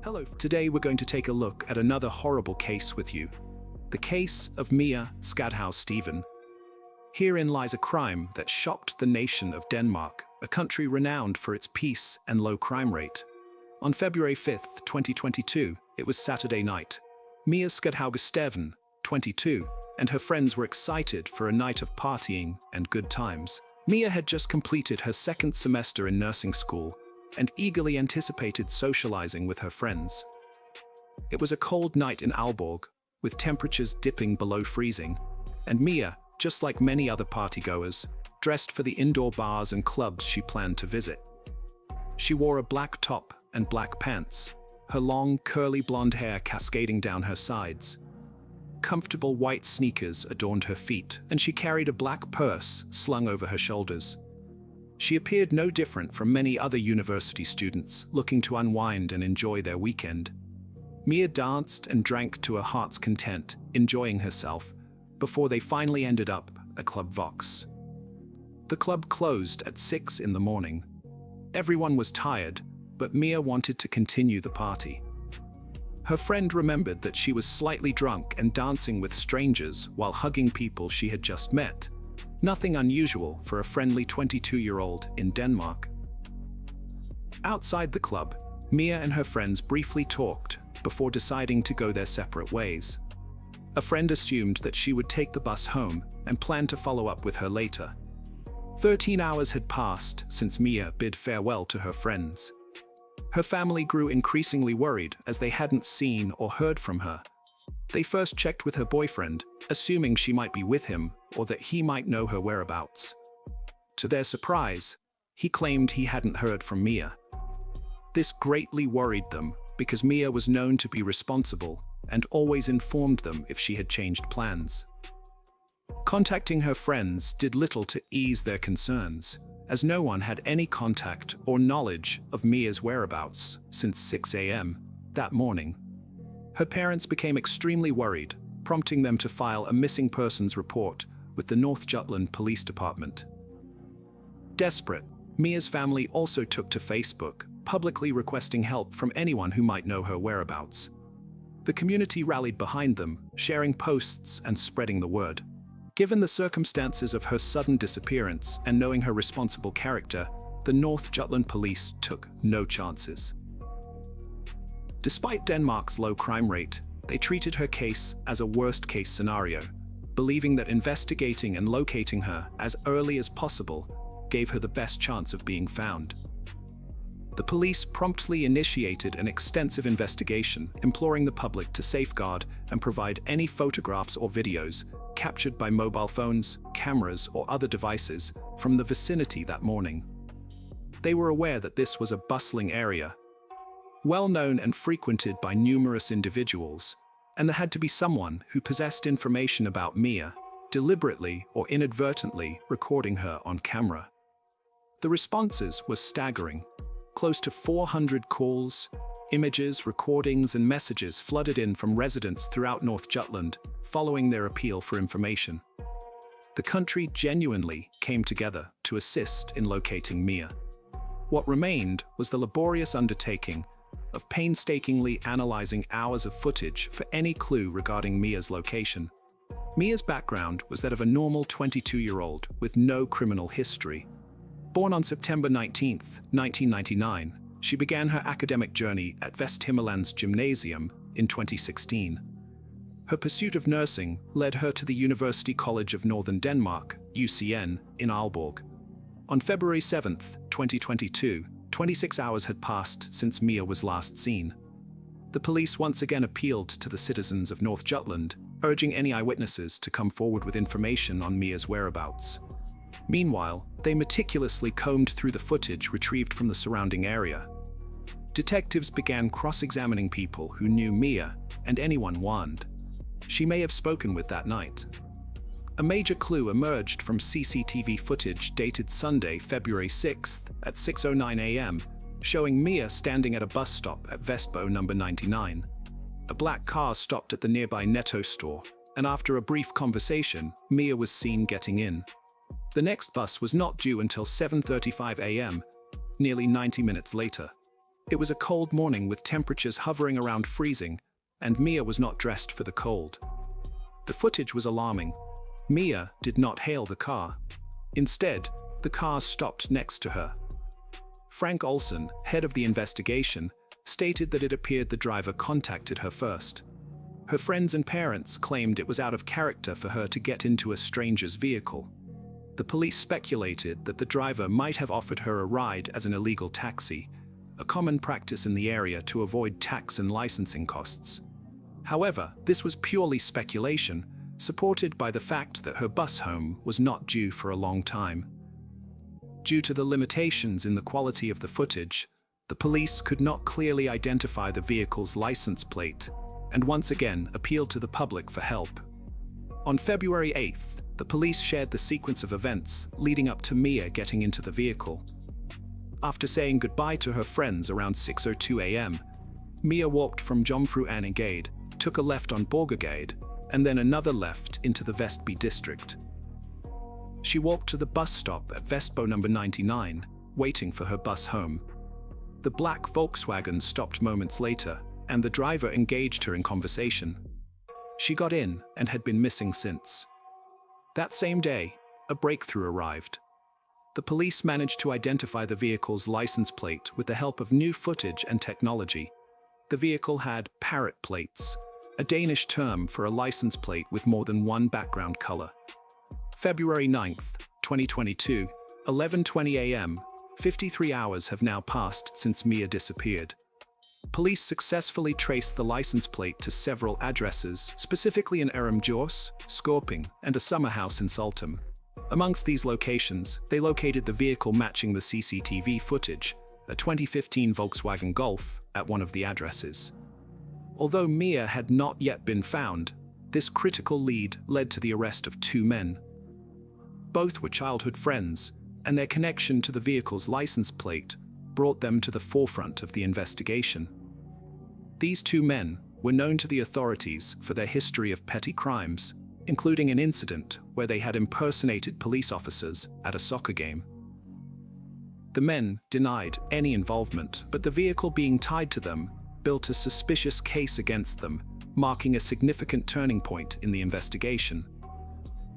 Hello. Today we're going to take a look at another horrible case with you. The case of Mia Skadhaus-Stevens. Herein lies a crime that shocked the nation of Denmark, a country renowned for its peace and low crime rate. On February 5, 2022, it was Saturday night. Mia Skadhaus-Stevens, 22, and her friends were excited for a night of partying and good times. Mia had just completed her 2nd semester in nursing school and eagerly anticipated socializing with her friends. It was a cold night in Aalborg, with temperatures dipping below freezing, and Mia, just like many other partygoers, dressed for the indoor bars and clubs she planned to visit. She wore a black top and black pants, her long, curly blonde hair cascading down her sides. Comfortable white sneakers adorned her feet, and she carried a black purse slung over her shoulders. She appeared no different from many other university students looking to unwind and enjoy their weekend. Mia danced and drank to her heart's content, enjoying herself, before they finally ended up at Club Vox. The club closed at 6 in the morning. Everyone was tired, but Mia wanted to continue the party. Her friend remembered that she was slightly drunk and dancing with strangers while hugging people she had just met. Nothing unusual for a friendly 22-year-old in Denmark. Outside the club, Mia and her friends briefly talked before deciding to go their separate ways. A friend assumed that she would take the bus home and planned to follow up with her later. 13 hours had passed since Mia bid farewell to her friends. Her family grew increasingly worried as they hadn't seen or heard from her. They first checked with her boyfriend, assuming she might be with him or that he might know her whereabouts. To their surprise, he claimed he hadn't heard from Mia. This greatly worried them because Mia was known to be responsible and always informed them if she had changed plans. Contacting her friends did little to ease their concerns, as no one had any contact or knowledge of Mia's whereabouts since 6 a.m. that morning. Her parents became extremely worried, prompting them to file a missing persons report with the North Jutland Police Department. Desperate, Mia's family also took to Facebook, publicly requesting help from anyone who might know her whereabouts. The community rallied behind them, sharing posts and spreading the word. Given the circumstances of her sudden disappearance and knowing her responsible character, the North Jutland police took no chances. Despite Denmark's low crime rate, they treated her case as a worst-case scenario, believing that investigating and locating her as early as possible gave her the best chance of being found. The police promptly initiated an extensive investigation, imploring the public to safeguard and provide any photographs or videos captured by mobile phones, cameras, or other devices from the vicinity that morning. They were aware that this was a bustling area, well known and frequented by numerous individuals, and there had to be someone who possessed information about Mia, deliberately or inadvertently recording her on camera. The responses were staggering. Close to 400 calls, images, recordings, and messages flooded in from residents throughout North Jutland following their appeal for information. The country genuinely came together to assist in locating Mia. What remained was the laborious undertaking of painstakingly analyzing hours of footage for any clue regarding Mia's location. Mia's background was that of a normal 22-year-old with no criminal history. Born on September 19, 1999, she began her academic journey at Vesthimmerlands Gymnasium in 2016. Her pursuit of nursing led her to the University College of Northern Denmark, UCN, in Aalborg. On February 7, 2022, 26 hours had passed since Mia was last seen. The police once again appealed to the citizens of North Jutland, urging any eyewitnesses to come forward with information on Mia's whereabouts. Meanwhile, they meticulously combed through the footage retrieved from the surrounding area. Detectives began cross-examining people who knew Mia and anyone warned she may have spoken with that night. A major clue emerged from CCTV footage dated Sunday, February 6th at 6:09 a.m., showing Mia standing at a bus stop at Vestbo number 99. A black car stopped at the nearby Netto store, and after a brief conversation, Mia was seen getting in. The next bus was not due until 7:35 a.m., nearly 90 minutes later. It was a cold morning with temperatures hovering around freezing, and Mia was not dressed for the cold. The footage was alarming. Mia did not hail the car. Instead, the car stopped next to her. Frank Olsen, head of the investigation, stated that it appeared the driver contacted her first. Her friends and parents claimed it was out of character for her to get into a stranger's vehicle. The police speculated that the driver might have offered her a ride as an illegal taxi, a common practice in the area to avoid tax and licensing costs. However, this was purely speculation, supported by the fact that her bus home was not due for a long time. Due to the limitations in the quality of the footage, the police could not clearly identify the vehicle's license plate, and once again appealed to the public for help. On February 8th, the police shared the sequence of events leading up to Mia getting into the vehicle. After saying goodbye to her friends around 6:02 a.m., Mia walked from Jomfru Anegade, took a left on Borgergade, and then another left into the Vestby district. She walked to the bus stop at Vestbo number 99, waiting for her bus home. The black Volkswagen stopped moments later, and the driver engaged her in conversation. She got in and had been missing since. That same day, a breakthrough arrived. The police managed to identify the vehicle's license plate with the help of new footage and technology. The vehicle had parrot plates, a Danish term for a license plate with more than one background color. February 9th, 2022, 11:20 a.m., 53 hours have now passed since Mia disappeared. Police successfully traced the license plate to several addresses, specifically in Eremjøs, Skorping, and a summer house in Saltum. Amongst these locations, they located the vehicle matching the CCTV footage, a 2015 Volkswagen Golf, at one of the addresses. Although Mia had not yet been found, this critical lead led to the arrest of two men. Both were childhood friends, and their connection to the vehicle's license plate brought them to the forefront of the investigation. These two men, were known to the authorities for their history of petty crimes, including an incident where they had impersonated police officers at a soccer game. The men denied any involvement, but the vehicle being tied to them built a suspicious case against them, marking a significant turning point in the investigation.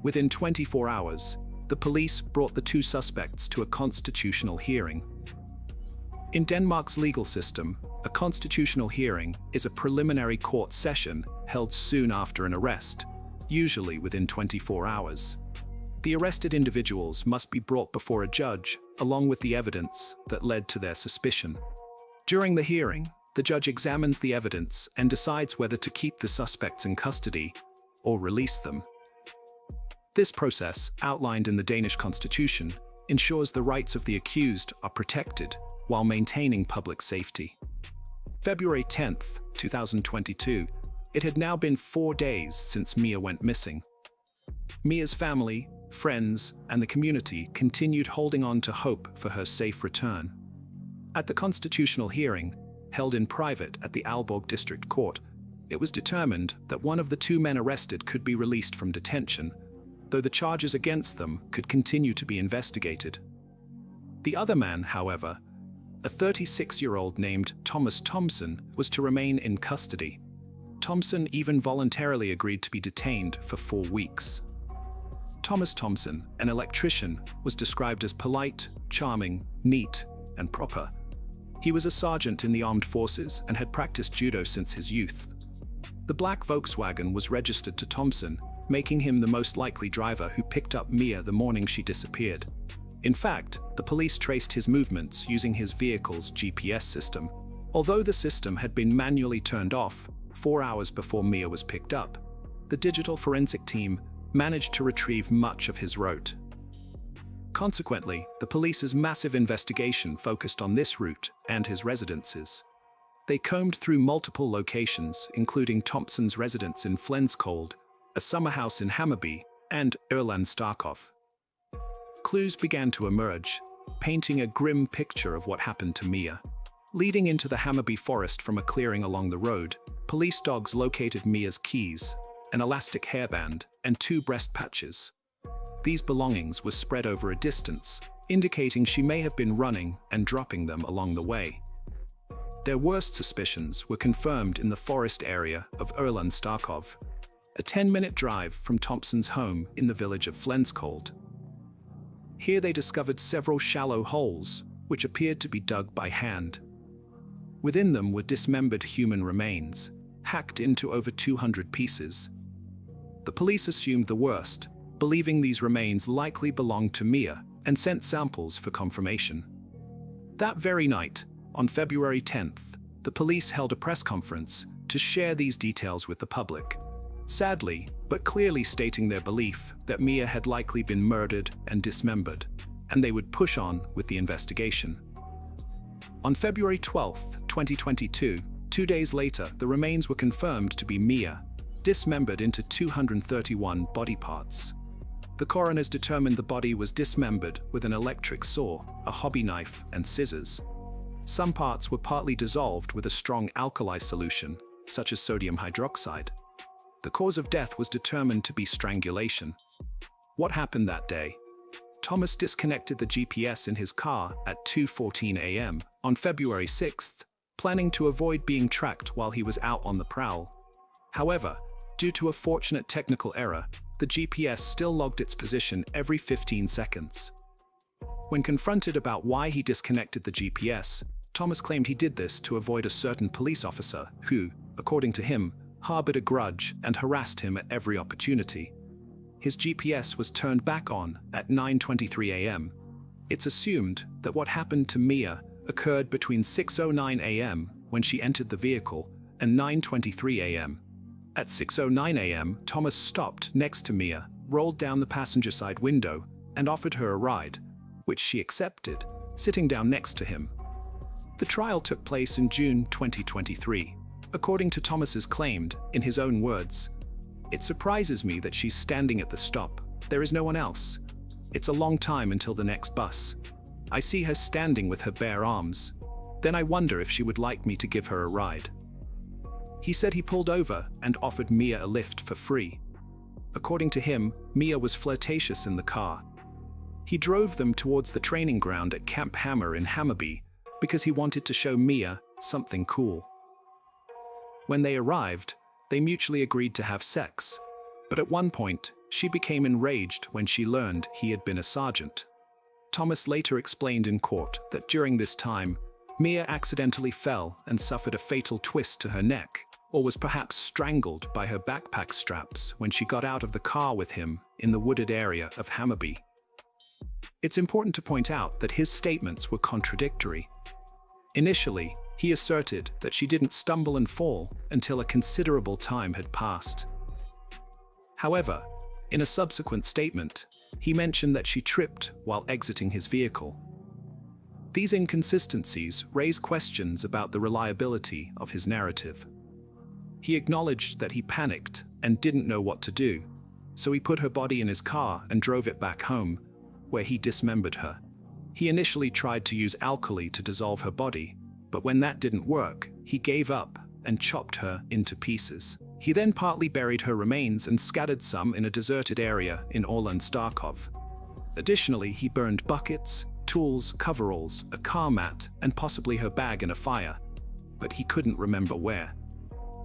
Within 24 hours, the police brought the two suspects to a constitutional hearing. In Denmark's legal system, a constitutional hearing is a preliminary court session held soon after an arrest, usually within 24 hours. The arrested individuals must be brought before a judge, along with the evidence that led to their suspicion. During the hearing, the judge examines the evidence and decides whether to keep the suspects in custody or release them. This process, outlined in the Danish constitution, ensures the rights of the accused are protected while maintaining public safety. February 10, 2022, it had now been 4 days since Mia went missing. Mia's family, friends, and the community continued holding on to hope for her safe return. At the constitutional hearing, held in private at the Aalborg District Court, it was determined that one of the two men arrested could be released from detention, though the charges against them could continue to be investigated. The other man, however, a 36-year-old named Thomas Thomsen, was to remain in custody. Thomsen even voluntarily agreed to be detained for 4 weeks. Thomas Thomsen, an electrician, was described as polite, charming, neat, and proper. He was a sergeant in the armed forces and had practiced judo since his youth. The black Volkswagen was registered to Thomsen, making him the most likely driver who picked up Mia the morning she disappeared. In fact, the police traced his movements using his vehicle's GPS system. Although the system had been manually turned off 4 hours before Mia was picked up, the digital forensic team managed to retrieve much of his route. Consequently, the police's massive investigation focused on this route and his residences. They combed through multiple locations, including Thompson's residence in Flensvold, a summer house in Hammarby, and Erland Starkov. Clues began to emerge, painting a grim picture of what happened to Mia. Leading into the Hammarby forest from a clearing along the road, police dogs located Mia's keys, an elastic hairband, and 2 breast patches. These belongings were spread over a distance, indicating she may have been running and dropping them along the way. Their worst suspicions were confirmed in the forest area of Erland Starkov, a 10-minute drive from Thompson's home in the village of Flensvold. Here they discovered several shallow holes, which appeared to be dug by hand. Within them were dismembered human remains, hacked into over 200 pieces. The police assumed the worst, believing these remains likely belonged to Mia, and sent samples for confirmation. That very night, on February 10th, the police held a press conference to share these details with the public, sadly, but clearly stating their belief that Mia had likely been murdered and dismembered, and they would push on with the investigation. On February 12, 2022, 2 days later, the remains were confirmed to be Mia, dismembered into 231 body parts. The coroners determined the body was dismembered with an electric saw, a hobby knife, and scissors. Some parts were partly dissolved with a strong alkali solution, such as sodium hydroxide. The cause of death was determined to be strangulation. What happened that day? Thomas disconnected the GPS in his car at 2:14 a.m. on February 6th, planning to avoid being tracked while he was out on the prowl. However, due to a fortunate technical error, the GPS still logged its position every 15 seconds. When confronted about why he disconnected the GPS, Thomas claimed he did this to avoid a certain police officer who, according to him, harbored a grudge and harassed him at every opportunity. His GPS was turned back on at 9:23 a.m. It's assumed that what happened to Mia occurred between 6:09 a.m. when she entered the vehicle and 9:23 a.m. At 6:09 a.m., Thomas stopped next to Mia, rolled down the passenger side window, and offered her a ride, which she accepted, sitting down next to him. The trial took place in June 2023. According to Thomas's claimed, in his own words, "It surprises me that she's standing at the stop. There is no one else. It's a long time until the next bus. I see her standing with her bare arms. Then I wonder if she would like me to give her a ride." He said he pulled over and offered Mia a lift for free. According to him, Mia was flirtatious in the car. He drove them towards the training ground at Camp Hammer in Hammarby because he wanted to show Mia something cool. When they arrived, they mutually agreed to have sex, but at one point, she became enraged when she learned he had been a sergeant. Thomas later explained in court that during this time, Mia accidentally fell and suffered a fatal twist to her neck, or was perhaps strangled by her backpack straps when she got out of the car with him in the wooded area of Hammarby. It's important to point out that his statements were contradictory. Initially, he asserted that she didn't stumble and fall until a considerable time had passed. However, in a subsequent statement, he mentioned that she tripped while exiting his vehicle. These inconsistencies raise questions about the reliability of his narrative. He acknowledged that he panicked and didn't know what to do, so he put her body in his car and drove it back home, where he dismembered her. He initially tried to use alkali to dissolve her body, but when that didn't work, he gave up and chopped her into pieces. He then partly buried her remains and scattered some in a deserted area in Orland Starkov. Additionally, he burned buckets, tools, coveralls, a car mat, and possibly her bag in a fire, but he couldn't remember where.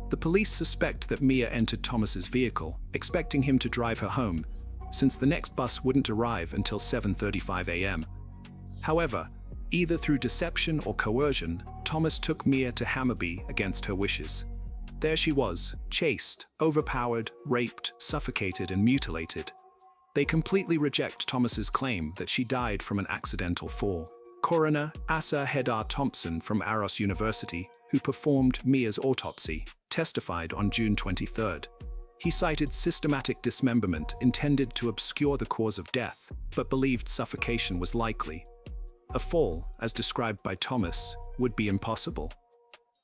The police suspect that Mia entered Thomas's vehicle, expecting him to drive her home, since the next bus wouldn't arrive until 7:35 a.m. However, either through deception or coercion, Thomas took Mia to Hammarby against her wishes. There she was, chased, overpowered, raped, suffocated, and mutilated. They completely reject Thomas's claim that she died from an accidental fall. Coroner Asa Hedar Thompson from Aarhus University, who performed Mia's autopsy, testified on June 23rd. He cited systematic dismemberment intended to obscure the cause of death, but believed suffocation was likely. A fall, as described by Thomas, would be impossible.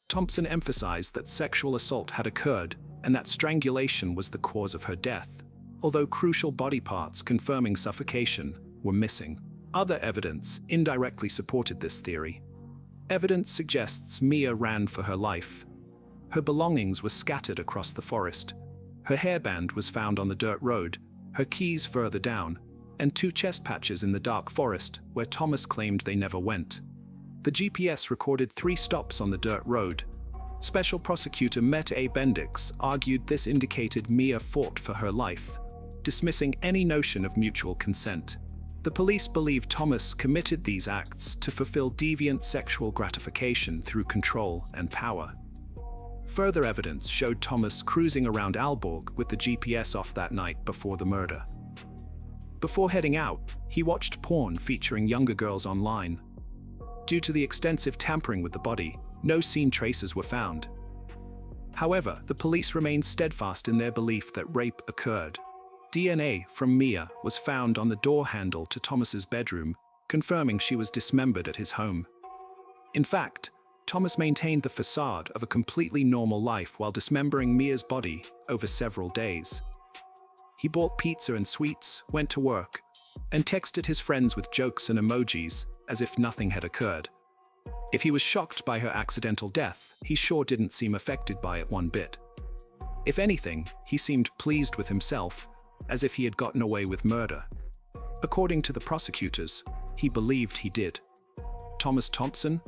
Thompson emphasized that sexual assault had occurred and that strangulation was the cause of her death, although crucial body parts confirming suffocation were missing. Other evidence indirectly supported this theory. Evidence suggests Mia ran for her life. Her belongings were scattered across the forest. Her hairband was found on the dirt road, her keys further down, and 2 chest patches in the dark forest where Thomas claimed they never went. The GPS recorded 3 stops on the dirt road. Special prosecutor Mette A. Bendix argued this indicated Mia fought for her life, dismissing any notion of mutual consent. The police believe Thomas committed these acts to fulfill deviant sexual gratification through control and power. Further evidence showed Thomas cruising around Aalborg with the GPS off that night before the murder. Before heading out, he watched porn featuring younger girls online. Due to the extensive tampering with the body, no scene traces were found. However, the police remained steadfast in their belief that rape occurred. DNA from Mia was found on the door handle to Thomas's bedroom, confirming she was dismembered at his home. In fact, Thomas maintained the facade of a completely normal life while dismembering Mia's body over several days. He bought pizza and sweets, went to work, and texted his friends with jokes and emojis as if nothing had occurred. If he was shocked by her accidental death, he sure didn't seem affected by it one bit. If anything, he seemed pleased with himself, as if he had gotten away with murder. According to the prosecutors, he believed he did. Thomas Thompson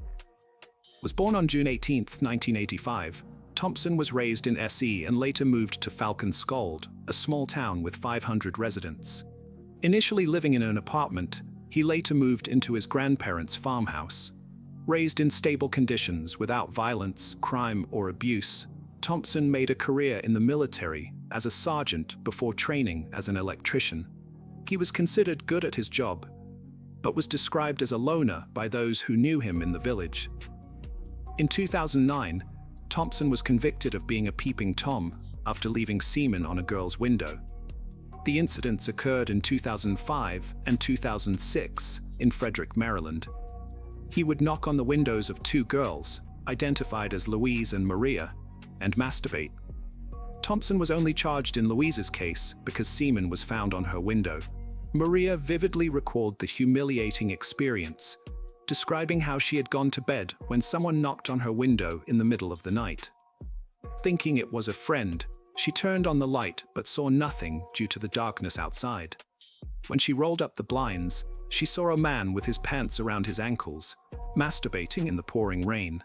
was born on June 18, 1985. Thompson was raised in SE and later moved to Falkenskjold, a small town with 500 residents. Initially living in an apartment, he later moved into his grandparents' farmhouse. Raised in stable conditions without violence, crime, or abuse, Thompson made a career in the military as a sergeant before training as an electrician. He was considered good at his job, but was described as a loner by those who knew him in the village. In 2009, Thompson was convicted of being a peeping Tom after leaving semen on a girl's window. The incidents occurred in 2005 and 2006 in Frederick, Maryland. He would knock on the windows of 2 girls, identified as Louise and Maria, and masturbate. Thompson was only charged in Louise's case because semen was found on her window. Maria vividly recalled the humiliating experience, describing how she had gone to bed when someone knocked on her window in the middle of the night. Thinking it was a friend, she turned on the light but saw nothing due to the darkness outside. When she rolled up the blinds, she saw a man with his pants around his ankles, masturbating in the pouring rain.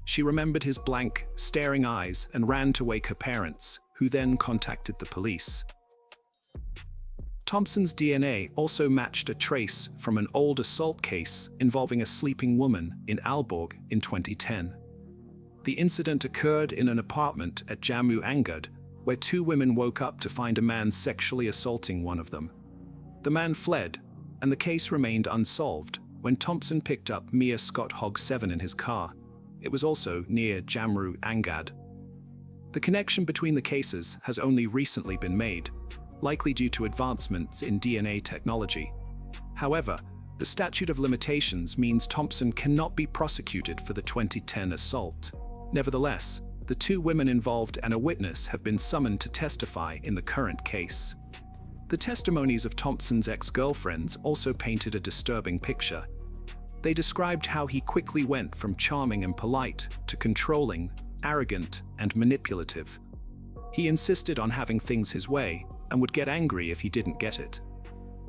She remembered his blank, staring eyes and ran to wake her parents, who then contacted the police. Thompson's DNA also matched a trace from an old assault case involving a sleeping woman in Aalborg in 2010. The incident occurred in an apartment at Jammu Angad, where two women woke up to find a man sexually assaulting one of them. The man fled, and the case remained unsolved when Thompson picked up Mia Scott Hogg 7 in his car. It was also near Jammu Angad. The connection between the cases has only recently been made, likely due to advancements in DNA technology. However, the statute of limitations means Thompson cannot be prosecuted for the 2010 assault. Nevertheless, the two women involved and a witness have been summoned to testify in the current case. The testimonies of Thompson's ex-girlfriends also painted a disturbing picture. They described how he quickly went from charming and polite to controlling, arrogant, and manipulative. He insisted on having things his way and would get angry if he didn't get it.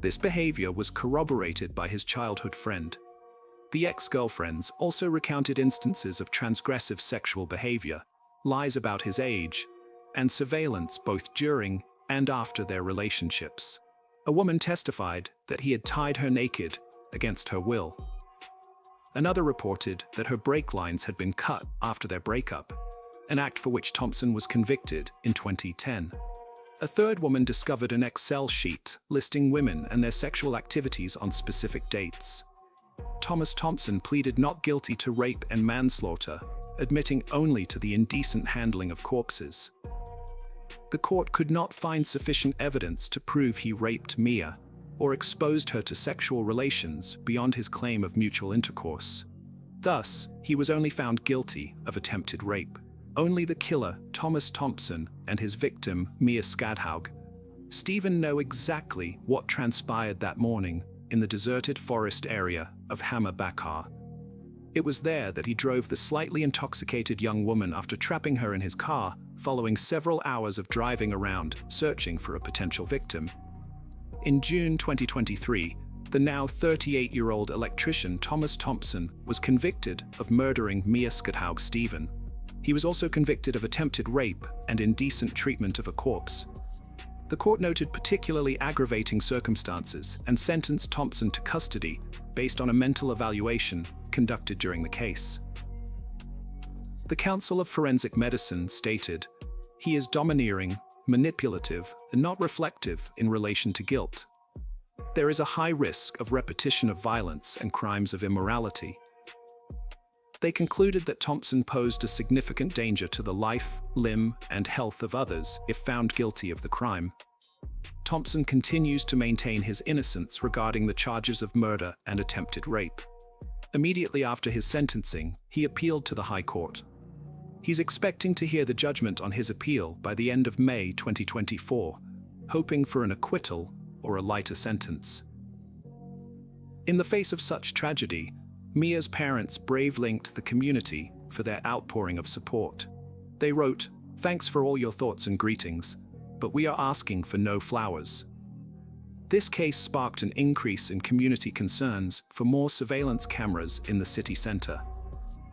This behavior was corroborated by his childhood friend. The ex-girlfriends also recounted instances of transgressive sexual behavior, lies about his age, and surveillance both during and after their relationships. A woman testified that he had tied her naked against her will. Another reported that her brake lines had been cut after their breakup, an act for which Thompson was convicted in 2010. A third woman discovered an Excel sheet listing women and their sexual activities on specific dates. Thomas Thompson pleaded not guilty to rape and manslaughter, admitting only to the indecent handling of corpses. The court could not find sufficient evidence to prove he raped Mia or exposed her to sexual relations beyond his claim of mutual intercourse. Thus, he was only found guilty of attempted rape. Only the killer, Thomas Thompson, and his victim, Mia Skadhaug, Stephen, know exactly what transpired that morning in the deserted forest area of Hammer Bakar. It was there that he drove the slightly intoxicated young woman after trapping her in his car, following several hours of driving around, searching for a potential victim. In June 2023, the now 38-year-old electrician Thomas Thompson was convicted of murdering Mia Skadhaug Stephen. He was also convicted of attempted rape and indecent treatment of a corpse. The court noted particularly aggravating circumstances and sentenced Thompson to custody based on a mental evaluation conducted during the case. The Council of Forensic Medicine stated, "He is domineering, manipulative, and not reflective in relation to guilt. There is a high risk of repetition of violence and crimes of immorality." They concluded that Thompson posed a significant danger to the life, limb, and health of others if found guilty of the crime. Thompson continues to maintain his innocence regarding the charges of murder and attempted rape. Immediately after his sentencing, he appealed to the High Court. He's expecting to hear the judgment on his appeal by the end of May 2024, hoping for an acquittal or a lighter sentence. In the face of such tragedy, Mia's parents bravely thanked the community for their outpouring of support. They wrote, "Thanks for all your thoughts and greetings, but we are asking for no flowers." This case sparked an increase in community concerns for more surveillance cameras in the city center.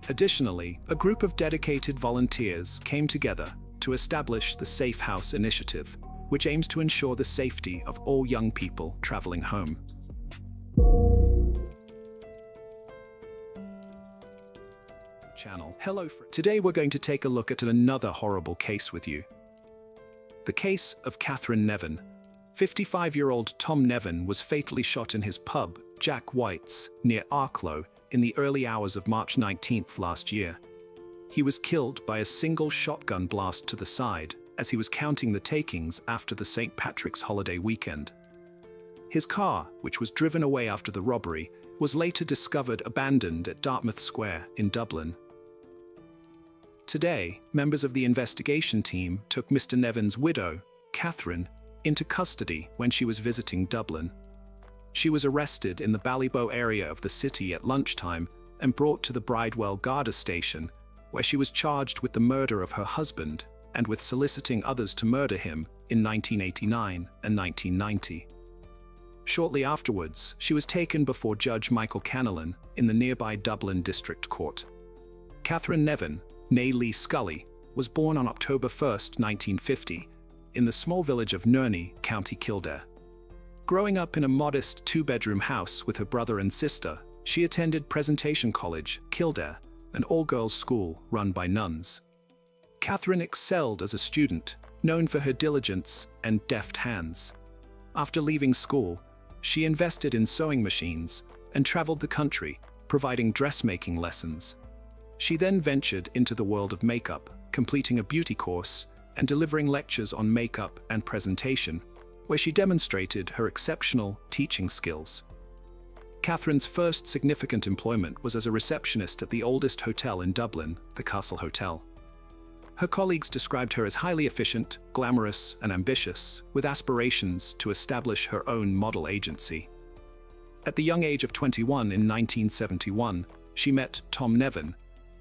Additionally, a group of dedicated volunteers came together to establish the Safe House Initiative, which aims to ensure the safety of all young people traveling home. Hello friends. Today we're going to take a look at another horrible case with you. The case of Catherine Nevin. 55-year-old Tom Nevin was fatally shot in his pub, Jack White's, near Arklow, in the early hours of March 19th last year. He was killed by a single shotgun blast to the side as he was counting the takings after the St. Patrick's holiday weekend. His car, which was driven away after the robbery, was later discovered abandoned at Dartmouth Square in Dublin. Today, members of the investigation team took Mr. Nevin's widow, Catherine, into custody when she was visiting Dublin. She was arrested in the Ballyboe area of the city at lunchtime and brought to the Bridewell Garda station, where she was charged with the murder of her husband and with soliciting others to murder him in 1989 and 1990. Shortly afterwards, she was taken before Judge Michael Canalan in the nearby Dublin District Court. Catherine Nevin, née Lee Scully, was born on October 1, 1950, in the small village of Nerney, County Kildare. Growing up in a modest two-bedroom house with her brother and sister, she attended Presentation College, Kildare, an all-girls school run by nuns. Catherine excelled as a student, known for her diligence and deft hands. After leaving school, she invested in sewing machines and traveled the country, providing dressmaking lessons. She then ventured into the world of makeup, completing a beauty course and delivering lectures on makeup and presentation, where she demonstrated her exceptional teaching skills. Catherine's first significant employment was as a receptionist at the oldest hotel in Dublin, the Castle Hotel. Her colleagues described her as highly efficient, glamorous, and ambitious, with aspirations to establish her own model agency. At the young age of 21 in 1971, she met Tom Nevin,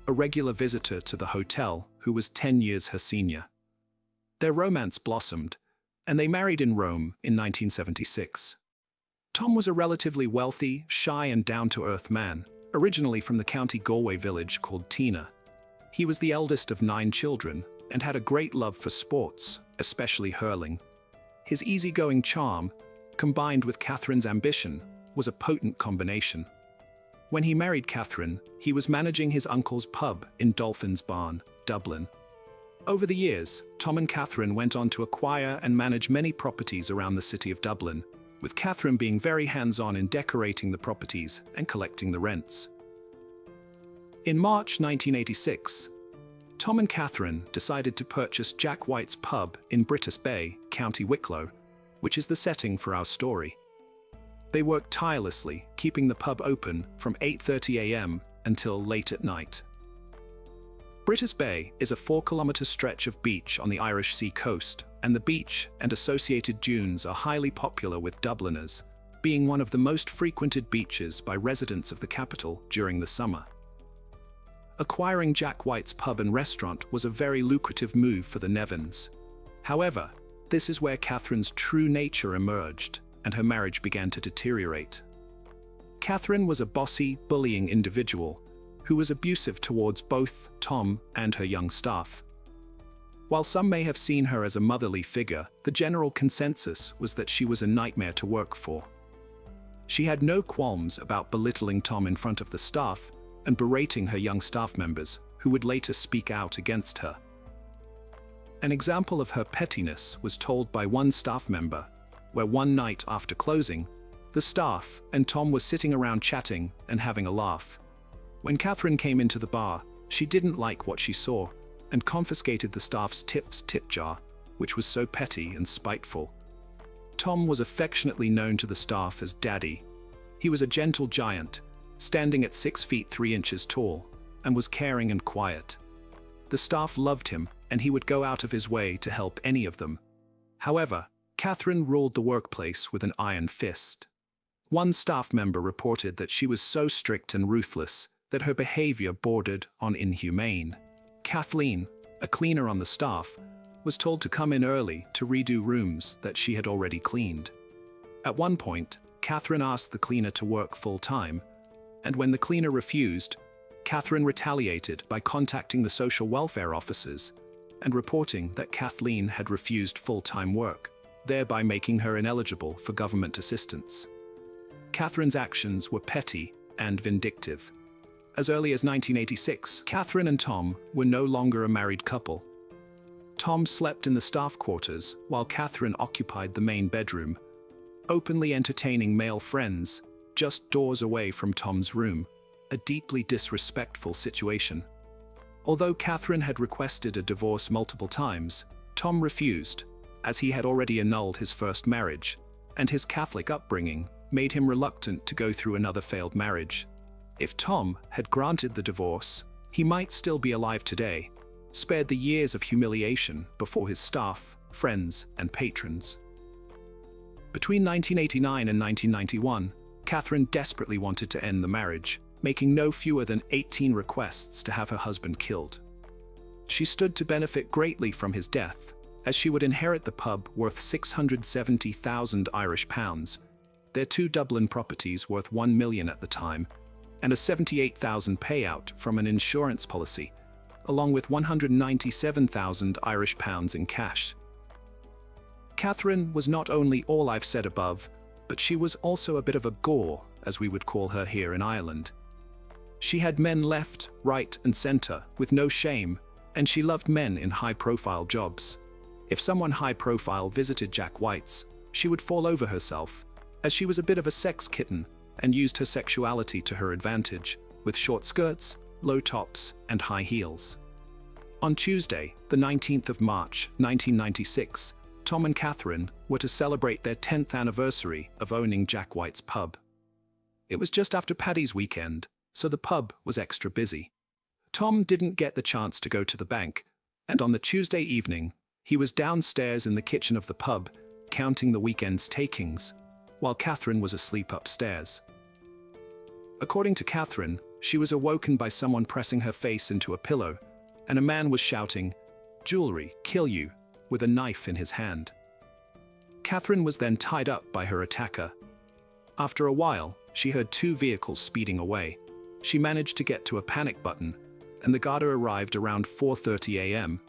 a regular visitor to the hotel who was 10 years her senior. Their romance blossomed, and they married in Rome in 1976. Tom was a relatively wealthy, shy and down-to-earth man, originally from the County Galway village called Tina. He was the eldest of 9 children and had a great love for sports, especially hurling. His easygoing charm, combined with Catherine's ambition, was a potent combination. When he married Catherine, he was managing his uncle's pub in Dolphin's Barn, Dublin. Over the years, Tom and Catherine went on to acquire and manage many properties around the city of Dublin, with Catherine being very hands-on in decorating the properties and collecting the rents. In March 1986, Tom and Catherine decided to purchase Jack White's pub in Britus Bay, County Wicklow, which is the setting for our story. They worked tirelessly, keeping the pub open from 8:30 a.m. until late at night. Britus Bay is a 4-kilometre stretch of beach on the Irish Sea coast, and the beach and associated dunes are highly popular with Dubliners, being one of the most frequented beaches by residents of the capital during the summer. Acquiring Jack White's pub and restaurant was a very lucrative move for the Nevins. However, this is where Catherine's true nature emerged, and her marriage began to deteriorate. Catherine was a bossy, bullying individual who was abusive towards both Tom and her young staff. While some may have seen her as a motherly figure, the general consensus was that she was a nightmare to work for. She had no qualms about belittling Tom in front of the staff and berating her young staff members, who would later speak out against her. An example of her pettiness was told by one staff member, where one night after closing, the staff and Tom were sitting around chatting and having a laugh. When Catherine came into the bar, she didn't like what she saw and confiscated the staff's tip jar, which was so petty and spiteful. Tom was affectionately known to the staff as Daddy. He was a gentle giant, standing at 6 feet 3 inches tall, and was caring and quiet. The staff loved him, and he would go out of his way to help any of them. However, Catherine ruled the workplace with an iron fist. One staff member reported that she was so strict and ruthless that her behavior bordered on inhumane. Kathleen, a cleaner on the staff, was told to come in early to redo rooms that she had already cleaned. At one point, Catherine asked the cleaner to work full-time, and when the cleaner refused, Catherine retaliated by contacting the social welfare officers and reporting that Kathleen had refused full-time work, thereby making her ineligible for government assistance. Catherine's actions were petty and vindictive. As early as 1986, Catherine and Tom were no longer a married couple. Tom slept in the staff quarters while Catherine occupied the main bedroom, openly entertaining male friends just doors away from Tom's room, a deeply disrespectful situation. Although Catherine had requested a divorce multiple times, Tom refused, as he had already annulled his first marriage, and his Catholic upbringing made him reluctant to go through another failed marriage. If Tom had granted the divorce, he might still be alive today, spared the years of humiliation before his staff, friends, and patrons. Between 1989 and 1991, Catherine desperately wanted to end the marriage, making no fewer than 18 requests to have her husband killed. She stood to benefit greatly from his death, as she would inherit the pub worth £670,000, their two Dublin properties worth £1 million at the time, and a £78,000 payout from an insurance policy, along with £197,000 in cash. Catherine was not only all I've said above, but she was also a bit of a gore, as we would call her here in Ireland. She had men left, right, and centre, with no shame, and she loved men in high-profile jobs. If someone high-profile visited Jack White's, she would fall over herself, as she was a bit of a sex kitten and used her sexuality to her advantage, with short skirts, low tops, and high heels. On Tuesday, the 19th of March, 1996, Tom and Catherine were to celebrate their 10th anniversary of owning Jack White's pub. It was just after Paddy's weekend, so the pub was extra busy. Tom didn't get the chance to go to the bank, and on the Tuesday evening, he was downstairs in the kitchen of the pub, counting the weekend's takings, while Catherine was asleep upstairs. According to Catherine, she was awoken by someone pressing her face into a pillow, and a man was shouting, "Jewelry, kill you," with a knife in his hand. Catherine was then tied up by her attacker. After a while, she heard two vehicles speeding away. She managed to get to a panic button, and the Garda arrived around 4:30 a.m.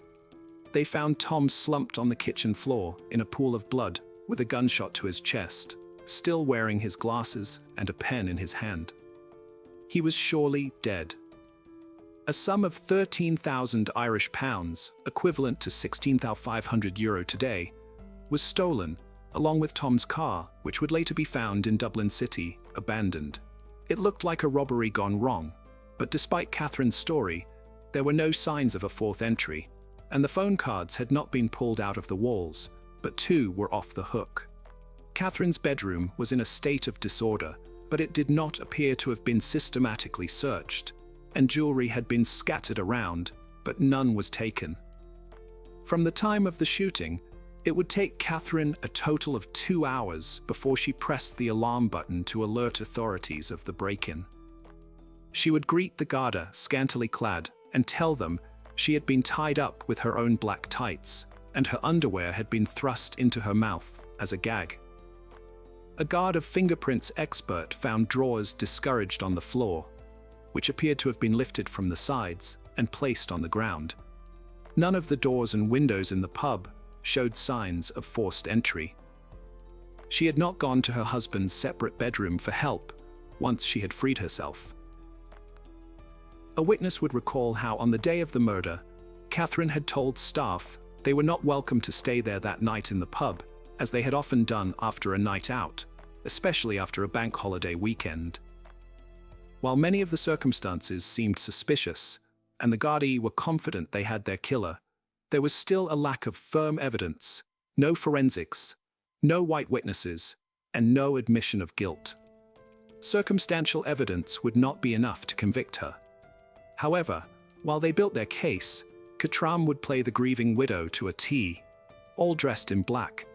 They found Tom slumped on the kitchen floor in a pool of blood with a gunshot to his chest, still wearing his glasses and a pen in his hand. He was surely dead. A sum of £13,000, equivalent to €16,500 today, was stolen, along with Tom's car, which would later be found in Dublin City, abandoned. It looked like a robbery gone wrong, but despite Catherine's story, there were no signs of a fourth entry, and the phone cards had not been pulled out of the walls, but two were off the hook. Catherine's bedroom was in a state of disorder, but it did not appear to have been systematically searched, and jewelry had been scattered around, but none was taken. From the time of the shooting, it would take Catherine a total of 2 hours before she pressed the alarm button to alert authorities of the break-in. She would greet the Garda scantily clad and tell them she had been tied up with her own black tights, and her underwear had been thrust into her mouth as a gag. A Garda fingerprints expert found drawers discouraged on the floor, which appeared to have been lifted from the sides and placed on the ground. None of the doors and windows in the pub showed signs of forced entry. She had not gone to her husband's separate bedroom for help once she had freed herself. A witness would recall how on the day of the murder, Catherine had told staff they were not welcome to stay there that night in the pub, as they had often done after a night out, especially after a bank holiday weekend. While many of the circumstances seemed suspicious, and the Gardaí were confident they had their killer, there was still a lack of firm evidence, no forensics, no white witnesses, and no admission of guilt. Circumstantial evidence would not be enough to convict her. However, while they built their case, Catram would play the grieving widow to a T, all dressed in black,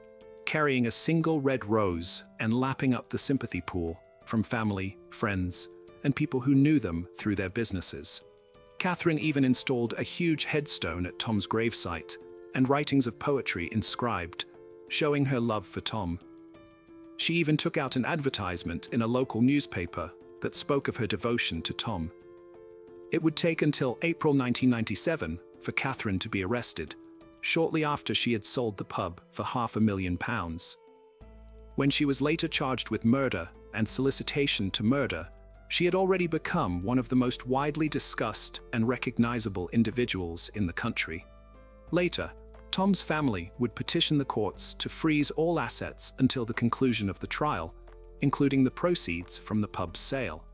carrying a single red rose and lapping up the sympathy pool from family, friends, and people who knew them through their businesses. Catherine even installed a huge headstone at Tom's gravesite and writings of poetry inscribed, showing her love for Tom. She even took out an advertisement in a local newspaper that spoke of her devotion to Tom. It would take until April 1997 for Catherine to be arrested, shortly after she had sold the pub for £500,000. When she was later charged with murder and solicitation to murder, she had already become one of the most widely discussed and recognizable individuals in the country. Later, Tom's family would petition the courts to freeze all assets until the conclusion of the trial, including the proceeds from the pub's sale.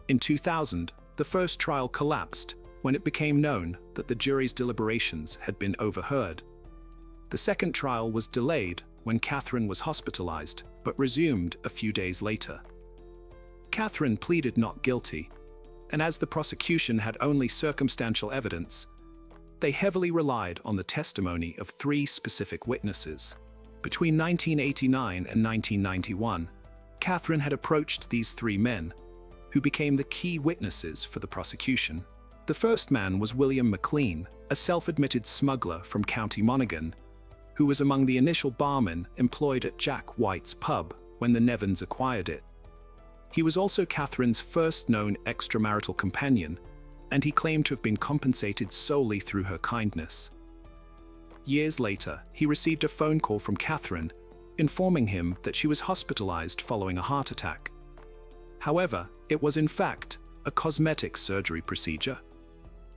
In 2000, the first trial collapsed when it became known that the jury's deliberations had been overheard. The second trial was delayed when Catherine was hospitalized, but resumed a few days later. Catherine pleaded not guilty, and as the prosecution had only circumstantial evidence, they heavily relied on the testimony of 3 specific witnesses. Between 1989 and 1991, Catherine had approached these 3 men, who became the key witnesses for the prosecution. The first man was William McLean, a self-admitted smuggler from County Monaghan, who was among the initial barmen employed at Jack White's pub when the Nevins acquired it. He was also Catherine's first known extramarital companion, and he claimed to have been compensated solely through her kindness. Years later, he received a phone call from Catherine, informing him that she was hospitalized following a heart attack. However, it was in fact a cosmetic surgery procedure.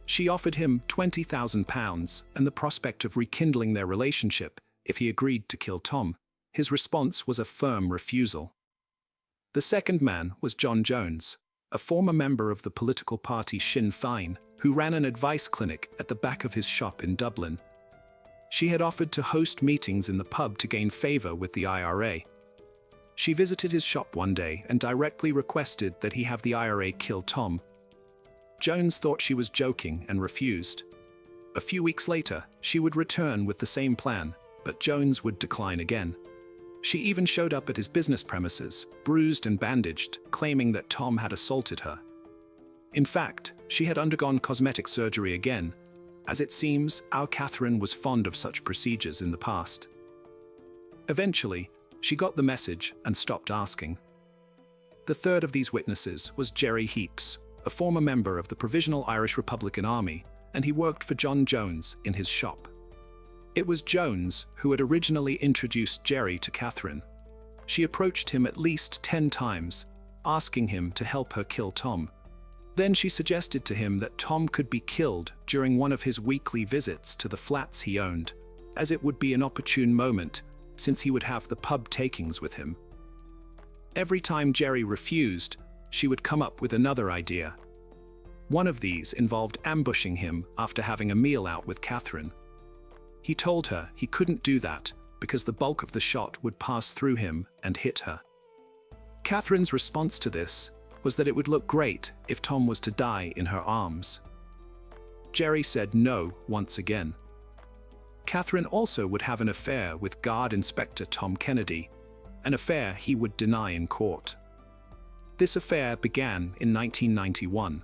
She offered him £20,000 and the prospect of rekindling their relationship if he agreed to kill Tom. His response was a firm refusal. The second man was John Jones, a former member of the political party Sinn Féin, who ran an advice clinic at the back of his shop in Dublin. She had offered to host meetings in the pub to gain favour with the IRA. She visited his shop one day and directly requested that he have the IRA kill Tom. Jones thought she was joking and refused. A few weeks later, she would return with the same plan, but Jones would decline again. She even showed up at his business premises, bruised and bandaged, claiming that Tom had assaulted her. In fact, she had undergone cosmetic surgery again. As it seems, our Catherine was fond of such procedures in the past. Eventually, she got the message and stopped asking. The third of these witnesses was Jerry Heaps, a former member of the Provisional Irish Republican Army, and he worked for John Jones in his shop. It was Jones who had originally introduced Jerry to Catherine. She approached him at least 10 times, asking him to help her kill Tom. Then she suggested to him that Tom could be killed during one of his weekly visits to the flats he owned, as it would be an opportune moment since he would have the pub takings with him. Every time Jerry refused, she would come up with another idea. One of these involved ambushing him after having a meal out with Catherine. He told her he couldn't do that because the bulk of the shot would pass through him and hit her. Catherine's response to this was that it would look great if Tom was to die in her arms. Jerry said no once again. Catherine also would have an affair with Guard Inspector Tom Kennedy, an affair he would deny in court. This affair began in 1991.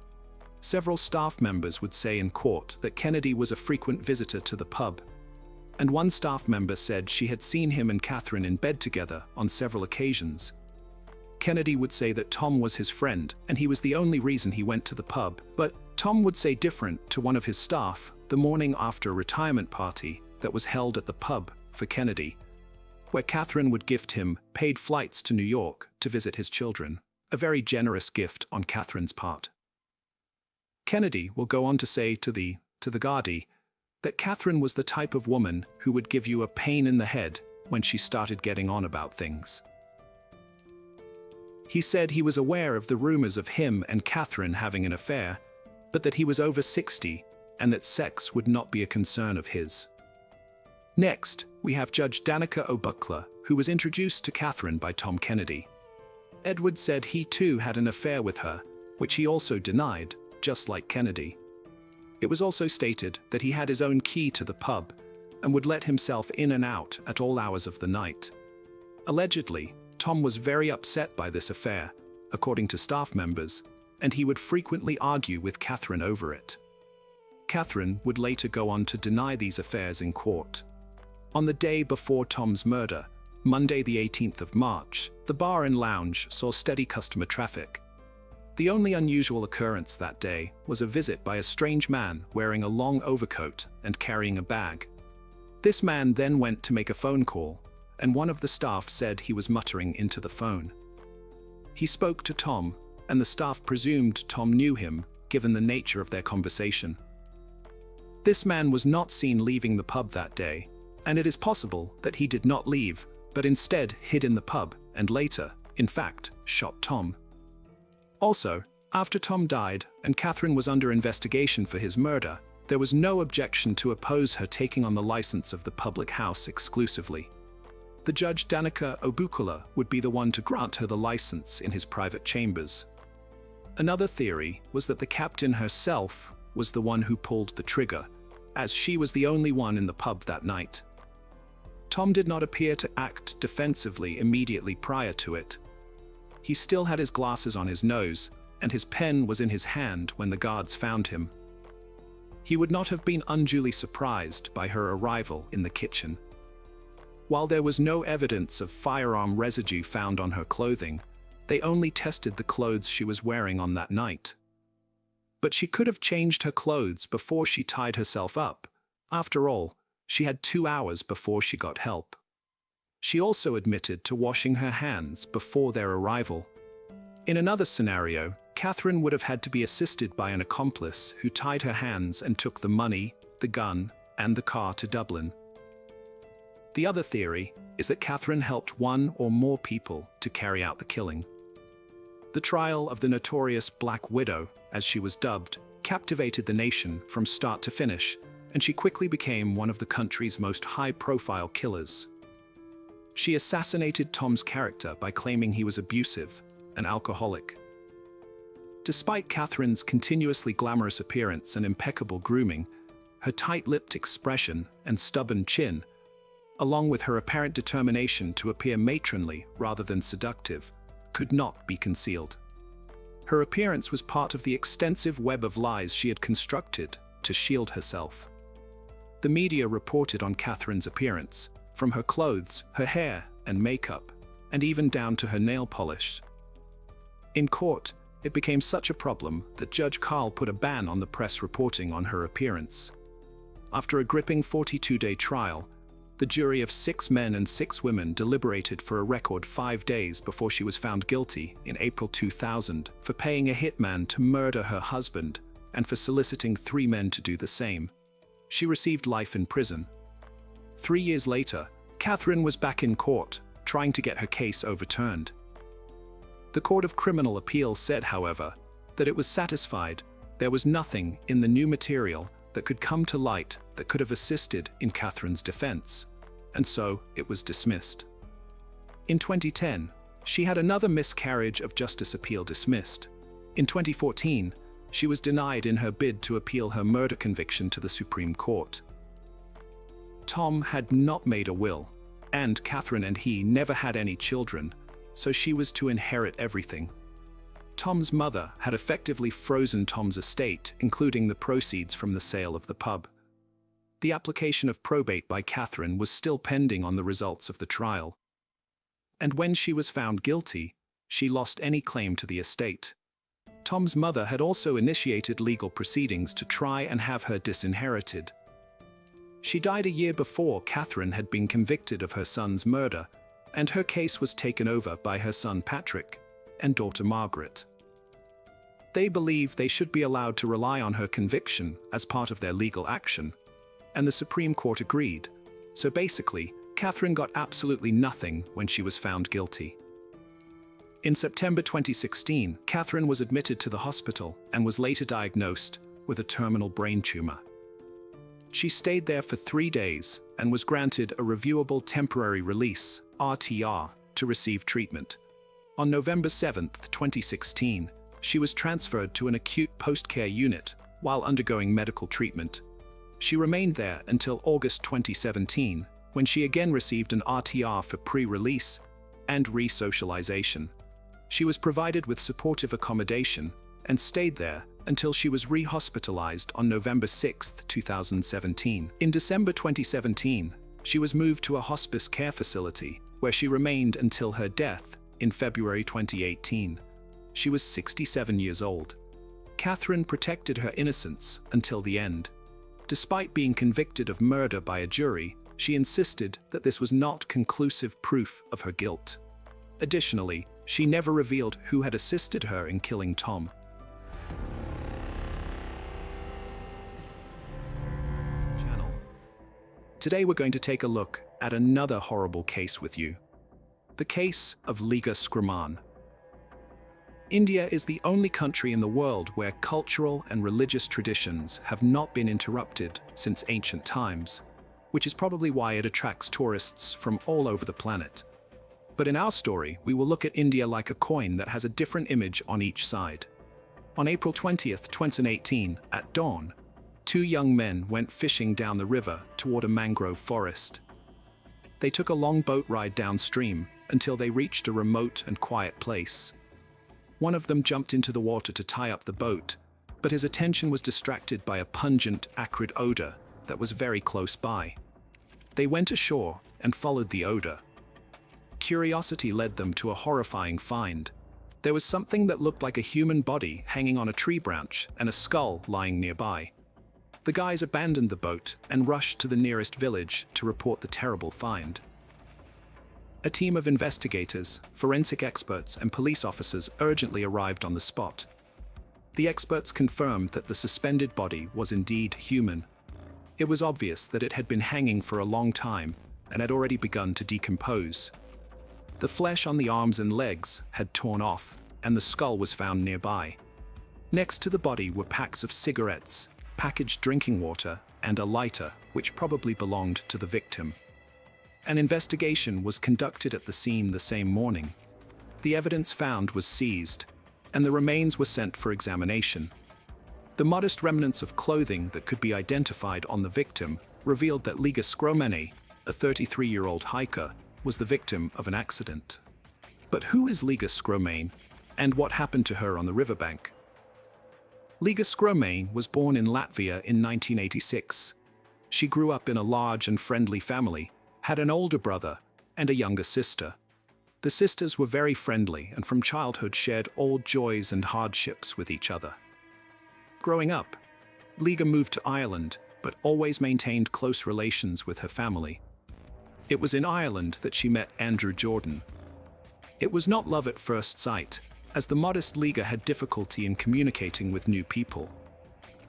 Several staff members would say in court that Kennedy was a frequent visitor to the pub, and one staff member said she had seen him and Catherine in bed together on several occasions. Kennedy would say that Tom was his friend and he was the only reason he went to the pub, but Tom would say different to one of his staff the morning after a retirement party that was held at the pub for Kennedy, where Catherine would gift him paid flights to New York to visit his children, a very generous gift on Catherine's part. Kennedy will go on to say to the Gardaí that Catherine was the type of woman who would give you a pain in the head when she started getting on about things. He said he was aware of the rumors of him and Catherine having an affair, but that he was over 60 and that sex would not be a concern of his. Next, we have Judge Danica O'Buckler, who was introduced to Catherine by Tom Kennedy. Edward said he too had an affair with her, which he also denied, just like Kennedy. It was also stated that he had his own key to the pub and would let himself in and out at all hours of the night. Allegedly, Tom was very upset by this affair, according to staff members, and he would frequently argue with Catherine over it. Catherine would later go on to deny these affairs in court. On the day before Tom's murder, Monday the 18th of March, the bar and lounge saw steady customer traffic. The only unusual occurrence that day was a visit by a strange man wearing a long overcoat and carrying a bag. This man then went to make a phone call, and one of the staff said he was muttering into the phone. He spoke to Tom, and the staff presumed Tom knew him, given the nature of their conversation. This man was not seen leaving the pub that day, and it is possible that he did not leave, but instead hid in the pub and later, in fact, shot Tom. Also, after Tom died and Catherine was under investigation for his murder, there was no objection to oppose her taking on the license of the public house exclusively. The Judge Danica O'Buckler would be the one to grant her the license in his private chambers. Another theory was that the captain herself was the one who pulled the trigger, as she was the only one in the pub that night. Tom did not appear to act defensively immediately prior to it. He still had his glasses on his nose, and his pen was in his hand when the guards found him. He would not have been unduly surprised by her arrival in the kitchen. While there was no evidence of firearm residue found on her clothing, they only tested the clothes she was wearing on that night. But she could have changed her clothes before she tied herself up. After all, she had 2 hours before she got help. She also admitted to washing her hands before their arrival. In another scenario, Catherine would have had to be assisted by an accomplice who tied her hands and took the money, the gun, and the car to Dublin. The other theory is that Catherine helped one or more people to carry out the killing. The trial of the notorious Black Widow, as she was dubbed, captivated the nation from start to finish, and she quickly became one of the country's most high-profile killers. She assassinated Tom's character by claiming he was abusive, an alcoholic. Despite Catherine's continuously glamorous appearance and impeccable grooming, her tight-lipped expression and stubborn chin, along with her apparent determination to appear matronly rather than seductive, could not be concealed. Her appearance was part of the extensive web of lies she had constructed to shield herself. The media reported on Catherine's appearance, from her clothes, her hair and makeup, and even down to her nail polish. In court, it became such a problem that Judge Carl put a ban on the press reporting on her appearance. After a gripping 42-day trial, the jury of 6 men and 6 women deliberated for a record 5 days before she was found guilty in April 2000 for paying a hitman to murder her husband and for soliciting 3 men to do the same. She received life in prison. 3 years later, Catherine was back in court, trying to get her case overturned. The Court of Criminal Appeal said, however, that it was satisfied there was nothing in the new material that could come to light that could have assisted in Catherine's defense, and so it was dismissed. In 2010, she had another miscarriage of justice appeal dismissed. In 2014, she was denied in her bid to appeal her murder conviction to the Supreme Court. Tom had not made a will, and Catherine and he never had any children, so she was to inherit everything. Tom's mother had effectively frozen Tom's estate, including the proceeds from the sale of the pub. The application of probate by Catherine was still pending on the results of the trial. And when she was found guilty, she lost any claim to the estate. Tom's mother had also initiated legal proceedings to try and have her disinherited. She died a year before Catherine had been convicted of her son's murder, and her case was taken over by her son Patrick and daughter Margaret. They believe they should be allowed to rely on her conviction as part of their legal action, and the Supreme Court agreed. So basically, Catherine got absolutely nothing when she was found guilty. In September 2016, Catherine was admitted to the hospital and was later diagnosed with a terminal brain tumor. She stayed there for 3 days and was granted a reviewable temporary release, RTR, to receive treatment. On November 7, 2016, she was transferred to an acute post-care unit while undergoing medical treatment. She remained there until August 2017, when she again received an RTR for pre-release and re-socialization. She was provided with supportive accommodation and stayed there until she was re-hospitalized on November 6, 2017. In December 2017, she was moved to a hospice care facility, where she remained until her death in February 2018. She was 67 years old. Catherine protected her innocence until the end. Despite being convicted of murder by a jury, she insisted that this was not conclusive proof of her guilt. Additionally, she never revealed who had assisted her in killing Tom. Today we're going to take a look at another horrible case with you. The case of Liga Scriman. India is the only country in the world where cultural and religious traditions have not been interrupted since ancient times, which is probably why it attracts tourists from all over the planet. But in our story, we will look at India like a coin that has a different image on each side. On April 20th, 2018, at dawn, 2 young men went fishing down the river toward a mangrove forest. They took a long boat ride downstream until they reached a remote and quiet place. One of them jumped into the water to tie up the boat, but his attention was distracted by a pungent, acrid odor that was very close by. They went ashore and followed the odor. Curiosity led them to a horrifying find. There was something that looked like a human body hanging on a tree branch and a skull lying nearby. The guys abandoned the boat and rushed to the nearest village to report the terrible find. A team of investigators, forensic experts, and police officers urgently arrived on the spot. The experts confirmed that the suspended body was indeed human. It was obvious that it had been hanging for a long time and had already begun to decompose. The flesh on the arms and legs had torn off, and the skull was found nearby. Next to the body were packs of cigarettes, packaged drinking water, and a lighter, which probably belonged to the victim. An investigation was conducted at the scene the same morning. The evidence found was seized, and the remains were sent for examination. The modest remnants of clothing that could be identified on the victim revealed that Liga Skromene, a 33-year-old hiker, was the victim of an accident. But who is Liga Skromene, and what happened to her on the riverbank? Liga Skromene was born in Latvia in 1986. She grew up in a large and friendly family, had an older brother and a younger sister. The sisters were very friendly and from childhood shared all joys and hardships with each other. Growing up, Liga moved to Ireland, but always maintained close relations with her family. It was in Ireland that she met Andrew Jordan. It was not love at first sight, as the modest Liga had difficulty in communicating with new people.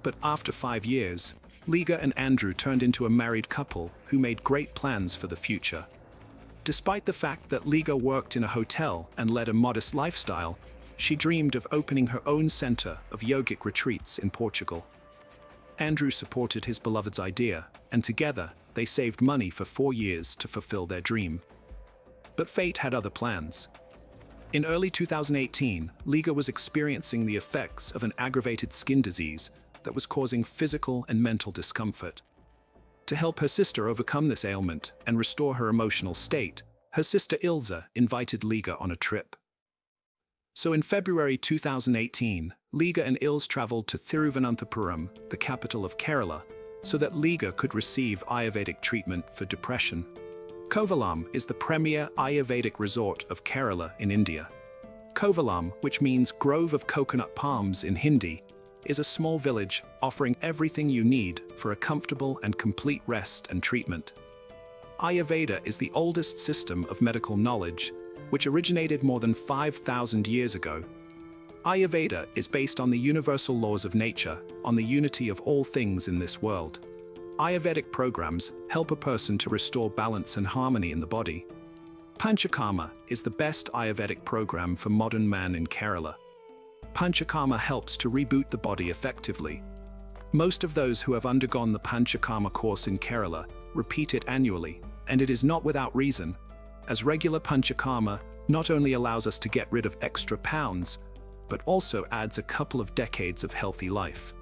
But after 5 years, Liga and Andrew turned into a married couple who made great plans for the future. Despite the fact that Liga worked in a hotel and led a modest lifestyle, she dreamed of opening her own center of yogic retreats in Portugal. Andrew supported his beloved's idea, and together they saved money for 4 years to fulfill their dream. But fate had other plans. In early 2018, Liga was experiencing the effects of an aggravated skin disease that was causing physical and mental discomfort. To help her sister overcome this ailment and restore her emotional state, her sister Ilza invited Liga on a trip. So in February 2018, Liga and Ilz traveled to Thiruvananthapuram, the capital of Kerala, so that Liga could receive Ayurvedic treatment for depression. Kovalam is the premier Ayurvedic resort of Kerala in India. Kovalam, which means grove of coconut palms in Hindi, is a small village offering everything you need for a comfortable and complete rest and treatment. Ayurveda is the oldest system of medical knowledge, which originated more than 5,000 years ago. Ayurveda is based on the universal laws of nature, on the unity of all things in this world. Ayurvedic programs help a person to restore balance and harmony in the body. Panchakarma is the best Ayurvedic program for modern man in Kerala. Panchakarma helps to reboot the body effectively. Most of those who have undergone the Panchakarma course in Kerala repeat it annually, and it is not without reason, as regular Panchakarma not only allows us to get rid of extra pounds, but also adds a couple of decades of healthy life.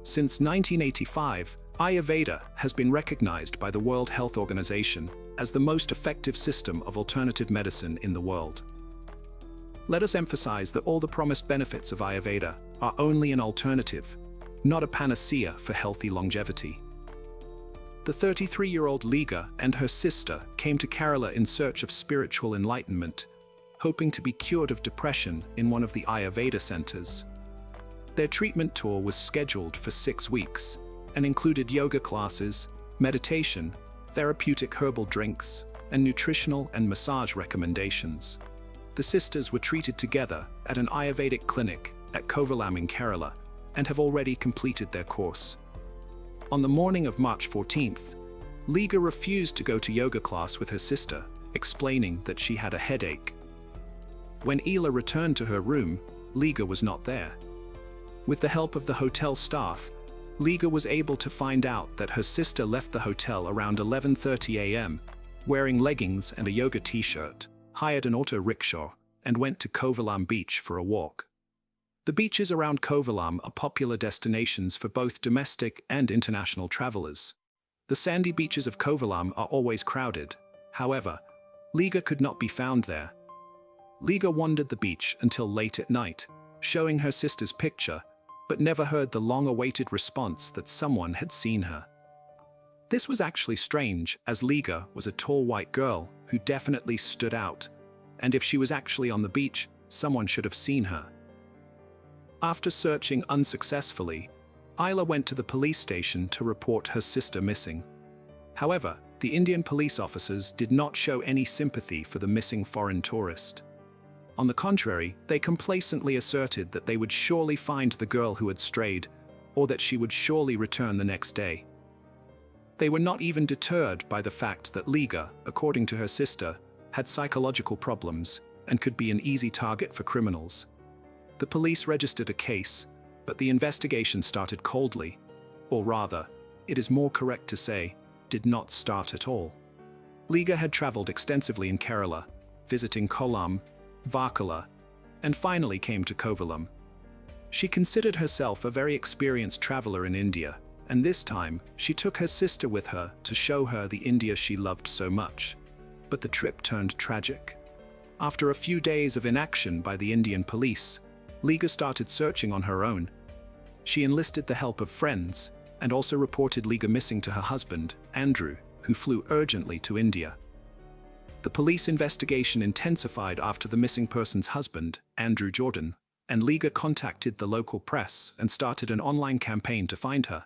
Since 1985, Ayurveda has been recognized by the World Health Organization as the most effective system of alternative medicine in the world. Let us emphasize that all the promised benefits of Ayurveda are only an alternative, not a panacea for healthy longevity. The 33-year-old Liga and her sister came to Kerala in search of spiritual enlightenment, hoping to be cured of depression in one of the Ayurveda centers. Their treatment tour was scheduled for 6 weeks and included yoga classes, meditation, therapeutic herbal drinks, and nutritional and massage recommendations. The sisters were treated together at an Ayurvedic clinic at Kovalam in Kerala and have already completed their course. On the morning of March 14th, Liga refused to go to yoga class with her sister, explaining that she had a headache. When Ela returned to her room, Liga was not there. With the help of the hotel staff, Liga was able to find out that her sister left the hotel around 11:30 a.m., wearing leggings and a yoga t-shirt, hired an auto rickshaw, and went to Kovalam beach for a walk. The beaches around Kovalam are popular destinations for both domestic and international travelers. The sandy beaches of Kovalam are always crowded. However, Liga could not be found there. Liga wandered the beach until late at night, showing her sister's picture, but never heard the long-awaited response that someone had seen her. This was actually strange, as Liga was a tall white girl who definitely stood out, and if she was actually on the beach, someone should have seen her. After searching unsuccessfully, Isla went to the police station to report her sister missing. However, the Indian police officers did not show any sympathy for the missing foreign tourist. On the contrary, they complacently asserted that they would surely find the girl who had strayed, or that she would surely return the next day. They were not even deterred by the fact that Liga, according to her sister, had psychological problems and could be an easy target for criminals. The police registered a case, but the investigation started coldly, or rather, it is more correct to say, did not start at all. Liga had traveled extensively in Kerala, visiting Kollam, Varkala, and finally came to Kovalam. She considered herself a very experienced traveler in India, and this time she took her sister with her to show her the India she loved so much. But the trip turned tragic. After a few days of inaction by the Indian police, Liga started searching on her own. She enlisted the help of friends, and also reported Liga missing to her husband, Andrew, who flew urgently to India. The police investigation intensified after the missing person's husband, Andrew Jordan, and Liga contacted the local press and started an online campaign to find her.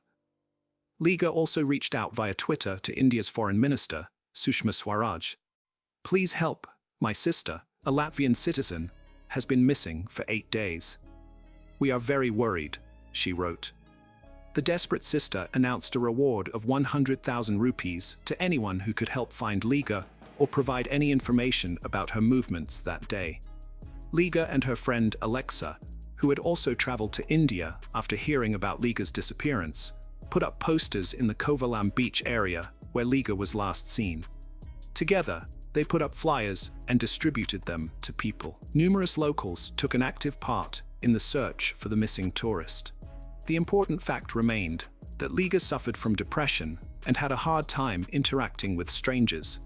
Liga also reached out via Twitter to India's Foreign Minister, Sushma Swaraj. "Please help, my sister, a Latvian citizen, has been missing for 8 days. We are very worried," she wrote. The desperate sister announced a reward of 100,000 rupees to anyone who could help find Liga or provide any information about her movements that day. Liga and her friend Alexa, who had also traveled to India after hearing about Liga's disappearance, put up posters in the Kovalam beach area where Liga was last seen. Together, they put up flyers and distributed them to people. Numerous locals took an active part in the search for the missing tourist. The important fact remained that Liga suffered from depression and had a hard time interacting with strangers.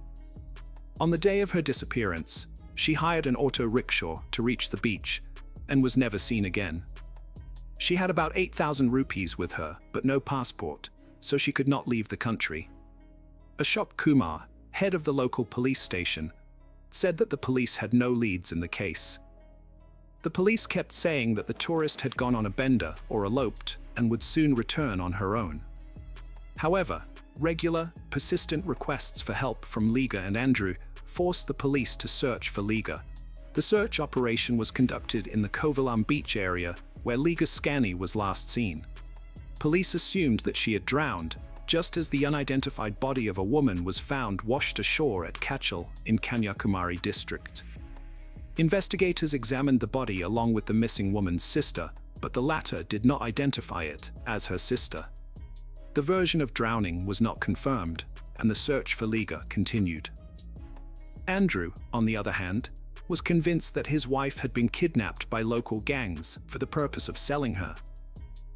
On the day of her disappearance, she hired an auto rickshaw to reach the beach and was never seen again. She had about 8,000 rupees with her, but no passport, so she could not leave the country. Ashok Kumar, head of the local police station, said that the police had no leads in the case. The police kept saying that the tourist had gone on a bender or eloped and would soon return on her own. However, regular, persistent requests for help from Liga and Andrew forced the police to search for Liga. The search operation was conducted in the Kovalam beach area where Liga Scani was last seen. Police assumed that she had drowned, just as the unidentified body of a woman was found washed ashore at Kachal in Kanyakumari district. Investigators examined the body along with the missing woman's sister, but the latter did not identify it as her sister. The version of drowning was not confirmed, and the search for Liga continued. Andrew, on the other hand, was convinced that his wife had been kidnapped by local gangs for the purpose of selling her.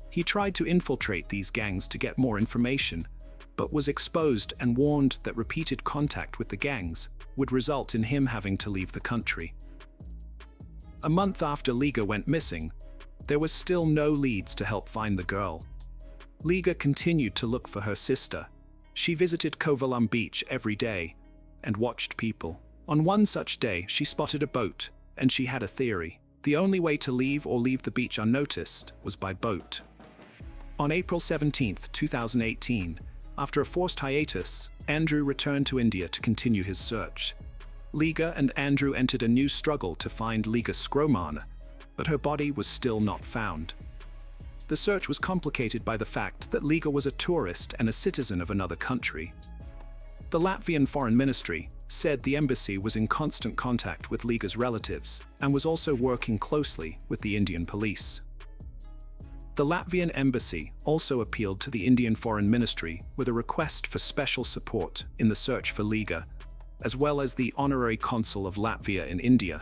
He tried to infiltrate these gangs to get more information, but was exposed and warned that repeated contact with the gangs would result in him having to leave the country. A month after Liga went missing, there was still no leads to help find the girl. Liga continued to look for her sister. She visited Kovalam beach every day and watched people. On one such day, she spotted a boat, and she had a theory. The only way to leave the beach unnoticed was by boat. On April 17, 2018, after a forced hiatus, Andrew returned to India to continue his search. Liga and Andrew entered a new struggle to find Liga Skromana, but her body was still not found. The search was complicated by the fact that Liga was a tourist and a citizen of another country. The Latvian Foreign Ministry said the embassy was in constant contact with Liga's relatives and was also working closely with the Indian police. The Latvian embassy also appealed to the Indian Foreign Ministry with a request for special support in the search for Liga, as well as the honorary consul of Latvia in India,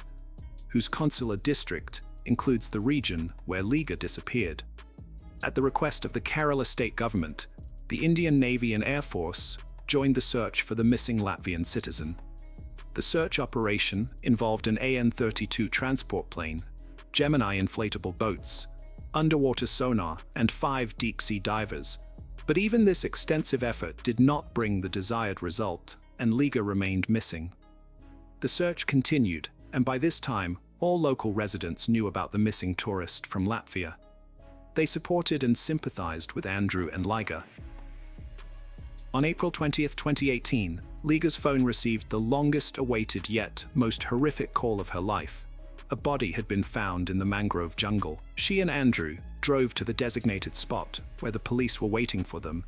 whose consular district includes the region where Liga disappeared. At the request of the Kerala state government, the Indian Navy and Air Force joined the search for the missing Latvian citizen. The search operation involved an AN-32 transport plane, Gemini inflatable boats, underwater sonar, and 5 deep-sea divers. But even this extensive effort did not bring the desired result, and Liga remained missing. The search continued, and by this time, all local residents knew about the missing tourist from Latvia. They supported and sympathized with Andrew and Liga. On April 20, 2018, Liga's phone received the longest-awaited yet most horrific call of her life. A body had been found in the mangrove jungle. She and Andrew drove to the designated spot, where the police were waiting for them.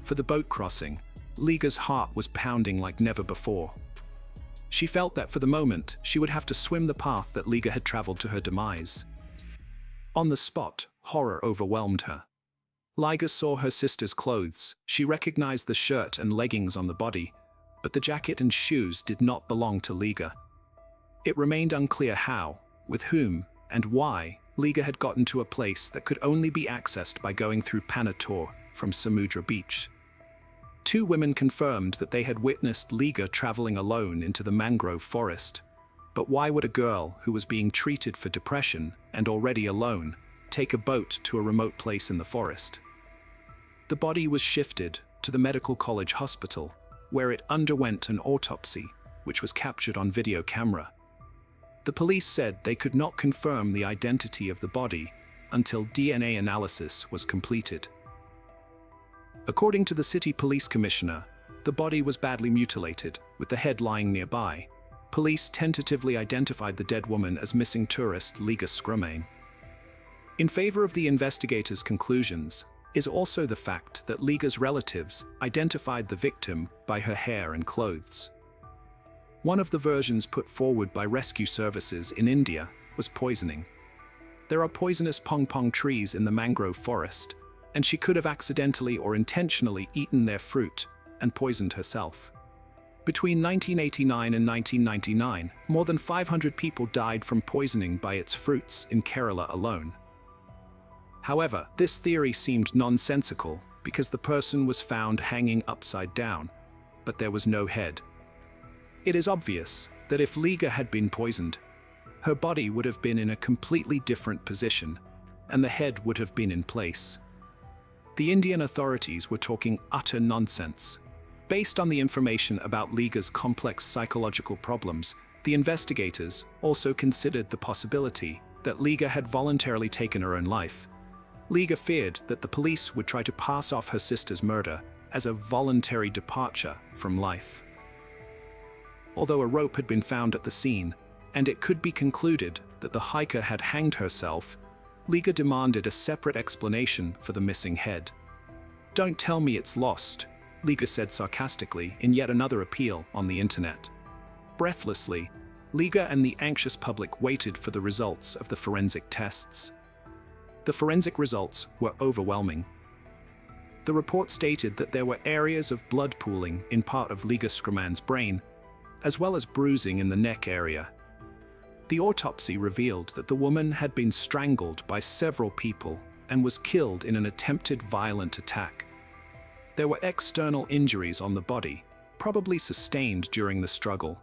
For the boat crossing, Liga's heart was pounding like never before. She felt that for the moment, she would have to swim the path that Liga had traveled to her demise. On the spot, horror overwhelmed her. Liga saw her sister's clothes. She recognized the shirt and leggings on the body, but the jacket and shoes did not belong to Liga. It remained unclear how, with whom, and why Liga had gotten to a place that could only be accessed by going through Panator from Samudra Beach. 2 women confirmed that they had witnessed Liga traveling alone into the mangrove forest. But why would a girl who was being treated for depression and already alone take a boat to a remote place in the forest? The body was shifted to the medical college hospital, where it underwent an autopsy, which was captured on video camera. The police said they could not confirm the identity of the body until DNA analysis was completed. According to the city police commissioner, the body was badly mutilated, with the head lying nearby. Police tentatively identified the dead woman as missing tourist Liga Scrumain. In favor of the investigators' conclusions is also the fact that Liga's relatives identified the victim by her hair and clothes. One of the versions put forward by rescue services in India was poisoning. There are poisonous pong-pong trees in the mangrove forest, and she could have accidentally or intentionally eaten their fruit and poisoned herself. Between 1989 and 1999, more than 500 people died from poisoning by its fruits in Kerala alone. However, this theory seemed nonsensical because the person was found hanging upside down, but there was no head. It is obvious that if Liga had been poisoned, her body would have been in a completely different position, and the head would have been in place. The Indian authorities were talking utter nonsense. Based on the information about Liga's complex psychological problems, the investigators also considered the possibility that Liga had voluntarily taken her own life. Liga feared that the police would try to pass off her sister's murder as a voluntary departure from life. Although a rope had been found at the scene, and it could be concluded that the hiker had hanged herself, Liga demanded a separate explanation for the missing head. "Don't tell me it's lost," Liga said sarcastically in yet another appeal on the internet. Breathlessly, Liga and the anxious public waited for the results of the forensic tests. The forensic results were overwhelming. The report stated that there were areas of blood pooling in part of Liga Scrumain's brain, as well as bruising in the neck area. The autopsy revealed that the woman had been strangled by several people and was killed in an attempted violent attack. There were external injuries on the body, probably sustained during the struggle.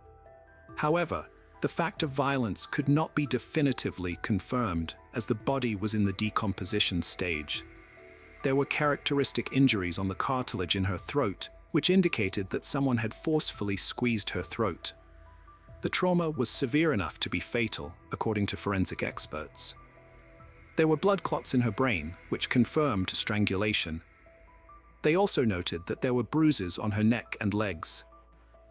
However, the fact of violence could not be definitively confirmed as the body was in the decomposition stage. There were characteristic injuries on the cartilage in her throat, which indicated that someone had forcefully squeezed her throat. The trauma was severe enough to be fatal, according to forensic experts. There were blood clots in her brain, which confirmed strangulation. They also noted that there were bruises on her neck and legs.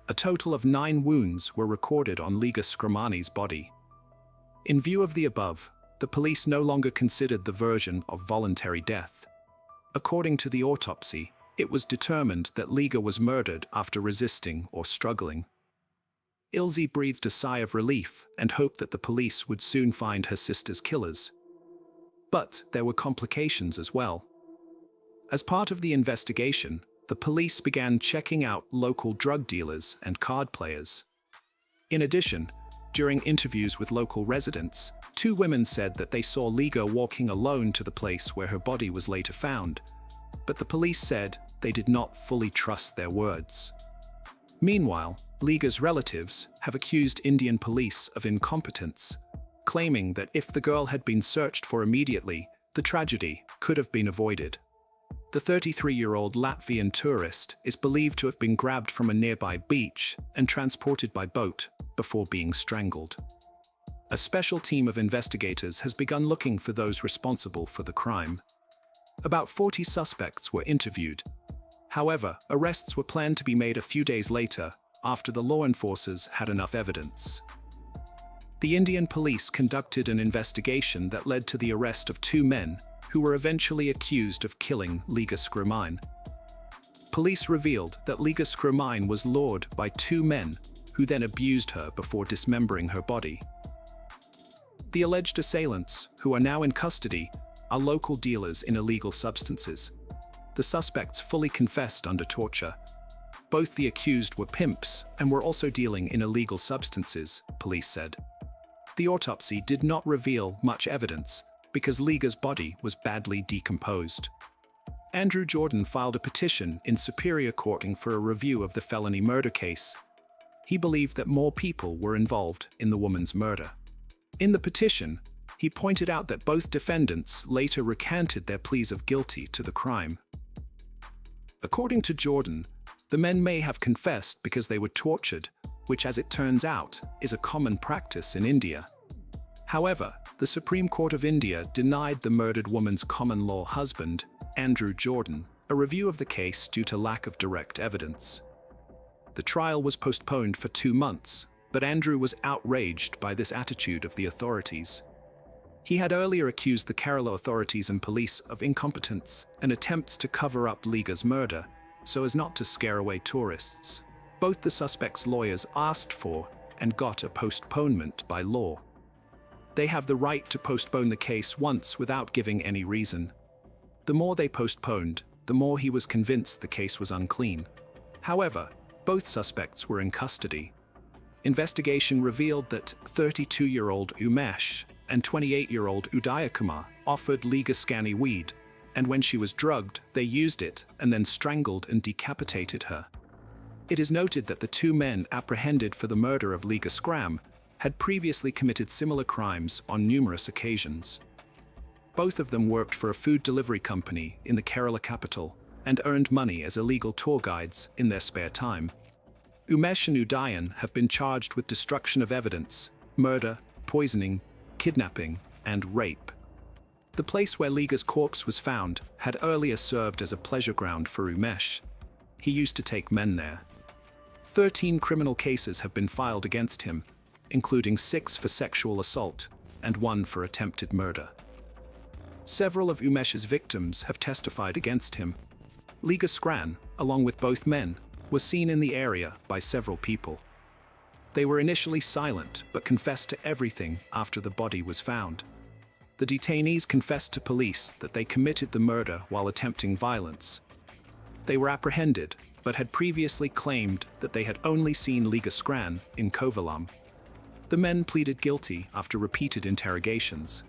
A total of 9 wounds were recorded on Liga Scrumain's body. In view of the above, the police no longer considered the version of voluntary death. According to the autopsy, it was determined that Liga was murdered after resisting or struggling. Ilse breathed a sigh of relief and hoped that the police would soon find her sister's killers. But there were complications as well. As part of the investigation, the police began checking out local drug dealers and card players. In addition, during interviews with local residents, 2 women said that they saw Liga walking alone to the place where her body was later found, but the police said they did not fully trust their words. Meanwhile, Liga's relatives have accused Indian police of incompetence, claiming that if the girl had been searched for immediately, the tragedy could have been avoided. The 33-year-old Latvian tourist is believed to have been grabbed from a nearby beach and transported by boat before being strangled. A special team of investigators has begun looking for those responsible for the crime. About 40 suspects were interviewed. However, arrests were planned to be made a few days later after the law enforcers had enough evidence. The Indian police conducted an investigation that led to the arrest of 2 men who were eventually accused of killing Liga Skromine. Police revealed that Liga Skromine was lured by 2 men who then abused her before dismembering her body. The alleged assailants, who are now in custody, are local dealers in illegal substances. The suspects fully confessed under torture. Both the accused were pimps and were also dealing in illegal substances, police said. The autopsy did not reveal much evidence because Liga's body was badly decomposed. Andrew Jordan filed a petition in Superior Court for a review of the felony murder case. He believed that more people were involved in the woman's murder. In the petition, he pointed out that both defendants later recanted their pleas of guilty to the crime. According to Jordan, the men may have confessed because they were tortured, which, as it turns out, is a common practice in India. However, the Supreme Court of India denied the murdered woman's common-law husband, Andrew Jordan, a review of the case due to lack of direct evidence. The trial was postponed for 2 months, but Andrew was outraged by this attitude of the authorities. He had earlier accused the Kerala authorities and police of incompetence and attempts to cover up Liga's murder so as not to scare away tourists. Both the suspects' lawyers asked for and got a postponement by law. They have the right to postpone the case once without giving any reason. The more they postponed, the more he was convinced the case was unclean. However, both suspects were in custody. Investigation revealed that 32-year-old Umesh and 28-year-old Udayakumar offered Liga Scani weed, and when she was drugged, they used it and then strangled and decapitated her. It is noted that the 2 men apprehended for the murder of Liga Skram had previously committed similar crimes on numerous occasions. Both of them worked for a food delivery company in the Kerala capital and earned money as illegal tour guides in their spare time. Umesh and Udayan have been charged with destruction of evidence, murder, poisoning, kidnapping, and rape. The place where Liga's corpse was found had earlier served as a pleasure ground for Umesh. He used to take men there. 13 criminal cases have been filed against him, including 6 for sexual assault and 1 for attempted murder. Several of Umesh's victims have testified against him. Liga Skran, along with both men, was seen in the area by several people. They were initially silent but confessed to everything after the body was found. The detainees confessed to police that they committed the murder while attempting violence. They were apprehended but had previously claimed that they had only seen Liga Skran in Kovalam. The men pleaded guilty after repeated interrogations.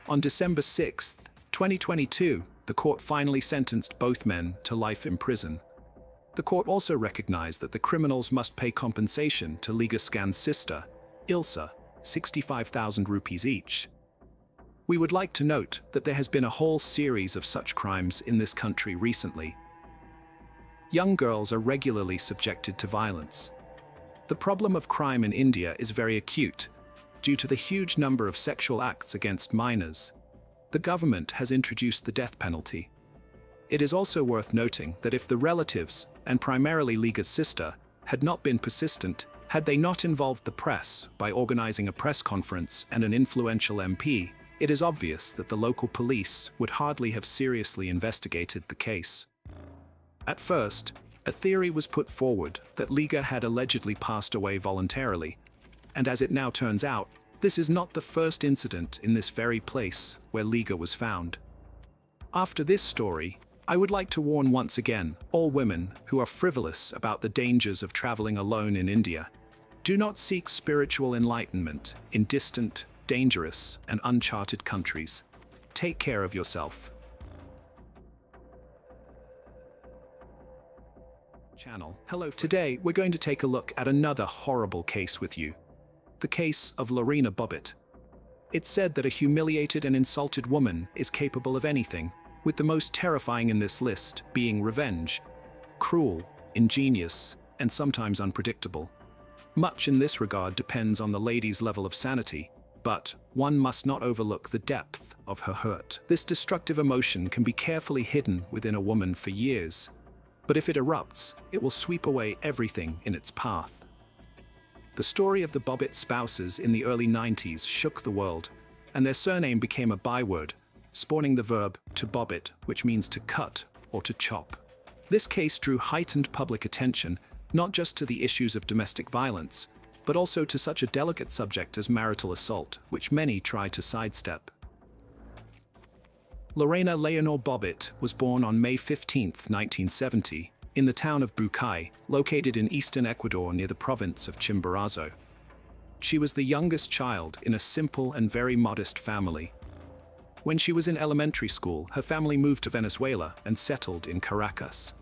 On December 6, 2022, the court finally sentenced both men to life in prison. The court also recognized that the criminals must pay compensation to Liga Skan's sister, Ilsa, 65,000 rupees each. We would like to note that there has been a whole series of such crimes in this country recently. Young girls are regularly subjected to violence. The problem of crime in India is very acute, due to the huge number of sexual acts against minors. The government has introduced the death penalty. It is also worth noting that if the relatives, and primarily Liga's sister, had not been persistent, had they not involved the press by organizing a press conference and an influential MP, it is obvious that the local police would hardly have seriously investigated the case. At first, a theory was put forward that Liga had allegedly passed away voluntarily, and as it now turns out, this is not the first incident in this very place where Liga was found. After this story, I would like to warn once again all women who are frivolous about the dangers of traveling alone in India. Do not seek spiritual enlightenment in distant, dangerous, and uncharted countries. Take care of yourself. channel. Hello. Today, we're going to take a look at another horrible case with you. The case of Lorena Bobbitt. It's said that a humiliated and insulted woman is capable of anything, with the most terrifying in this list being revenge. Cruel, ingenious, and sometimes unpredictable. Much in this regard depends on the lady's level of sanity, but one must not overlook the depth of her hurt. This destructive emotion can be carefully hidden within a woman for years, but if it erupts, it will sweep away everything in its path. The story of the Bobbitt spouses in the early 90s shook the world, and their surname became a byword, spawning the verb to bobbit, which means to cut or to chop. This case drew heightened public attention, not just to the issues of domestic violence, but also to such a delicate subject as marital assault, which many try to sidestep. Lorena Leonore Bobbitt was born on May 15, 1970, in the town of Bucay, located in eastern Ecuador near the province of Chimborazo. She was the youngest child in a simple and very modest family. When she was in elementary school, her family moved to Venezuela and settled in Caracas.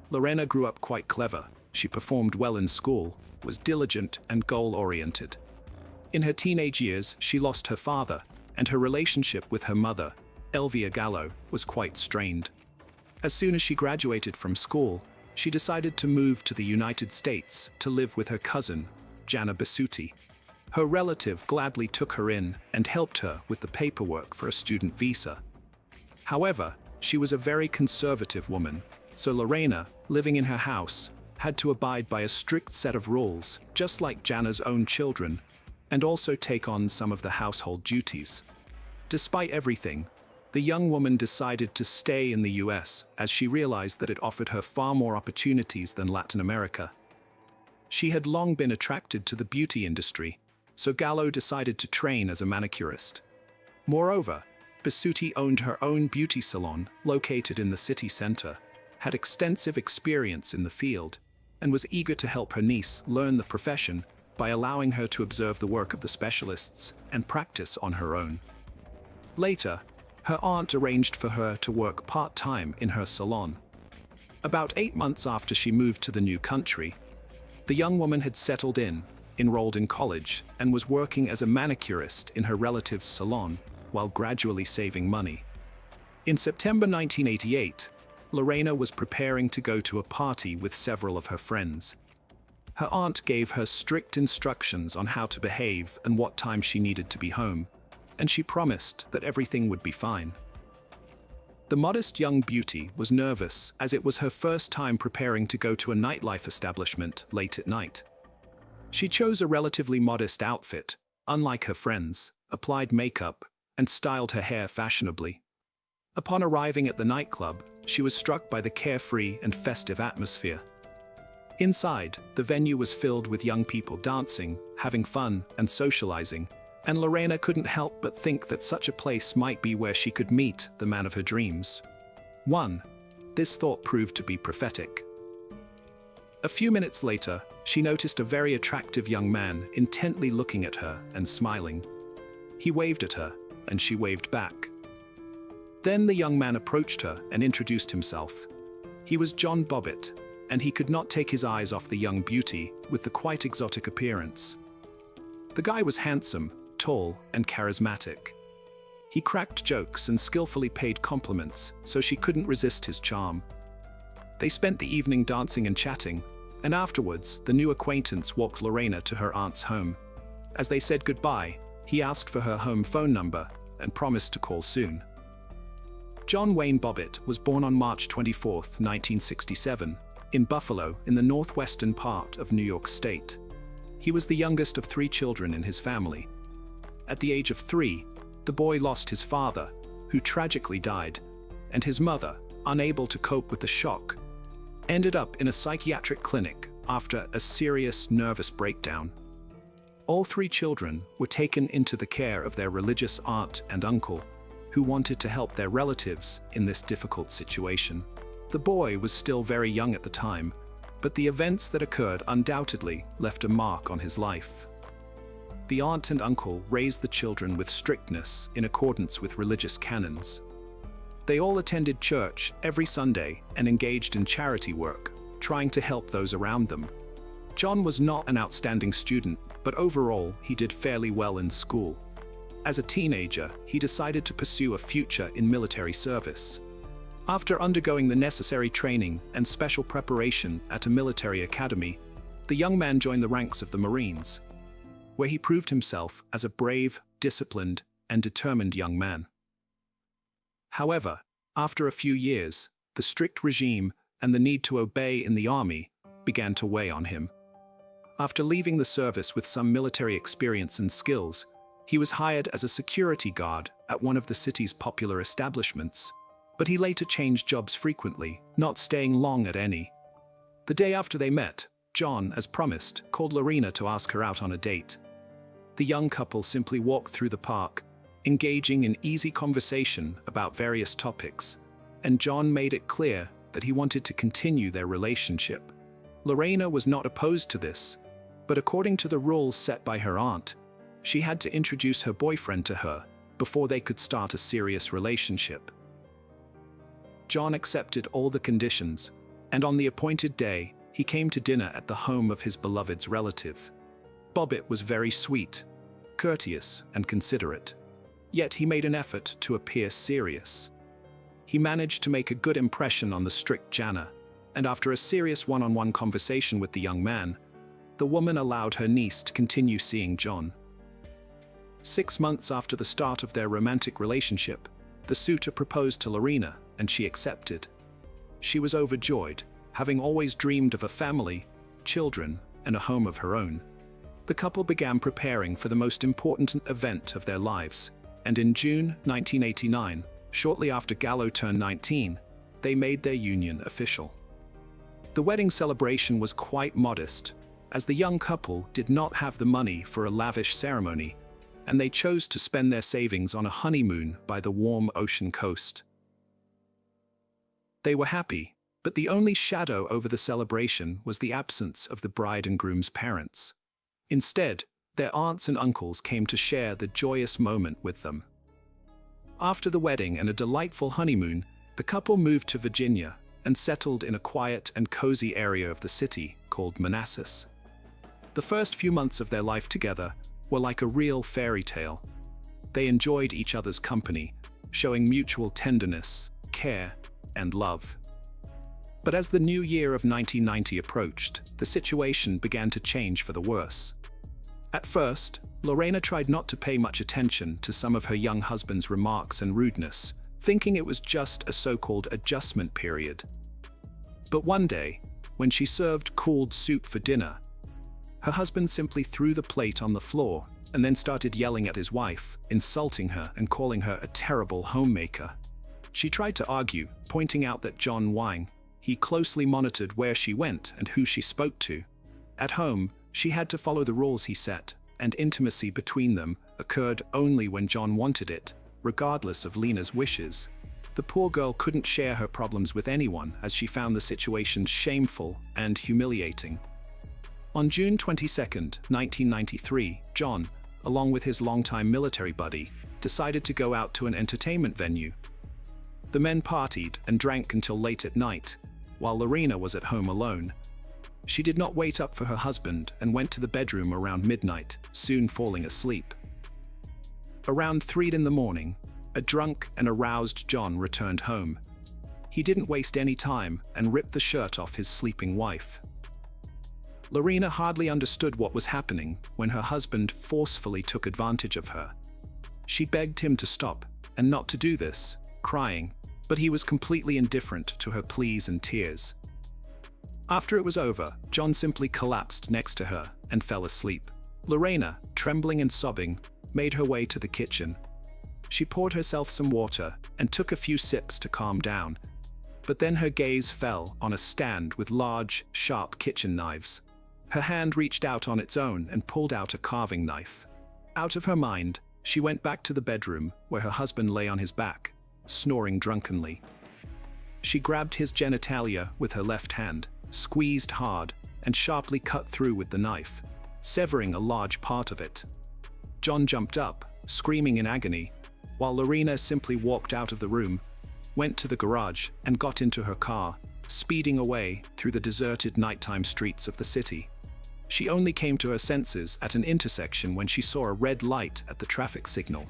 Lorena grew up quite clever. She performed well in school, was diligent and goal-oriented. In her teenage years, she lost her father, and her relationship with her mother, Elvia Gallo, was quite strained. As soon as she graduated from school, she decided to move to the United States to live with her cousin, Jana Basutti. Her relative gladly took her in and helped her with the paperwork for a student visa. However, she was a very conservative woman, so Lorena, living in her house, had to abide by a strict set of rules, just like Jana's own children, and also take on some of the household duties. Despite everything, the young woman decided to stay in the US as she realized that it offered her far more opportunities than Latin America. She had long been attracted to the beauty industry, so Gallo decided to train as a manicurist. Moreover, Basutti owned her own beauty salon located in the city center, had extensive experience in the field, and was eager to help her niece learn the profession by allowing her to observe the work of the specialists and practice on her own. Later, her aunt arranged for her to work part-time in her salon. About 8 months after she moved to the new country, the young woman had settled in, enrolled in college, and was working as a manicurist in her relative's salon while gradually saving money. In September 1988, Lorena was preparing to go to a party with several of her friends. Her aunt gave her strict instructions on how to behave and what time she needed to be home, and she promised that everything would be fine. The modest young beauty was nervous as it was her first time preparing to go to a nightlife establishment late at night. She chose a relatively modest outfit, unlike her friends, applied makeup, and styled her hair fashionably. Upon arriving at the nightclub, she was struck by the carefree and festive atmosphere. Inside, the venue was filled with young people dancing, having fun, and socializing, and Lorena couldn't help but think that such a place might be where she could meet the man of her dreams. This thought proved to be prophetic. A few minutes later, she noticed a very attractive young man intently looking at her and smiling. He waved at her, and she waved back. Then the young man approached her and introduced himself. He was John Bobbitt, and he could not take his eyes off the young beauty with the quite exotic appearance. The guy was handsome, tall, and charismatic. He cracked jokes and skillfully paid compliments, so she couldn't resist his charm. They spent the evening dancing and chatting, and afterwards, the new acquaintance walked Lorena to her aunt's home. As they said goodbye, he asked for her home phone number and promised to call soon. John Wayne Bobbitt was born on March 24, 1967, in Buffalo, in the northwestern part of New York State. He was the youngest of 3 children in his family. At the age of 3, the boy lost his father, who tragically died, and his mother, unable to cope with the shock, ended up in a psychiatric clinic after a serious nervous breakdown. All 3 children were taken into the care of their religious aunt and uncle, who wanted to help their relatives in this difficult situation. The boy was still very young at the time, but the events that occurred undoubtedly left a mark on his life. The aunt and uncle raised the children with strictness in accordance with religious canons. They all attended church every Sunday and engaged in charity work, trying to help those around them. John was not an outstanding student, but overall, he did fairly well in school. As a teenager, he decided to pursue a future in military service. After undergoing the necessary training and special preparation at a military academy, the young man joined the ranks of the Marines, where he proved himself as a brave, disciplined, and determined young man. However, after a few years, the strict regime and the need to obey in the army began to weigh on him. After leaving the service with some military experience and skills, he was hired as a security guard at one of the city's popular establishments, but he later changed jobs frequently, not staying long at any. The day after they met, John, as promised, called Lorena to ask her out on a date. The young couple simply walked through the park, engaging in easy conversation about various topics, and John made it clear that he wanted to continue their relationship. Lorena was not opposed to this, but according to the rules set by her aunt, she had to introduce her boyfriend to her before they could start a serious relationship. John accepted all the conditions, and on the appointed day, he came to dinner at the home of his beloved's relative. Bobbitt was very sweet, courteous, and considerate, yet he made an effort to appear serious. He managed to make a good impression on the strict Jana, and after a serious one-on-one conversation with the young man, the woman allowed her niece to continue seeing John. 6 months after the start of their romantic relationship, the suitor proposed to Lorena, and she accepted. She was overjoyed, having always dreamed of a family, children, and a home of her own. The couple began preparing for the most important event of their lives, and in June 1989, shortly after Gallo turned 19, they made their union official. The wedding celebration was quite modest, as the young couple did not have the money for a lavish ceremony, and they chose to spend their savings on a honeymoon by the warm ocean coast. They were happy, but the only shadow over the celebration was the absence of the bride and groom's parents. Instead, their aunts and uncles came to share the joyous moment with them. After the wedding and a delightful honeymoon, the couple moved to Virginia and settled in a quiet and cozy area of the city called Manassas. The first few months of their life together were like a real fairy tale. They enjoyed each other's company, showing mutual tenderness, care, and love. But as the new year of 1990 approached, the situation began to change for the worse. At first, Lorena tried not to pay much attention to some of her young husband's remarks and rudeness, thinking it was just a so-called adjustment period. But one day, when she served cooled soup for dinner, her husband simply threw the plate on the floor and then started yelling at his wife, insulting her and calling her a terrible homemaker. She tried to argue, pointing out that John Wang, he closely monitored where she went and who she spoke to. At home, she had to follow the rules he set, and intimacy between them occurred only when John wanted it, regardless of Lena's wishes. The poor girl couldn't share her problems with anyone as she found the situation shameful and humiliating. On June 22, 1993, John, along with his longtime military buddy, decided to go out to an entertainment venue. The men partied and drank until late at night, while Lorena was at home alone. She did not wait up for her husband and went to the bedroom around midnight, soon falling asleep. Around 3 in the morning, a drunk and aroused John returned home. He didn't waste any time and ripped the shirt off his sleeping wife. Lorena hardly understood what was happening when her husband forcefully took advantage of her. She begged him to stop and not to do this, crying, but he was completely indifferent to her pleas and tears. After it was over, John simply collapsed next to her and fell asleep. Lorena, trembling and sobbing, made her way to the kitchen. She poured herself some water and took a few sips to calm down, but then her gaze fell on a stand with large, sharp kitchen knives. Her hand reached out on its own and pulled out a carving knife. Out of her mind, she went back to the bedroom where her husband lay on his back, snoring drunkenly. She grabbed his genitalia with her left hand, squeezed hard, and sharply cut through with the knife, severing a large part of it. John jumped up, screaming in agony, while Lorena simply walked out of the room, went to the garage, and got into her car, speeding away through the deserted nighttime streets of the city. She only came to her senses at an intersection when she saw a red light at the traffic signal.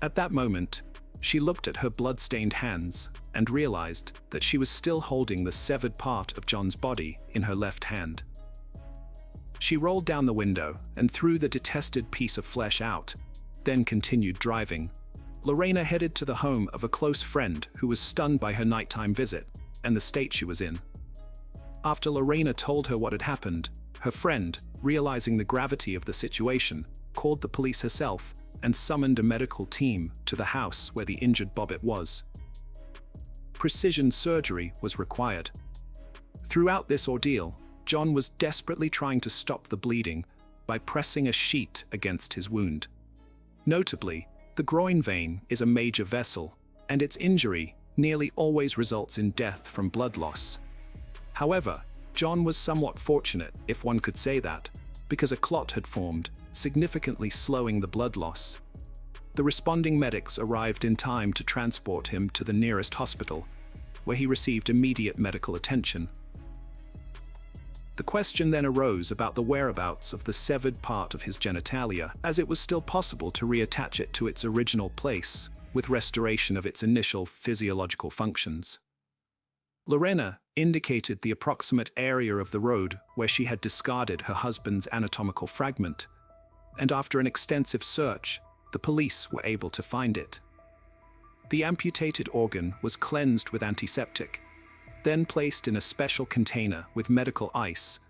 At that moment, she looked at her blood-stained hands and realized that she was still holding the severed part of John's body in her left hand. She rolled down the window and threw the detested piece of flesh out, then continued driving. Lorena headed to the home of a close friend who was stunned by her nighttime visit and the state she was in. After Lorena told her what had happened, her friend, realizing the gravity of the situation, called the police herself and summoned a medical team to the house where the injured Bobbitt was. Precision surgery was required. Throughout this ordeal, John was desperately trying to stop the bleeding by pressing a sheet against his wound. Notably, the groin vein is a major vessel, and its injury nearly always results in death from blood loss. However, John was somewhat fortunate, if one could say that, because a clot had formed, significantly slowing the blood loss. The responding medics arrived in time to transport him to the nearest hospital, where he received immediate medical attention. The question then arose about the whereabouts of the severed part of his genitalia, as it was still possible to reattach it to its original place, with restoration of its initial physiological functions. Lorena indicated the approximate area of the road where she had discarded her husband's anatomical fragment, and after an extensive search, the police were able to find it. The amputated organ was cleansed with antiseptic, then placed in a special container with medical ice,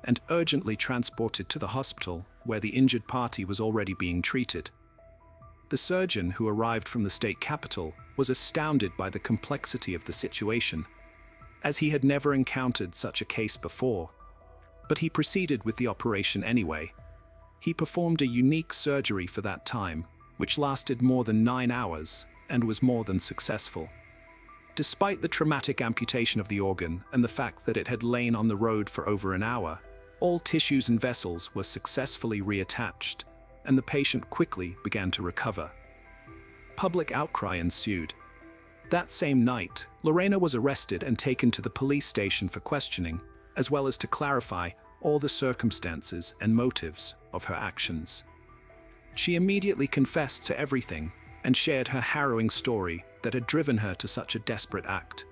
and urgently transported to the hospital where the injured party was already being treated. The surgeon who arrived from the state capital was astounded by the complexity of the situation, as he had never encountered such a case before. But he proceeded with the operation anyway. He performed a unique surgery for that time, which lasted more than 9 hours and was more than successful. Despite the traumatic amputation of the organ and the fact that it had lain on the road for over an hour, all tissues and vessels were successfully reattached, and the patient quickly began to recover. Public outcry ensued. That same night, Lorena was arrested and taken to the police station for questioning, as well as to clarify all the circumstances and motives of her actions. She immediately confessed to everything and shared her harrowing story that had driven her to such a desperate act.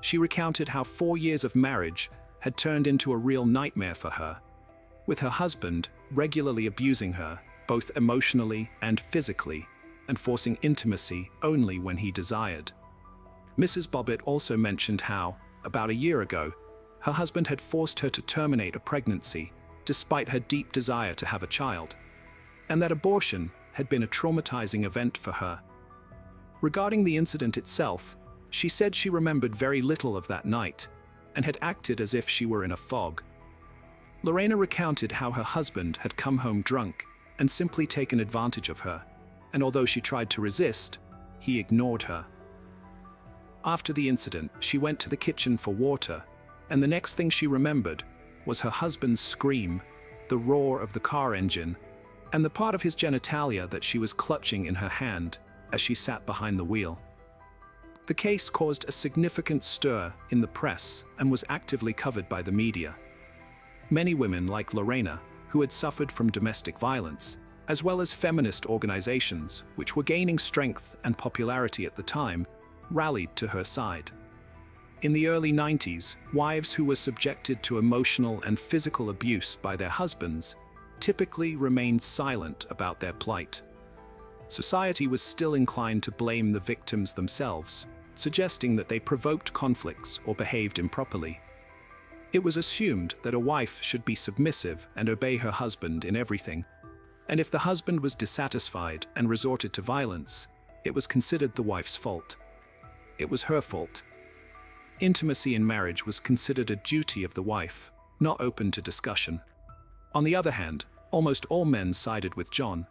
She recounted how 4 years of marriage had turned into a real nightmare for her, with her husband regularly abusing her, both emotionally and physically, and forcing intimacy only when he desired. Mrs. Bobbitt also mentioned how, about a year ago, her husband had forced her to terminate a pregnancy despite her deep desire to have a child, and that abortion had been a traumatizing event for her. Regarding the incident itself, she said she remembered very little of that night and had acted as if she were in a fog. Lorena recounted how her husband had come home drunk and simply taken advantage of her, and although she tried to resist, he ignored her. After the incident, she went to the kitchen for water, and the next thing she remembered was her husband's scream, the roar of the car engine, and the part of his genitalia that she was clutching in her hand as she sat behind the wheel. The case caused a significant stir in the press and was actively covered by the media. Many women like Lorena, who had suffered from domestic violence, as well as feminist organizations, which were gaining strength and popularity at the time, rallied to her side. In the early 90s, wives who were subjected to emotional and physical abuse by their husbands typically remained silent about their plight. Society was still inclined to blame the victims themselves, suggesting that they provoked conflicts or behaved improperly. It was assumed that a wife should be submissive and obey her husband in everything, and if the husband was dissatisfied and resorted to violence, it was considered the wife's fault. It was her fault. Intimacy in marriage was considered a duty of the wife, not open to discussion. On the other hand, almost all men sided with John.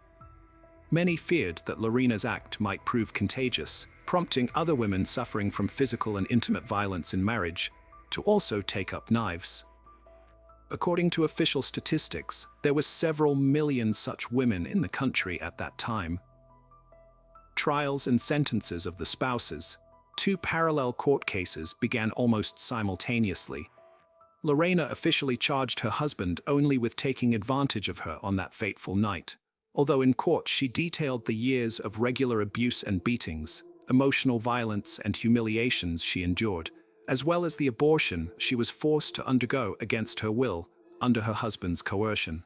Many feared that Lorena's act might prove contagious, prompting other women suffering from physical and intimate violence in marriage to also take up knives. According to official statistics, there were several million such women in the country at that time. Trials and sentences of the spouses, two parallel court cases began almost simultaneously. Lorena officially charged her husband only with taking advantage of her on that fateful night, although in court she detailed the years of regular abuse and beatings, emotional violence and humiliations she endured, as well as the abortion she was forced to undergo against her will under her husband's coercion.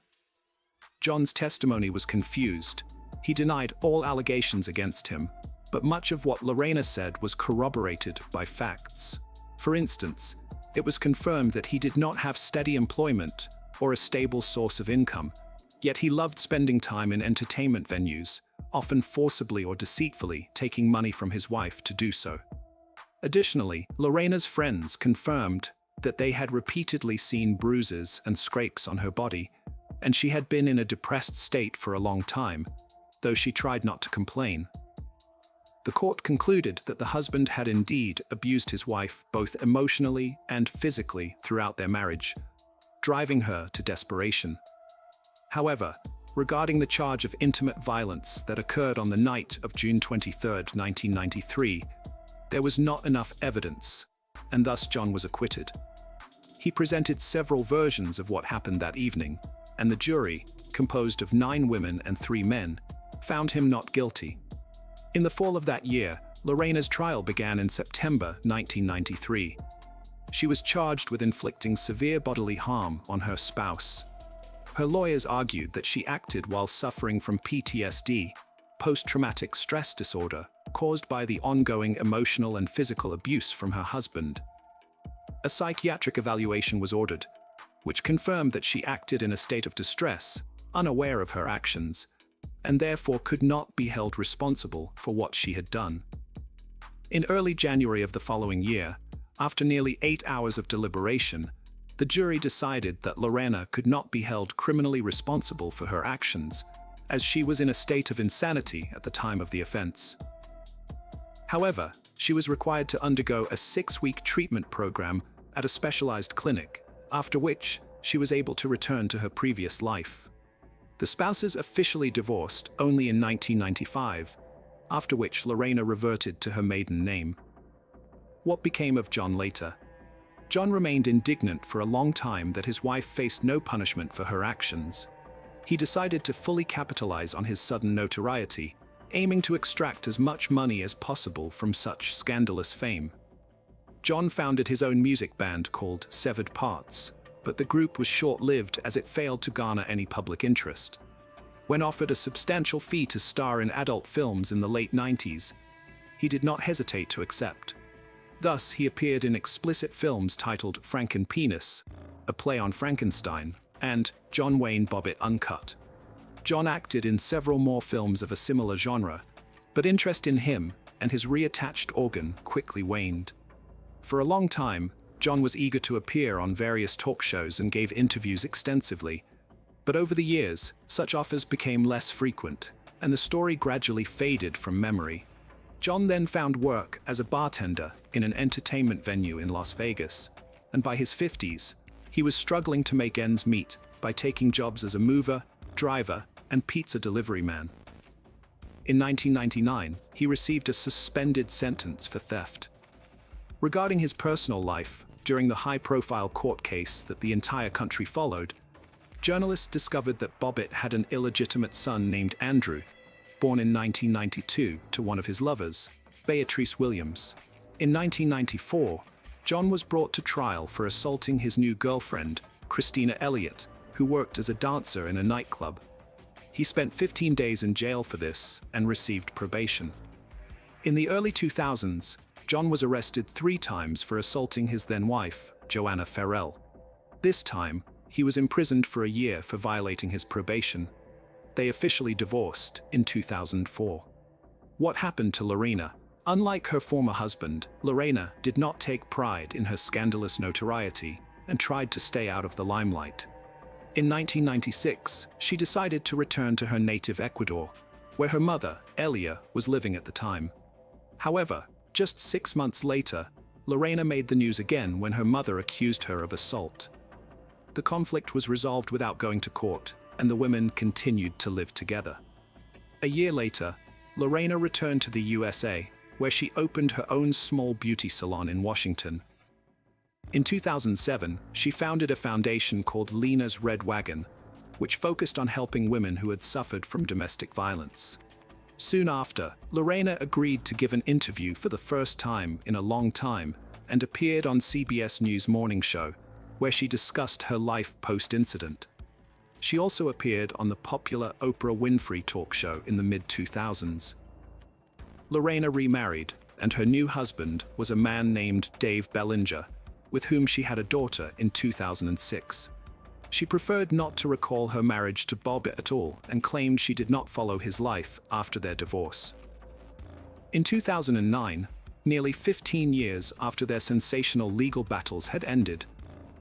John's testimony was confused. He denied all allegations against him, but much of what Lorena said was corroborated by facts. For instance, it was confirmed that he did not have steady employment or a stable source of income, yet he loved spending time in entertainment venues, often forcibly or deceitfully taking money from his wife to do so. Additionally, Lorena's friends confirmed that they had repeatedly seen bruises and scrapes on her body, and she had been in a depressed state for a long time, though she tried not to complain. The court concluded that the husband had indeed abused his wife both emotionally and physically throughout their marriage, driving her to desperation. However, regarding the charge of intimate violence that occurred on the night of June 23, 1993, there was not enough evidence, and thus John was acquitted. He presented several versions of what happened that evening, and the jury, composed of 9 women and 3 men, found him not guilty. In the fall of that year, Lorena's trial began in September 1993. She was charged with inflicting severe bodily harm on her spouse. Her lawyers argued that she acted while suffering from PTSD, post-traumatic stress disorder, caused by the ongoing emotional and physical abuse from her husband. A psychiatric evaluation was ordered, which confirmed that she acted in a state of distress, unaware of her actions, and therefore could not be held responsible for what she had done. In early January of the following year, after nearly 8 hours of deliberation, the jury decided that Lorena could not be held criminally responsible for her actions, as she was in a state of insanity at the time of the offense. However, she was required to undergo a 6-week treatment program at a specialized clinic, after which she was able to return to her previous life. The spouses officially divorced only in 1995, after which Lorena reverted to her maiden name. What became of John later? John remained indignant for a long time that his wife faced no punishment for her actions. He decided to fully capitalize on his sudden notoriety, aiming to extract as much money as possible from such scandalous fame. John founded his own music band called Severed Parts, but the group was short-lived as it failed to garner any public interest. When offered a substantial fee to star in adult films in the late 90s, he did not hesitate to accept. Thus, he appeared in explicit films titled Frankenpenis, a play on Frankenstein, and John Wayne Bobbitt Uncut. John acted in several more films of a similar genre, but interest in him and his reattached organ quickly waned. For a long time, John was eager to appear on various talk shows and gave interviews extensively, but over the years, such offers became less frequent, and the story gradually faded from memory. John then found work as a bartender in an entertainment venue in Las Vegas, and by his 50s, he was struggling to make ends meet by taking jobs as a mover, driver, and pizza delivery man. In 1999, he received a suspended sentence for theft. Regarding his personal life, during the high-profile court case that the entire country followed, journalists discovered that Bobbitt had an illegitimate son named Andrew, born in 1992 to one of his lovers, Beatrice Williams. In 1994, John was brought to trial for assaulting his new girlfriend, Christina Elliott, who worked as a dancer in a nightclub. He spent 15 days in jail for this and received probation. In the early 2000s, John was arrested 3 times for assaulting his then-wife, Joanna Farrell. This time, he was imprisoned for a year for violating his probation. They officially divorced in 2004. What happened to Lorena? Unlike her former husband, Lorena did not take pride in her scandalous notoriety and tried to stay out of the limelight. In 1996, she decided to return to her native Ecuador, where her mother, Elia, was living at the time. However, just 6 months later, Lorena made the news again when her mother accused her of assault. The conflict was resolved without going to court, and the women continued to live together. A year later, Lorena returned to the USA, where she opened her own small beauty salon in Washington. In 2007, she founded a foundation called Lena's Red Wagon, which focused on helping women who had suffered from domestic violence. Soon after, Lorena agreed to give an interview for the first time in a long time and appeared on CBS News Morning Show, where she discussed her life post-incident. She also appeared on the popular Oprah Winfrey talk show in the mid-2000s. Lorena remarried, and her new husband was a man named Dave Bellinger, with whom she had a daughter in 2006. She preferred not to recall her marriage to Bob at all and claimed she did not follow his life after their divorce. In 2009, nearly 15 years after their sensational legal battles had ended,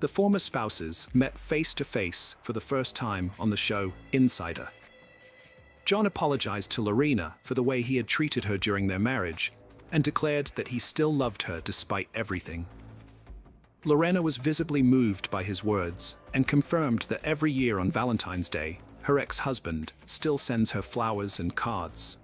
the former spouses met face-to-face for the first time on the show Insider. John apologized to Lorena for the way he had treated her during their marriage and declared that he still loved her despite everything. Lorena was visibly moved by his words and confirmed that every year on Valentine's Day, her ex-husband still sends her flowers and cards.